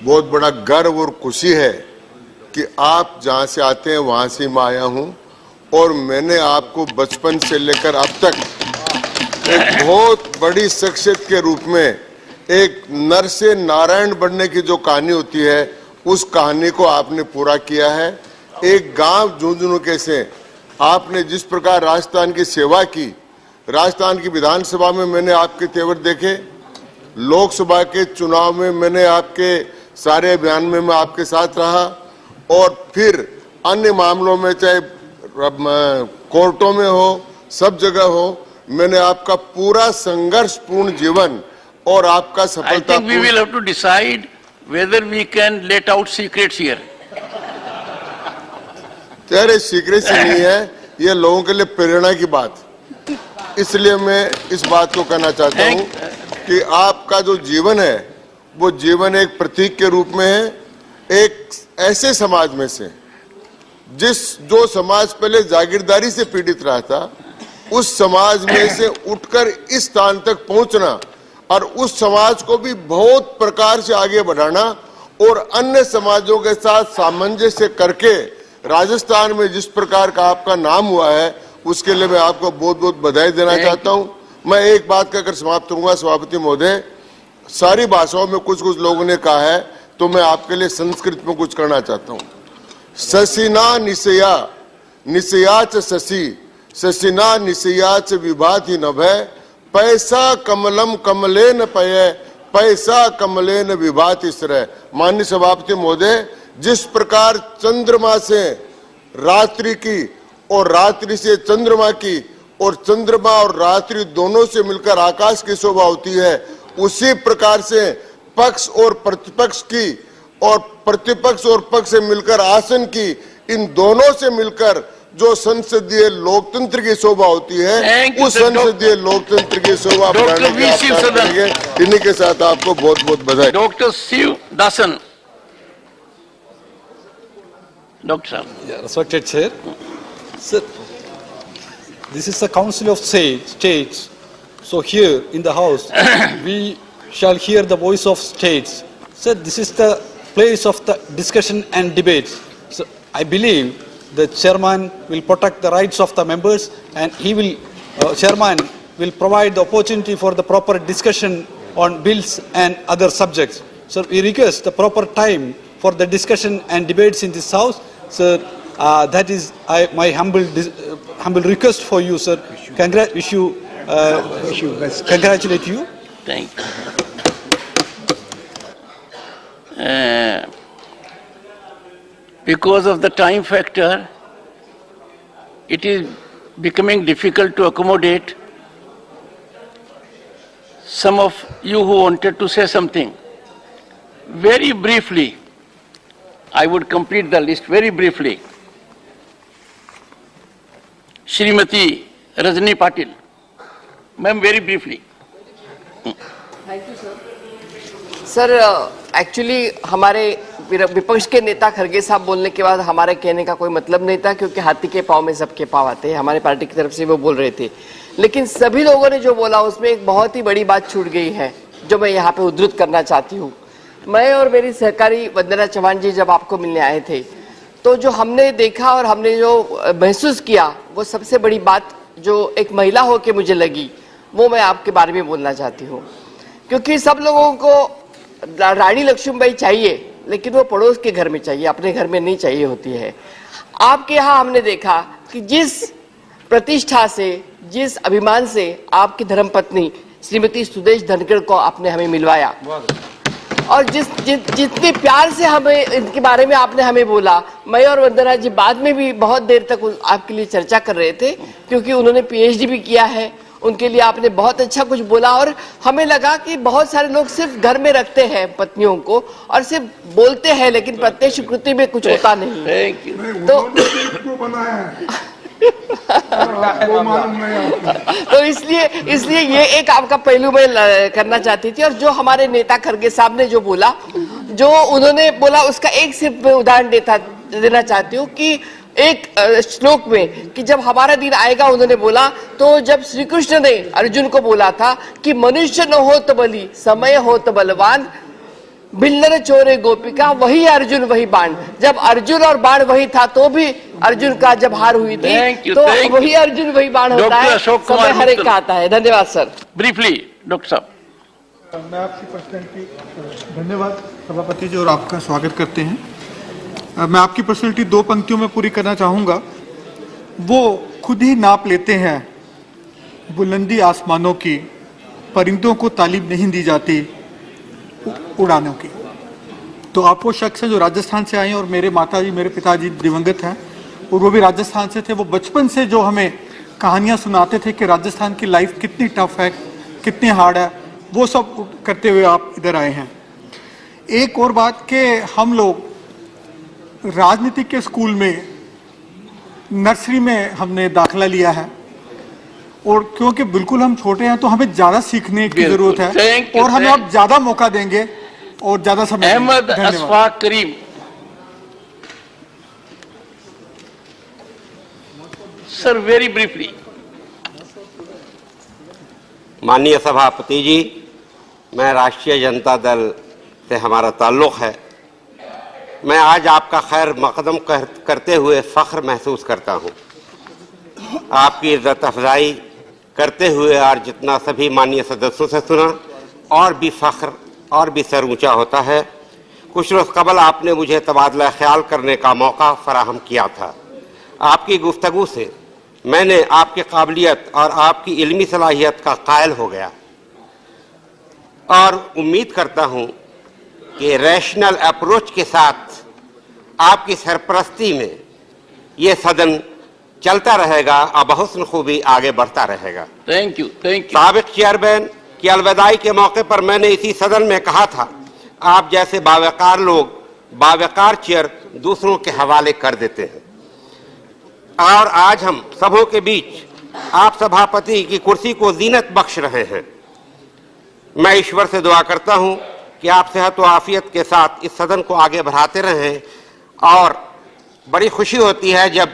बहुत बड़ा गर्व और खुशी है कि आप जहां से आते हैं वहां से मैं आया हूं और मैंने आपको बचपन से लेकर अब तक एक बहुत बड़ी शख्सियत के रूप में, एक नर से नारायण बनने की जो कहानी होती है उस कहानी को आपने पूरा किया है। एक गांव झुंझुनू के से आपने जिस प्रकार राजस्थान की सेवा की, राजस्थान की विधानसभा में मैंने आपके तेवर देखे, लोकसभा के चुनाव में मैंने आपके सारे अभियान में मैं आपके साथ रहा और फिर अन्य मामलों में चाहे कोर्टों में हो, सब जगह हो, मैंने आपका पूरा संघर्षपूर्ण जीवन और आपका सफलता। I think we will have to decide whether we can let out secrets here. तेरे सीक्रेसी नहीं है, ये लोगों के लिए प्रेरणा की बात। इसलिए मैं इस बात को कहना चाहता हूं कि आपका जो जीवन है वो जीवन एक प्रतीक के रूप में है, एक ऐसे समाज में से जो समाज पहले जागीरदारी से पीड़ित रहा था, उस समाज में से उठकर इस स्थान तक पहुंचना और उस समाज को भी बहुत प्रकार से आगे बढ़ाना और अन्य समाजों के साथ सामंजस्य करके राजस्थान में जिस प्रकार का आपका नाम हुआ है उसके लिए मैं आपको बहुत बहुत बधाई देना चाहता हूं। मैं एक बात कहकर समाप्त करूंगा सभापति महोदय, सारी भाषाओं में कुछ कुछ लोगों ने कहा है तो मैं आपके लिए संस्कृत में कुछ करना चाहता हूं। ससिना निशया निशया च शशि ससिना निशया च विभाति नभय पैसा कमलम कमलेन पय पैसा कमलेन विभाति श्रय। माननीय सभापति महोदय, जिस प्रकार चंद्रमा से रात्रि की और रात्रि से चंद्रमा की और चंद्रमा और रात्रि दोनों से मिलकर आकाश की शोभा होती है, उसी प्रकार से पक्ष और प्रतिपक्ष की और प्रतिपक्ष और पक्ष से मिलकर आसन की, इन दोनों से मिलकर जो संसदीय लोकतंत्र की शोभा होती है, उस संसदीय लोकतंत्र की शोभा बढ़ाने इन्हीं के साथ आपको बहुत बहुत बधाई। डॉक्टर शिव दासन। डॉक्टर साहब। Yeah, respected Chair. Sir, this is the Council of States. So here in the House, we shall hear the voice of states. Sir, this is the place of the discussion and debates. So I believe the chairman will protect the rights of the members, and he will, chairman will provide the opportunity for the proper discussion on bills and other subjects. So we request the proper time for the discussion and debates in this House. Sir, that is my humble request for you, sir. Congratulate you. Thank you. Because of the time factor, it is becoming difficult to accommodate some of you who wanted to say something. Very briefly, I would complete the list very briefly. Shrimati Rajni Patil. Ma'am, very briefly. Thank you sir. Sir, actually हमारे विपक्ष के नेता खरगे साहब बोलने के बाद हमारे कहने का कोई मतलब नहीं था, क्योंकि हाथी के पाँव में सबके पाँव आते हैं। हमारे पार्टी की तरफ से वो बोल रहे थे, लेकिन सभी लोगों ने जो बोला उसमें एक बहुत ही बड़ी बात छूट गई है जो मैं यहाँ पे उद्धृत करना चाहती हूँ। मैं और मेरी सहकारी वंदना चौहान जी जब आपको मिलने आए थे तो जो हमने देखा और हमने जो महसूस किया, वो सबसे बड़ी बात जो एक महिला हो के मुझे लगी, वो मैं आपके बारे में बोलना चाहती हूँ। क्योंकि सब लोगों को रानी लक्ष्मीबाई चाहिए, लेकिन वो पड़ोस के घर में चाहिए, अपने घर में नहीं चाहिए होती है। आपके यहाँ हमने देखा कि जिस प्रतिष्ठा से, जिस अभिमान से आपकी धर्मपत्नी श्रीमती सुदेश धनखड़ को आपने हमें मिलवाया, और जितने प्यार से हमें इनके बारे में आपने हमें बोला, मैं और वंदना जी बाद में भी बहुत देर तक आपके लिए चर्चा कर रहे थे, क्योंकि उन्होंने पीएचडी भी किया है, उनके लिए आपने बहुत अच्छा कुछ बोला। और हमें लगा कि बहुत सारे लोग सिर्फ घर में रखते हैं पत्नियों को और सिर्फ बोलते हैं, लेकिन प्रत्यक्ष कृति में कुछ होता नहीं। तो इसलिए ये एक आपका पहलू मैं करना चाहती थी। और जो हमारे नेता खड़गे साहब ने जो बोला, जो उन्होंने बोला, उसका एक सिर्फ उदाहरण देना चाहती हूँ कि एक श्लोक में कि जब हमारा दिन आएगा, उन्होंने बोला, तो जब श्री कृष्ण ने अर्जुन को बोला था कि मनुष्य न हो तो बलि, समय हो तो बलवान, बिल्लर चोरे गोपिका, वही अर्जुन वही बाण। जब अर्जुन और बाण वही था तो भी अर्जुन का जब हार हुई थी, तो वही अर्जुन वही बाण होता है, समय हर एक का आता है। धन्यवाद सर। ब्रीफली डॉक्टर साहब। मैं आपकी पर्सनैलिटी, धन्यवाद सभापति जी, और आपका स्वागत करते हैं। मैं आपकी पर्सनैलिटी 2 पंक्तियों में पूरी करना चाहूँगा। वो खुद ही नाप लेते हैं बुलंदी आसमानों की, परिंदों को तालीम नहीं दी जाती उड़ानों की। तो आप वो शख्स हैं जो राजस्थान से आए हैं, और मेरे माताजी, मेरे पिताजी दिवंगत हैं और वो भी राजस्थान से थे। वो बचपन से जो हमें कहानियाँ सुनाते थे कि राजस्थान की लाइफ कितनी टफ है, कितनी हार्ड है, वो सब करते हुए आप इधर आए हैं। एक और बात कि हम लोग राजनीति के स्कूल में नर्सरी में हमने दाखिला लिया है, और क्योंकि बिल्कुल हम छोटे हैं तो हमें ज्यादा सीखने की जरूरत है, और हमें अब ज्यादा मौका देंगे और ज्यादा समय। Ahmed Ashfaq Karim. Sir, very briefly. माननीय सभापति जी, मैं राष्ट्रीय जनता दल से हमारा ताल्लुक है। मैं आज आपका खैर मकदम करते हुए फख्र महसूस करता हूँ, आपकी इज्जत अफजाई करते हुए, और जितना सभी माननीय सदस्यों से सुना, और भी फख्र और भी सर ऊंचा होता है। कुछ रोज़ कबल आपने मुझे तबादला ख्याल करने का मौका फराहम किया था। आपकी गुफ्तगू से मैंने आपकी काबिलियत और आपकी इल्मी सलाहियत का कायल हो गया, और उम्मीद करता हूँ कि रैशनल अप्रोच के साथ आपकी सरपरस्ती में ये सदन चलता रहेगा और बहुस्न खूबी आगे बढ़ता रहेगा। Thank you, thank you. साबिक चेयरमैन की अलविदाई के मौके पर मैंने इसी सदन में कहा था, आप जैसे बावकार लोग बावकार चेयर दूसरों के हवाले कर देते हैं, और आज हम सबों के बीच आप सभापति की कुर्सी को जीनत बख्श रहे हैं। मैं ईश्वर से दुआ करता हूं कि आप सेहत व आफियत के साथ इस सदन को आगे बढ़ाते रहें, और बड़ी खुशी होती है जब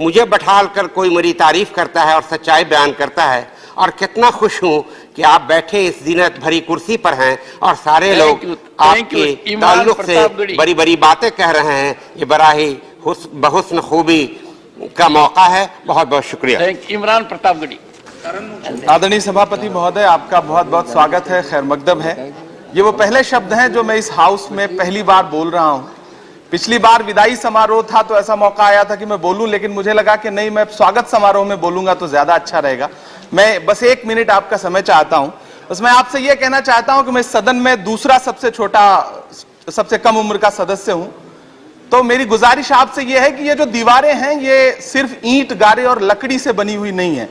मुझे बैठाल कर कोई मेरी तारीफ करता है और सच्चाई बयान करता है, और कितना खुश हूं कि आप बैठे इस जीनत भरी कुर्सी पर हैं और सारे लोग आपके ताल्लुक से बड़ी बड़ी बातें कह रहे हैं। ये बड़ा ही बहुस्न खूबी का मौका है। बहुत बहुत शुक्रिया। इमरान प्रतापगढ़ी। आदरणीय सभापति महोदय, आपका बहुत बहुत स्वागत है, खैर मकदम है। ये वो पहले शब्द हैं जो मैं इस हाउस में पहली बार बोल रहा हूँ। पिछली बार विदाई समारोह था तो ऐसा मौका आया था कि मैं बोलूं, लेकिन मुझे लगा कि नहीं, मैं स्वागत समारोह में बोलूंगा तो ज्यादा अच्छा रहेगा। मैं बस 1 मिनट आपका समय चाहता हूं। बस मैं आपसे यह कहना चाहता हूं कि मैं सदन में दूसरा सबसे छोटा, सबसे कम उम्र का सदस्य हूं, तो मेरी गुजारिश आपसे यह है कि ये जो दीवारें हैं ये सिर्फ ईंट, गारे और लकड़ी से बनी हुई नहीं है।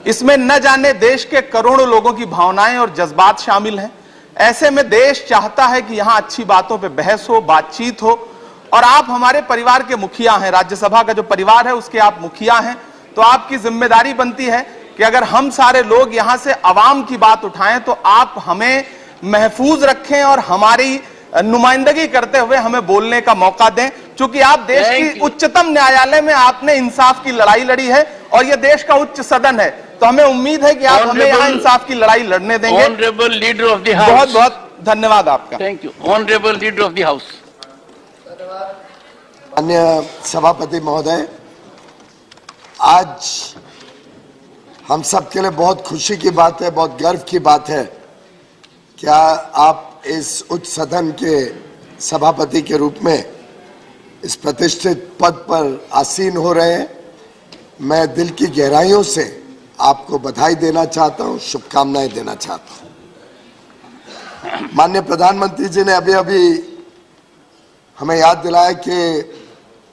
इसमें न जाने देश के करोड़ों लोगों की भावनाएं और जज्बात शामिल हैं। ऐसे में देश चाहता है कि यहां अच्छी बातों पर बहस हो, बातचीत हो, और आप हमारे परिवार के मुखिया हैं, राज्यसभा का जो परिवार है उसके आप मुखिया हैं, तो आपकी जिम्मेदारी बनती है कि अगर हम सारे लोग यहां से अवाम की बात उठाएं तो आप हमें महफूज रखें और हमारी नुमाइंदगी करते हुए हमें बोलने का मौका दें। चूंकि आप देश की उच्चतम न्यायालय में आपने इंसाफ की लड़ाई लड़ी है और यह देश का उच्च सदन है, तो हमें उम्मीद है कि आप हमें यहाँ इंसाफ की लड़ाई लड़ने देंगे। Honourable leader of the house. बहुत बहुत धन्यवाद आपका। Thank you. Honourable leader of the house. माननीय सभापति महोदय, आज हम सब के लिए बहुत खुशी की बात है, बहुत गर्व की बात है, क्या आप इस उच्च सदन के सभापति के रूप में इस प्रतिष्ठित पद पर आसीन हो रहे हैं। मैं दिल की गहराइयों से आपको बधाई देना चाहता हूं, शुभकामनाएं देना चाहता हूं। माननीय प्रधानमंत्री जी ने अभी अभी हमें याद दिलाया कि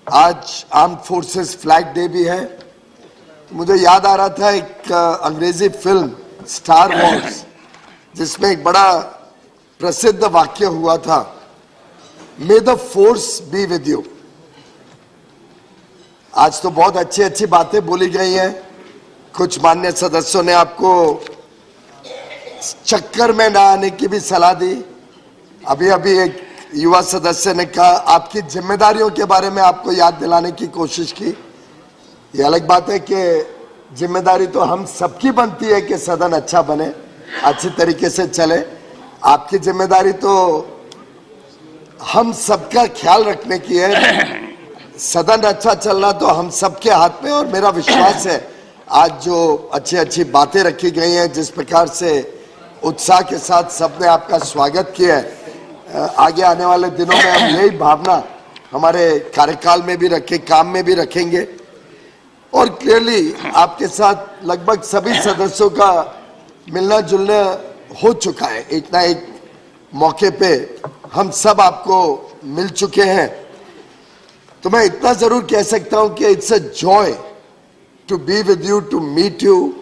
आज आर्म्ड फोर्सेस फ्लैग डे भी है। तो मुझे याद आ रहा था एक अंग्रेजी फिल्म स्टार वॉर्स, जिसमें एक बड़ा प्रसिद्ध वाक्य हुआ था, मे the force B with you. आज तो बहुत अच्छी अच्छी बातें बोली गई हैं। कुछ माननीय सदस्यों ने आपको चक्कर में ना आने की भी सलाह दी। अभी अभी एक युवा सदस्य ने कहा आपकी जिम्मेदारियों के बारे में आपको याद दिलाने की कोशिश की। ये अलग बात है कि जिम्मेदारी तो हम सबकी बनती है कि सदन अच्छा बने, अच्छी तरीके से चले। आपकी जिम्मेदारी तो हम सबका ख्याल रखने की है। सदन अच्छा चलना तो हम सबके हाथ में। और मेरा विश्वास है आज जो अच्छी अच्छी बातें रखी गई हैं, जिस प्रकार से उत्साह के साथ सबने आपका स्वागत किया है, आगे आने वाले दिनों में हम यही भावना हमारे कार्यकाल में भी रखें, काम में भी रखेंगे। और क्लियरली आपके साथ लगभग सभी सदस्यों का मिलना जुलना हो चुका है। एक ना एक मौके पे हम सब आपको मिल चुके हैं। तो मैं इतना जरूर कह सकता हूं कि it's a joy to be with you, to meet you,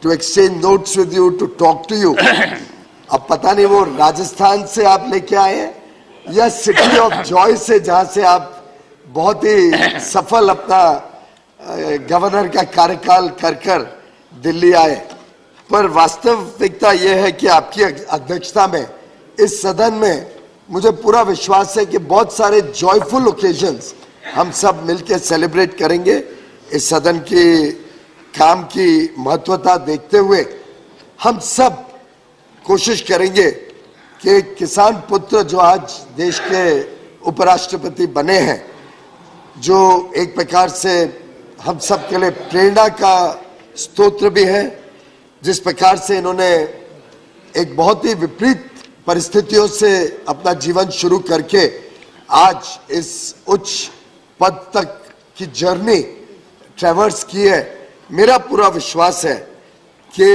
to exchange notes with you, to talk to you. अब पता नहीं वो राजस्थान से आप लेके आए हैं या सिटी ऑफ जॉय से, जहां से आप बहुत ही सफल अपना गवर्नर का कार्यकाल कर दिल्ली आए। पर वास्तविकता यह है कि आपकी अध्यक्षता में इस सदन में मुझे पूरा विश्वास है कि बहुत सारे जॉयफुल ओकेजन्स हम सब मिलकर सेलिब्रेट करेंगे। इस सदन की काम की महत्वता देखते हुए हम सब कोशिश करेंगे कि किसान पुत्र जो आज देश के उपराष्ट्रपति बने हैं, जो एक प्रकार से हम सब के लिए प्रेरणा का स्तोत्र भी है, जिस प्रकार से इन्होंने एक बहुत ही विपरीत परिस्थितियों से अपना जीवन शुरू करके आज इस उच्च पद तक की जर्नी ट्रैवर्स की है। मेरा पूरा विश्वास है कि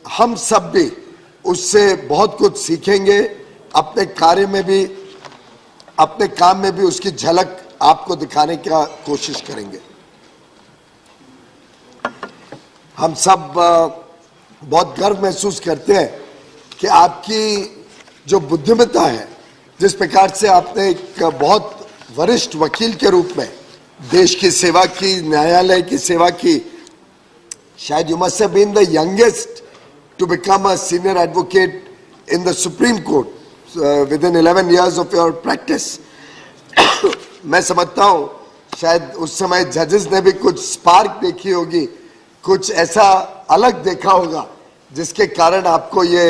हम सब भी उससे बहुत कुछ सीखेंगे, अपने कार्य में भी, अपने काम में भी उसकी झलक आपको दिखाने की कोशिश करेंगे। हम सब बहुत गर्व महसूस करते हैं कि आपकी जो बुद्धिमत्ता है, जिस प्रकार से आपने एक बहुत वरिष्ठ वकील के रूप में देश की सेवा की, न्यायालय की सेवा की। शायद you must have been the youngest to become a senior advocate in the Supreme Court within 11 years of your practice. मैं समझता हूं शायद उस समय जजेस ने भी कुछ स्पार्क देखी होगी, कुछ ऐसा अलग देखा होगा, जिसके कारण आपको ये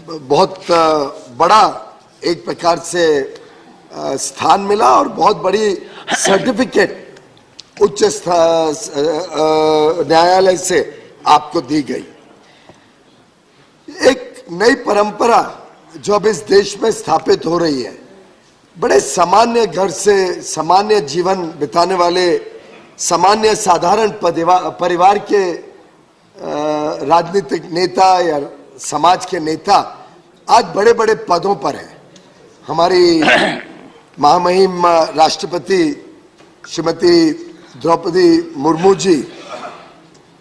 बहुत बड़ा एक प्रकार से स्थान मिला और बहुत बड़ी सर्टिफिकेट उच्च न्यायालय से आपको दी गई। एक नई परंपरा जो अब इस देश में स्थापित हो रही है, बड़े सामान्य घर से सामान्य जीवन बिताने वाले सामान्य साधारण परिवार के राजनीतिक नेता या समाज के नेता आज बड़े बड़े पदों पर हैं। हमारी महामहिम राष्ट्रपति श्रीमती द्रौपदी मुर्मू जी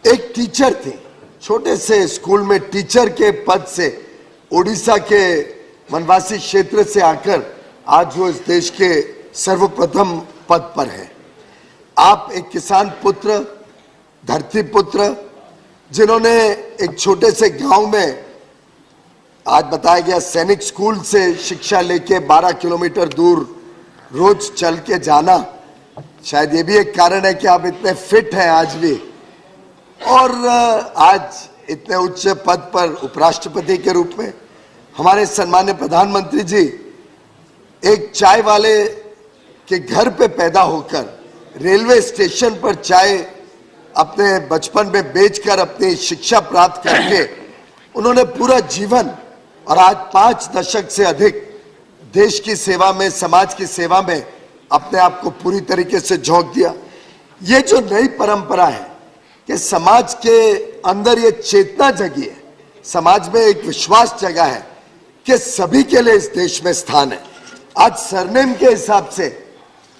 एक टीचर थी, छोटे से स्कूल में टीचर के पद से उड़ीसा के वनवासी क्षेत्र से आकर आज वो इस देश के सर्वप्रथम पद पर है। आप एक किसान पुत्र, धरती पुत्र, जिन्होंने एक छोटे से गांव में, आज बताया गया सैनिक स्कूल से शिक्षा लेके 12 किलोमीटर दूर रोज चल के जाना, शायद ये भी एक कारण है कि आप इतने फिट हैं आज भी, और आज इतने उच्च पद पर उपराष्ट्रपति के रूप में। हमारे सम्माननीय प्रधानमंत्री जी एक चाय वाले के घर पे पैदा होकर रेलवे स्टेशन पर चाय अपने बचपन में बेचकर अपनी शिक्षा प्राप्त करके उन्होंने पूरा जीवन और आज 5 दशक से अधिक देश की सेवा में, समाज की सेवा में अपने आप को पूरी तरीके से झोंक दिया। ये जो नई परंपरा है कि समाज के अंदर ये चेतना जगी है, समाज में एक विश्वास जगा है कि सभी के लिए इस देश में स्थान है। आज सरनेम के हिसाब से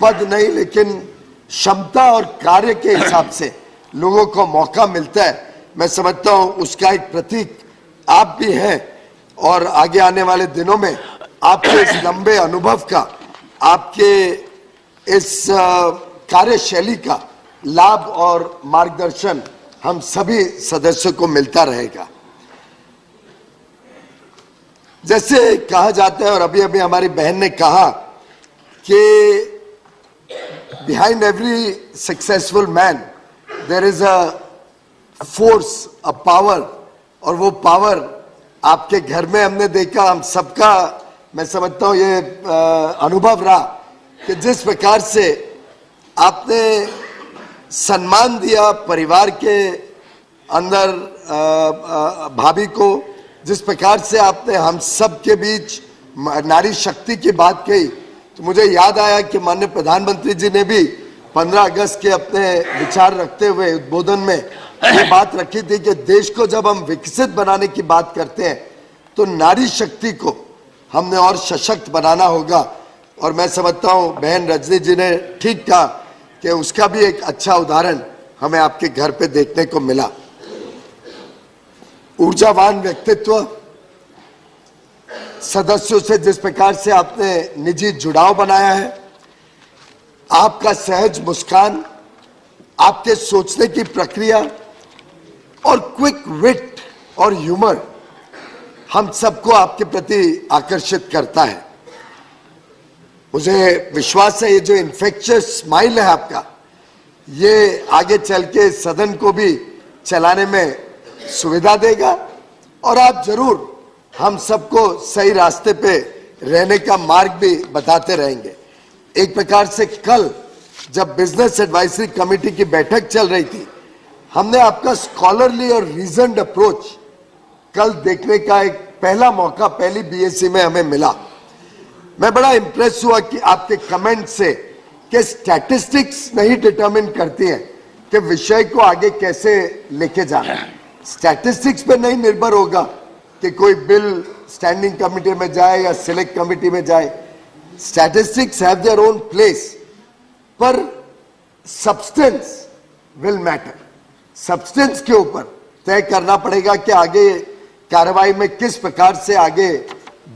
पद नहीं, लेकिन क्षमता और कार्य के हिसाब से लोगों को मौका मिलता है। मैं समझता हूं उसका एक प्रतीक आप भी हैं और आगे आने वाले दिनों में आपके इस लंबे अनुभव का, आपके इस कार्यशैली का लाभ और मार्गदर्शन हम सभी सदस्यों को मिलता रहेगा। जैसे कहा जाता है और अभी अभी हमारी बहन ने कहा कि behind every successful man there is a force, a power, और वो पावर आपके घर में हमने देखा, हम सबका मैं समझता हूँ ये अनुभव रहा कि जिस प्रकार से आपने सम्मान दिया परिवार के अंदर भाभी को, जिस प्रकार से आपने हम सब के बीच नारी शक्ति की बात कही, तो मुझे याद आया कि माननीय प्रधानमंत्री जी ने भी 15 अगस्त के अपने विचार रखते हुए उद्बोधन में ये बात रखी थी कि देश को जब हम विकसित बनाने की बात करते हैं तो नारी शक्ति को हमने और सशक्त बनाना होगा। और मैं समझता हूं बहन रजनी जी ने ठीक कहा कि उसका भी एक अच्छा उदाहरण हमें आपके घर पे देखने को मिला। ऊर्जावान व्यक्तित्व, सदस्यों से जिस प्रकार से आपने निजी जुड़ाव बनाया है, आपका सहज मुस्कान, आपके सोचने की प्रक्रिया और क्विक विट और ह्यूमर हम सबको आपके प्रति आकर्षित करता है। मुझे विश्वास है ये जो इन्फेक्शियस स्माइल है आपका, ये आगे चल के सदन को भी चलाने में सुविधा देगा और आप जरूर हम सबको सही रास्ते पे रहने का मार्ग भी बताते रहेंगे। एक प्रकार से कल जब बिजनेस एडवाइजरी कमेटी की बैठक चल रही थी, हमने आपका स्कॉलरली और रीजन्ड अप्रोच कल देखने का एक पहला मौका पहली बीएससी में हमें मिला। मैं बड़ा इंप्रेस हुआ कि आपके कमेंट से कि स्टैटिस्टिक्स नहीं डिटरमिन करती हैं कि विषय को आगे कैसे लेके जाना है। स्टैटिस्टिक्स पे नहीं निर्भर होगा कि कोई बिल स्टैंडिंग कमेटी में जाए या सिलेक्ट कमेटी में जाए। Statistics have their own place, पर सब्सटेंस विल मैटर। सब्सटेंस के ऊपर तय करना पड़ेगा कि आगे कार्रवाई में किस प्रकार से आगे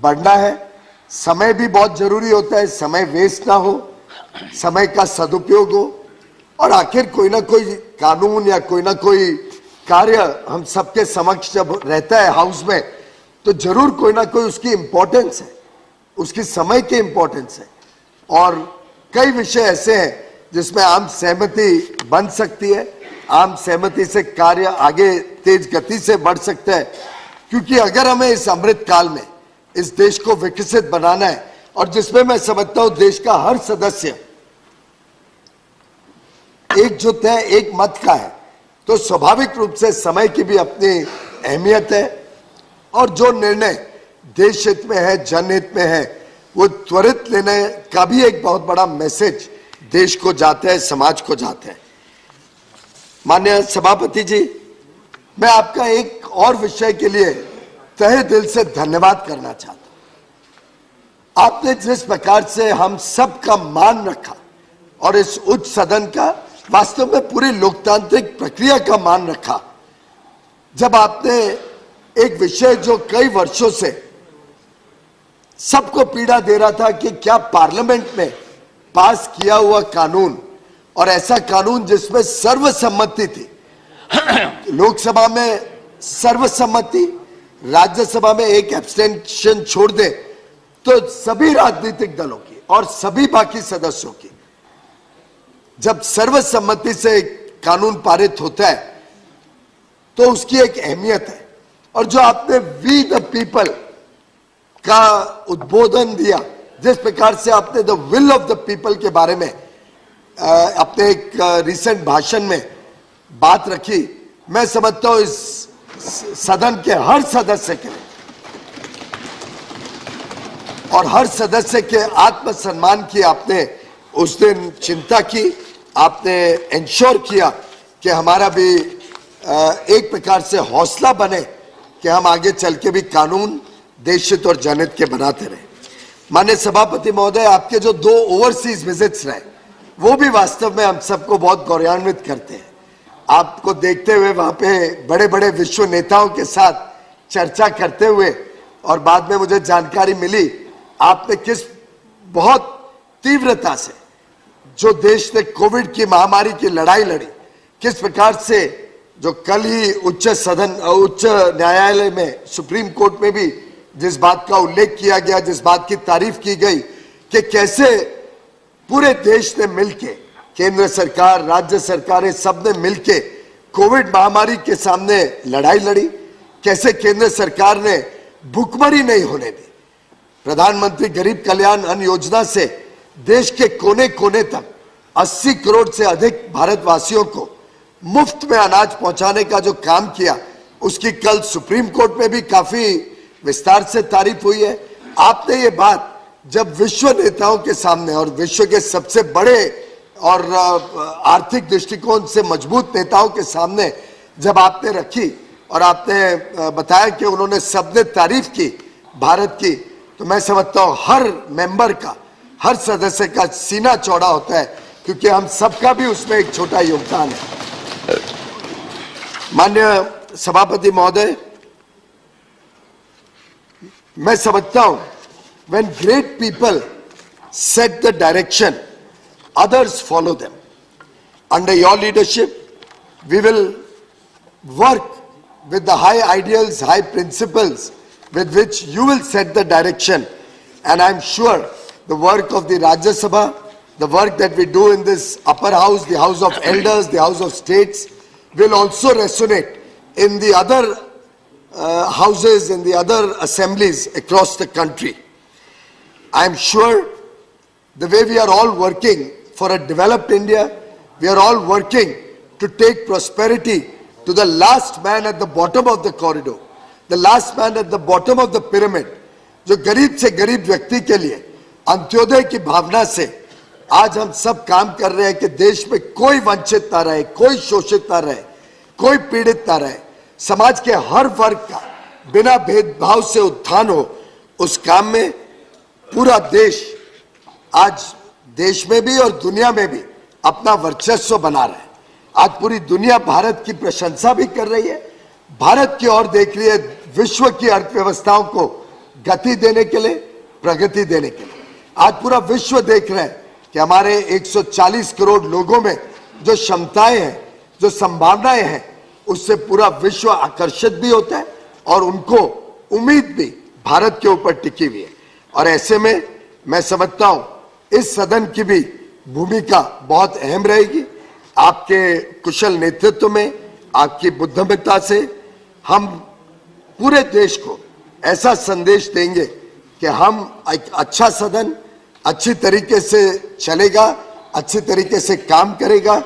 बढ़ना है। समय भी बहुत जरूरी होता है, समय वेस्ट ना हो, समय का सदुपयोग हो और आखिर कोई ना कोई कानून या कोई ना कोई कार्य हम सबके समक्ष जब रहता है हाउस में, तो जरूर कोई ना कोई उसकी इंपॉर्टेंस है, उसकी समय की इंपॉर्टेंस है। और कई विषय ऐसे हैं जिसमें आम सहमति बन सकती है, आम सहमति से कार्य आगे तेज गति से बढ़ सकता है। क्योंकि अगर हमें इस अमृत काल में इस देश को विकसित बनाना है और जिसमें मैं समझता हूं देश का हर सदस्य एकजुट है, एक मत का है, तो स्वाभाविक रूप से समय की भी अपनी अहमियत है और जो निर्णय देश हित में है, जनहित में है, वो त्वरित लेने का भी एक बहुत बड़ा मैसेज देश को जाता है, समाज को जाता है। माननीय सभापति जी, मैं आपका एक और विषय के लिए तहे दिल से धन्यवाद करना चाहता हूं। आपने जिस प्रकार से हम सब का मान रखा और इस उच्च सदन का, वास्तव में पूरी लोकतांत्रिक प्रक्रिया का मान रखा, जब आपने एक विषय जो कई वर्षों से सबको पीड़ा दे रहा था कि क्या पार्लियामेंट में पास किया हुआ कानून, और ऐसा कानून जिसमें सर्वसम्मति थी, लोकसभा में सर्वसम्मति, राज्यसभा में एक एब्सटेंशन छोड़ दे तो सभी राजनीतिक दलों की और सभी बाकी सदस्यों की, जब सर्वसम्मति से कानून पारित होता है तो उसकी एक अहमियत है। और जो आपने वी द पीपल का उद्बोधन दिया, जिस प्रकार से आपने the will of the people के बारे में अपने एक रिसेंट भाषण में बात रखी, मैं समझता हूं इस सदन के हर सदस्य के और हर सदस्य के आत्मसम्मान की आपने उस दिन चिंता की, आपने इंश्योर किया कि हमारा भी एक प्रकार से हौसला बने कि हम आगे चल के भी कानून देशहित और जनहित के बनाते रहे। माननीय सभापति महोदय, आपके जो 2 ओवरसीज विजिट्स रहे वो भी वास्तव में हम सबको बहुत गौरवान्वित करते हैं। आपको देखते हुए वहां पे बड़े बड़े विश्व नेताओं के साथ चर्चा करते हुए, और बाद में मुझे जानकारी मिली आपने किस बहुत तीव्रता से जो देश ने कोविड की महामारी की लड़ाई लड़ी, किस प्रकार से जो कल ही उच्च न्यायालय में, सुप्रीम कोर्ट में भी जिस बात का उल्लेख किया गया, जिस बात की तारीफ की गई कि कैसे पूरे देश ने मिलके, केंद्र सरकार, राज्य सरकारें सब ने मिलके कोविड महामारी के सामने लड़ाई लड़ी, कैसे केंद्र सरकार ने भुखमरी नहीं होने दी। प्रधानमंत्री गरीब कल्याण अन्न योजना से देश के कोने कोने तक 80 करोड़ से अधिक भारतवासियों को मुफ्त में अनाज पहुंचाने का जो काम किया, उसकी कल सुप्रीम कोर्ट में भी काफी विस्तार से तारीफ हुई है। आपने ये बात जब विश्व नेताओं के सामने और विश्व के सबसे बड़े और आर्थिक दृष्टिकोण से मजबूत नेताओं के सामने जब आपने रखी और आपने बताया कि उन्होंने सबने तारीफ की भारत की, तो मैं समझता हूं हर मेंबर का, हर सदस्य का सीना चौड़ा होता है, क्योंकि हम सबका भी उसमें एक छोटा योगदान है। माननीय सभापति महोदय, मैं समझता हूं when great people set the direction, others follow them. Under your leadership, we will work with the high ideals, high principles with which you will set the direction, and I'm sure the work of the Rajya Sabha, the work that we do in this upper house, the House of Elders, the House of States, will also resonate in the other houses, in the other assemblies across the country. I am sure the way we are all working for a developed India, we are all working to take prosperity to the last man at the bottom of the corridor, the last man at the bottom of the pyramid, जो गरीब से गरीब व्यक्ति के लिए अंत्योदय की भावना से आज हम सब काम कर रहे हैं कि देश में कोई वंचित ना रहे, कोई शोषित ना रहे, कोई पीड़ित ना रहे, समाज के हर वर्ग का बिना भेदभाव से उत्थान हो। उस काम में पूरा देश आज देश में भी और दुनिया में भी अपना वर्चस्व बना रहा है। आज पूरी दुनिया भारत की प्रशंसा भी कर रही है, भारत की ओर देख रही है, विश्व की अर्थव्यवस्थाओं को गति देने के लिए, प्रगति देने के लिए। आज पूरा विश्व देख रहा है कि हमारे 140 करोड़ लोगों में जो क्षमताएं हैं, जो संभावनाएं हैं, उससे पूरा विश्व आकर्षित भी होता है और उनको उम्मीद भी भारत के ऊपर टिकी हुई है। और ऐसे में मैं समझता हूं इस सदन की भी भूमिका बहुत अहम रहेगी। आपके कुशल नेतृत्व में, आपकी बुद्धिमत्ता से हम पूरे देश को ऐसा संदेश देंगे कि हम एक अच्छा सदन अच्छी तरीके से चलेगा, अच्छी तरीके से काम करेगा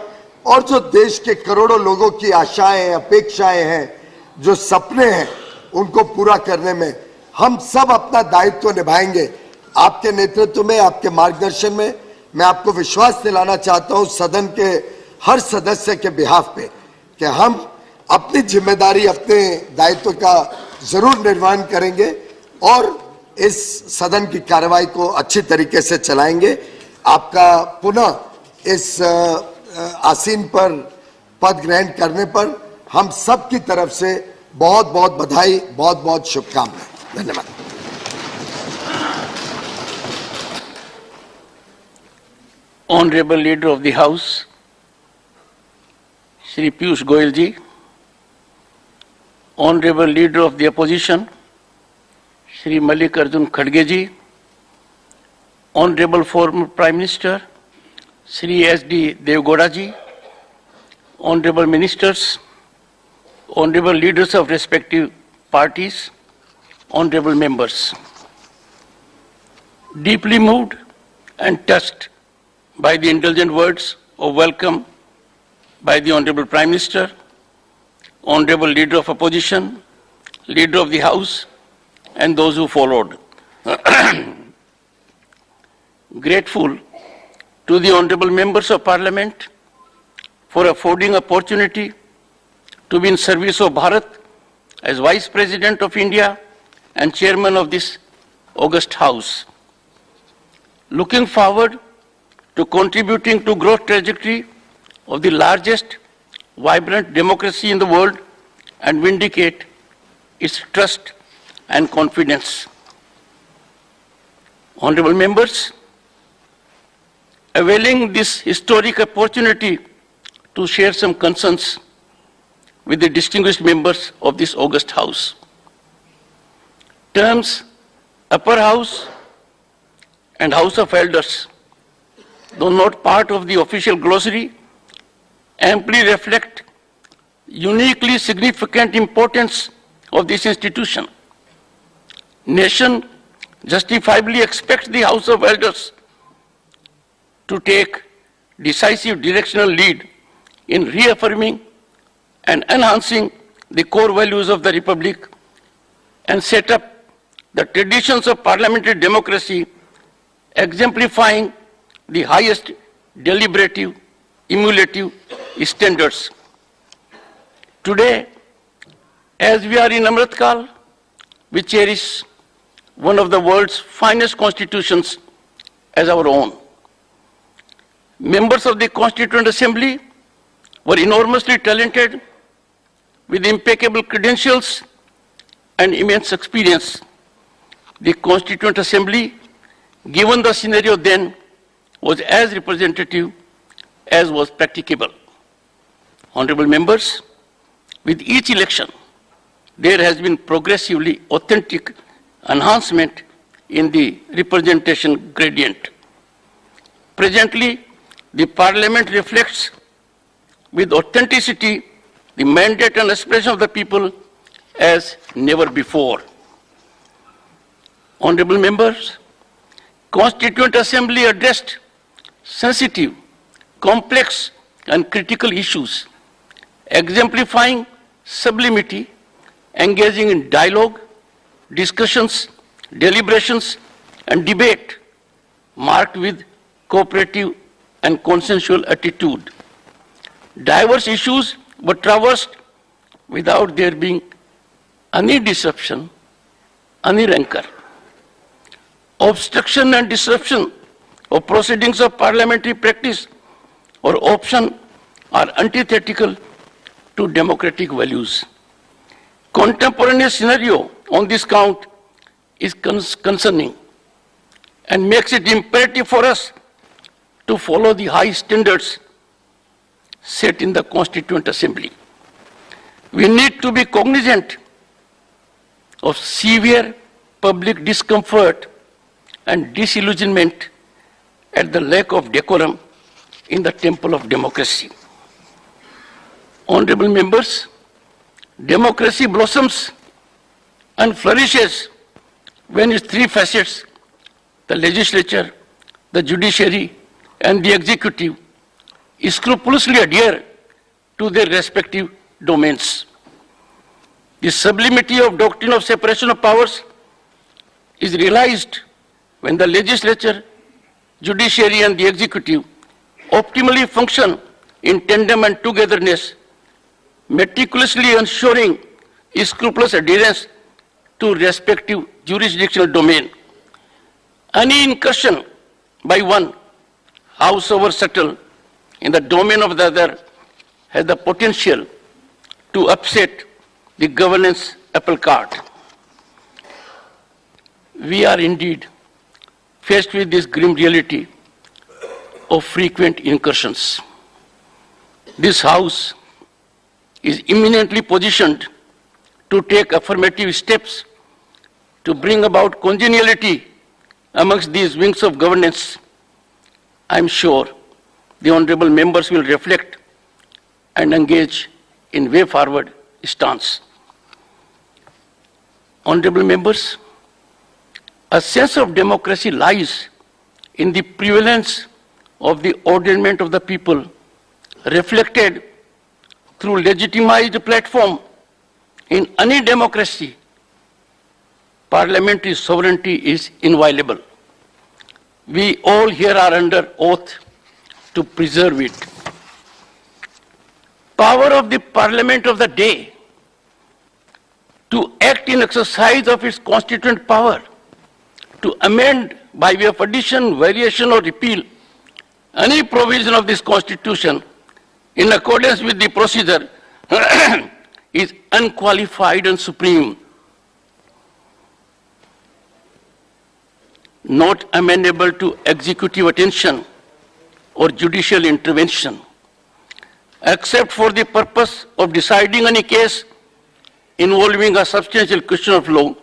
और जो देश के करोड़ों लोगों की आशाएं, अपेक्षाएं हैं, जो सपने हैं, उनको पूरा करने में हम सब अपना दायित्व निभाएंगे। आपके नेतृत्व में, आपके मार्गदर्शन में मैं आपको विश्वास दिलाना चाहता हूं सदन के हर सदस्य के बिहाफ पे कि हम अपनी जिम्मेदारी, अपने दायित्व का जरूर निर्वहन करेंगे और इस सदन की कार्रवाई को अच्छी तरीके से चलाएंगे। आपका पुनः इस आसीन पर पद ग्रहण करने पर हम सब की तरफ से बहुत बहुत बधाई, बहुत बहुत शुभकामनाएं। धन्यवाद। Honorable Leader of the House, Shri Piyush Goyal ji, Honorable Leader of the Opposition, Shri Mallikarjun Kharge ji, Honorable former Prime Minister, Shri S.D. Devgowda ji, Honorable Ministers, Honorable Leaders of respective parties, Honorable Members. Deeply moved and touched by the indulgent words of welcome by the Honorable Prime Minister, Honorable Leader of Opposition, Leader of the House, and those who followed. Grateful to the Honorable Members of Parliament for affording opportunity to be in service of Bharat as Vice President of India and Chairman of this august House. Looking forward to contributing to growth trajectory of the largest vibrant democracy in the world and vindicate its trust and confidence. Honorable members, availing this historic opportunity to share some concerns with the distinguished members of this august House. Terms Upper House and House of Elders, though not part of the official glossary, amply reflect uniquely significant importance of this institution. Nation justifiably expects the House of Elders to take decisive directional lead in reaffirming and enhancing the core values of the Republic and set up the traditions of parliamentary democracy, exemplifying the highest deliberative, emulative standards. Today, as we are in Amrit Kal, we cherish one of the world's finest constitutions as our own. Members of the Constituent Assembly were enormously talented with impeccable credentials and immense experience. The Constituent Assembly, given the scenario then, was as representative as was practicable. Honorable members, with each election, there has been progressively authentic enhancement in the representation gradient. Presently, the Parliament reflects with authenticity the mandate and aspiration of the people as never before. Honorable members, Constituent Assembly addressed sensitive, complex and critical issues, exemplifying sublimity, engaging in dialogue, discussions, deliberations and debate, marked with cooperative and consensual attitude. Diverse issues were traversed without there being any disruption, any rancor. Obstruction and disruption of proceedings of parliamentary practice or option are antithetical to democratic values. Contemporaneous scenario on this count is concerning and makes it imperative for us to follow the high standards set in the Constituent Assembly. We need to be cognizant of severe public discomfort and disillusionment at the lack of decorum in the temple of democracy. Honorable members, democracy blossoms and flourishes when its three facets, the legislature, the judiciary, and the executive, scrupulously adhere to their respective domains. The sublimity of doctrine of separation of powers is realized when the legislature, judiciary, and the executive optimally function in tandem and togetherness, meticulously ensuring scrupulous adherence to respective jurisdictional domain. Any incursion by one, howsoever subtle, in the domain of the other has the potential to upset the governance apple cart. We are indeed faced with this grim reality of frequent incursions. This House is eminently positioned to take affirmative steps to bring about congeniality amongst these wings of governance. I am sure the honorable members will reflect and engage in way forward stance. Honorable members, a sense of democracy lies in the prevalence of the ordainment of the people, reflected through legitimized platform. In any democracy, parliamentary sovereignty is inviolable. We all here are under oath to preserve it. power of the Parliament of the day to act in exercise of its constituent power, to amend by way of addition, variation or repeal any provision of this Constitution in accordance with the procedure is unqualified and supreme, not amenable to executive attention or judicial intervention, except for the purpose of deciding any case involving a substantial question of law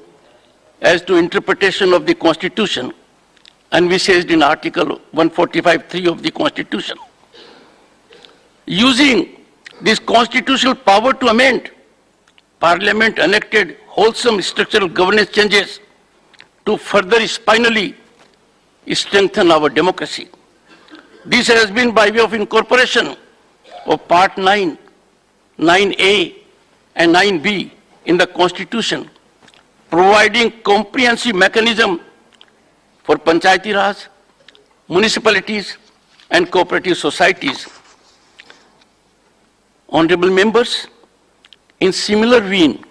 as to interpretation of the Constitution, envisaged in Article 145(3) of the Constitution. Using this constitutional power to amend, Parliament enacted wholesome structural governance changes to further spinally strengthen our democracy. This has been by way of incorporation of Part 9, 9A and 9B in the Constitution, providing comprehensive mechanism for Panchayati Raj, municipalities and cooperative societies. Honorable members, in similar vein,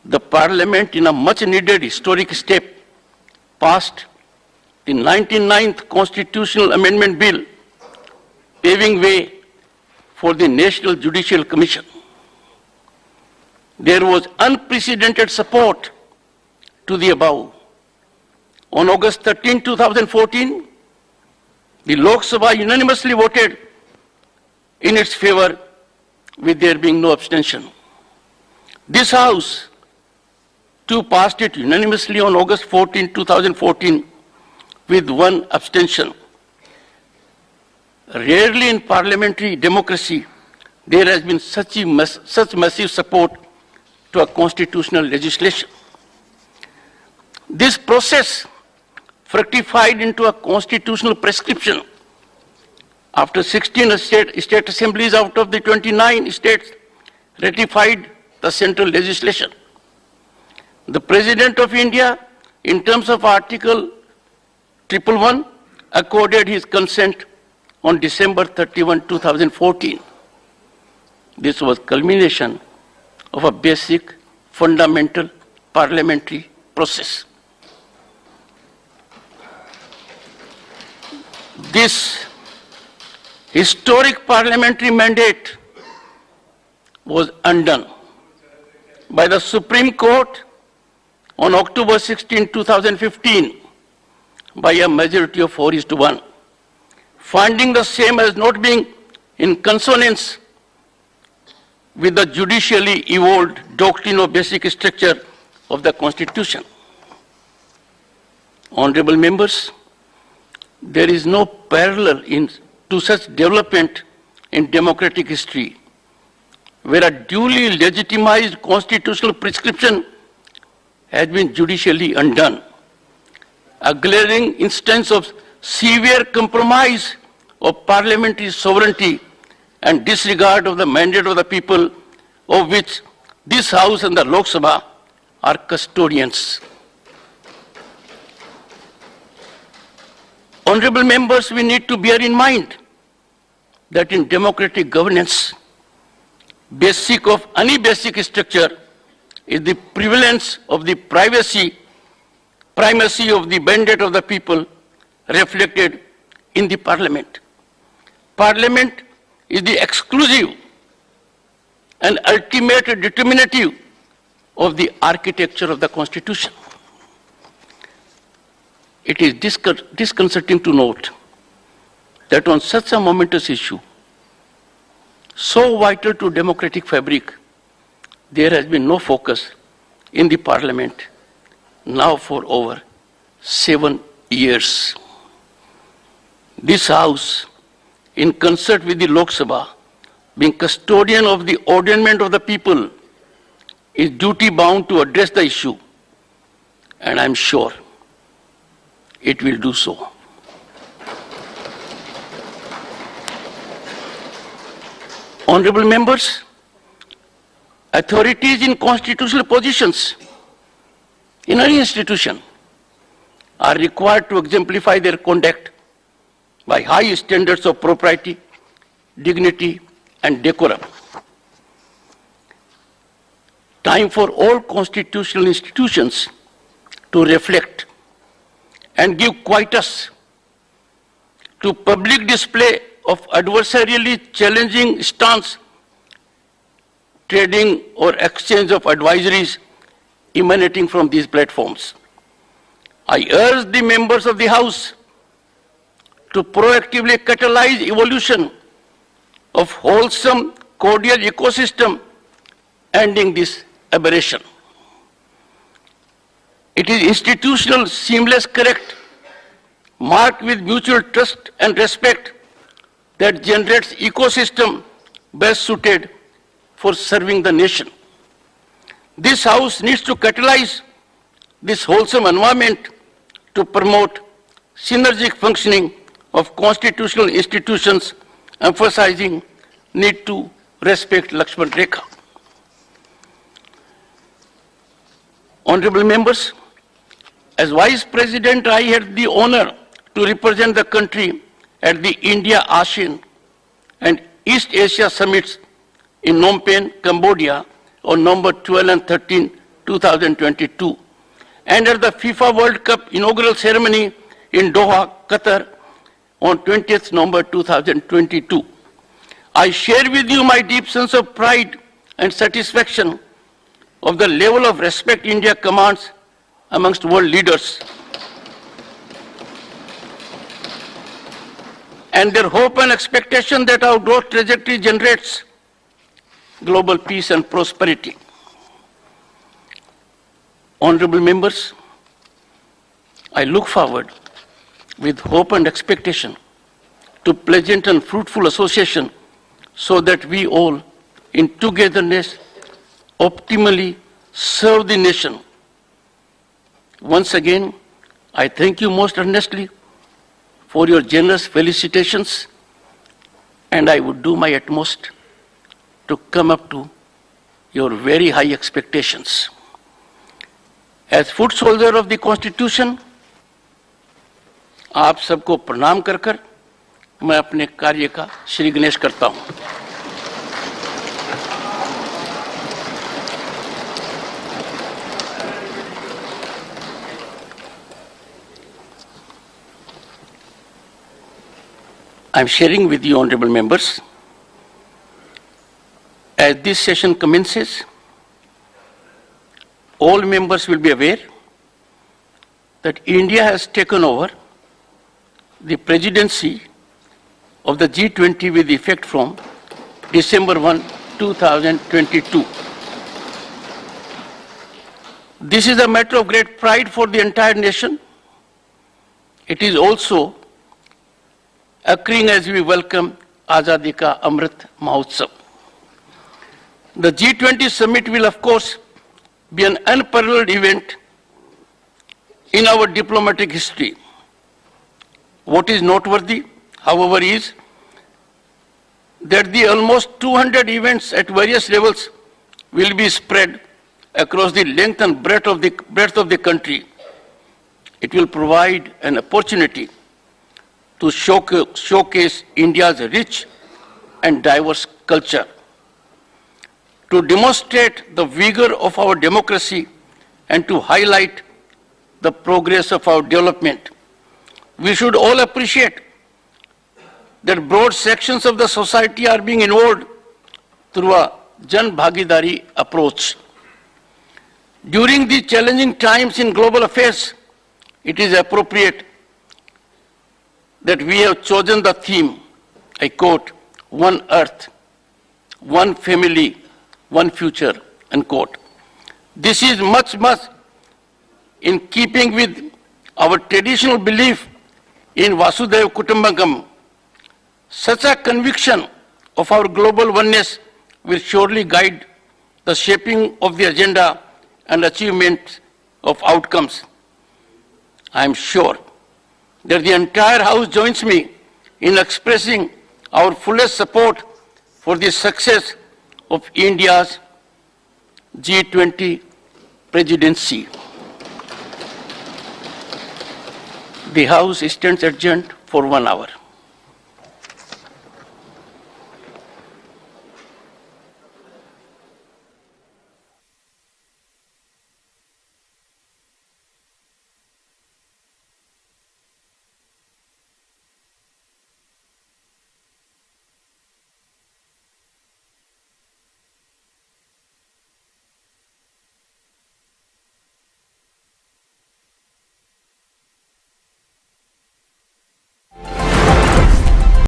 the Parliament, in a much-needed historic step, passed the 99th Constitutional Amendment Bill, paving way for the National Judicial Commission. There was unprecedented support to the above. On August 13, 2014, the Lok Sabha unanimously voted in its favor, with there being no abstention. This House too passed it unanimously on August 14, 2014, with one abstention. Rarely in parliamentary democracy there has been such massive support to a constitutional legislation. This process fructified into a constitutional prescription. After 16 state assemblies out of the 29 states ratified the central legislation, the President of India, in terms of Article 111, accorded his consent on December 31, 2014. This was culmination of a basic, fundamental parliamentary process. This historic parliamentary mandate was undone by the Supreme Court on October 16, 2015, by a majority of 4:1, finding the same as not being in consonance with the judicially evolved doctrine of basic structure of the Constitution. Honorable members, there is no parallel to such development in democratic history, where a duly legitimized constitutional prescription has been judicially undone. A glaring instance of severe compromise of parliamentary sovereignty and disregard of the mandate of the people, of which this House and the Lok Sabha are custodians. Honorable members, we need to bear in mind that in democratic governance, basic of any basic structure is the prevalence of the primacy of the mandate of the people reflected in the Parliament. Parliament is the exclusive and ultimate determinative of the architecture of the Constitution. It is disconcerting to note that on such a momentous issue, so vital to democratic fabric, there has been no focus in the Parliament now for over 7 years. This House, in concert with the Lok Sabha, being custodian of the ordainment of the people, is duty bound to address the issue, and I am sure it will do so. Honorable members, authorities in constitutional positions in any institution are required to exemplify their conduct by high standards of propriety, dignity, and decorum. Time for all constitutional institutions to reflect and give quietus to public display of adversarially challenging stance, trading or exchange of advisories emanating from these platforms. I urge the members of the House to proactively catalyze evolution of wholesome, cordial ecosystem, ending this aberration. It is institutional, seamless, correct, marked with mutual trust and respect that generates ecosystem best suited for serving the nation. This House needs to catalyze this wholesome environment to promote synergic functioning of constitutional institutions, emphasizing need to respect Lakshman Rekha. Honorable members, as Vice President, I had the honor to represent the country at the India-ASEAN and East Asia Summits in Phnom Penh, Cambodia on November 12 and 13, 2022, and at the FIFA World Cup inaugural ceremony in Doha, Qatar on 20th November 2022. I share with you my deep sense of pride and satisfaction of the level of respect India commands amongst world leaders, and their hope and expectation that our growth trajectory generates global peace and prosperity. Honorable members, I look forward with hope and expectation to pleasant and fruitful association so that we all in togetherness optimally serve the nation. Once again, I thank you most earnestly for your generous felicitations, and I would do my utmost to come up to your very high expectations. As foot soldier of the Constitution, आप सबको प्रणाम कर कर मैं अपने कार्य का श्री गणेश करता हूं। I am sharing with you, honorable members, as this session commences, all members will be aware that India has taken over the presidency of the G20 with effect from December 1, 2022. This is a matter of great pride for the entire nation. It is also occurring as we welcome Azadi Ka Amrit Mahotsav. The G20 summit will, of course, be an unparalleled event in our diplomatic history. What is noteworthy, however, is that the almost 200 events at various levels will be spread across the length and breadth of the country. It will provide an opportunity to showcase India's rich and diverse culture, to demonstrate the vigor of our democracy and to highlight the progress of our development. We should all appreciate that broad sections of the society are being involved through a Jan Bhagidari approach. During the challenging times in global affairs, it is appropriate that we have chosen the theme, I quote, "One Earth, One Family, One Future," unquote. This is much in keeping with our traditional belief in Vasudhaiva Kutumbakam. Such a conviction of our global oneness will surely guide the shaping of the agenda and achievement of outcomes. I am sure that the entire House joins me in expressing our fullest support for the success of India's G20 presidency. The House stands adjourned for 1 hour.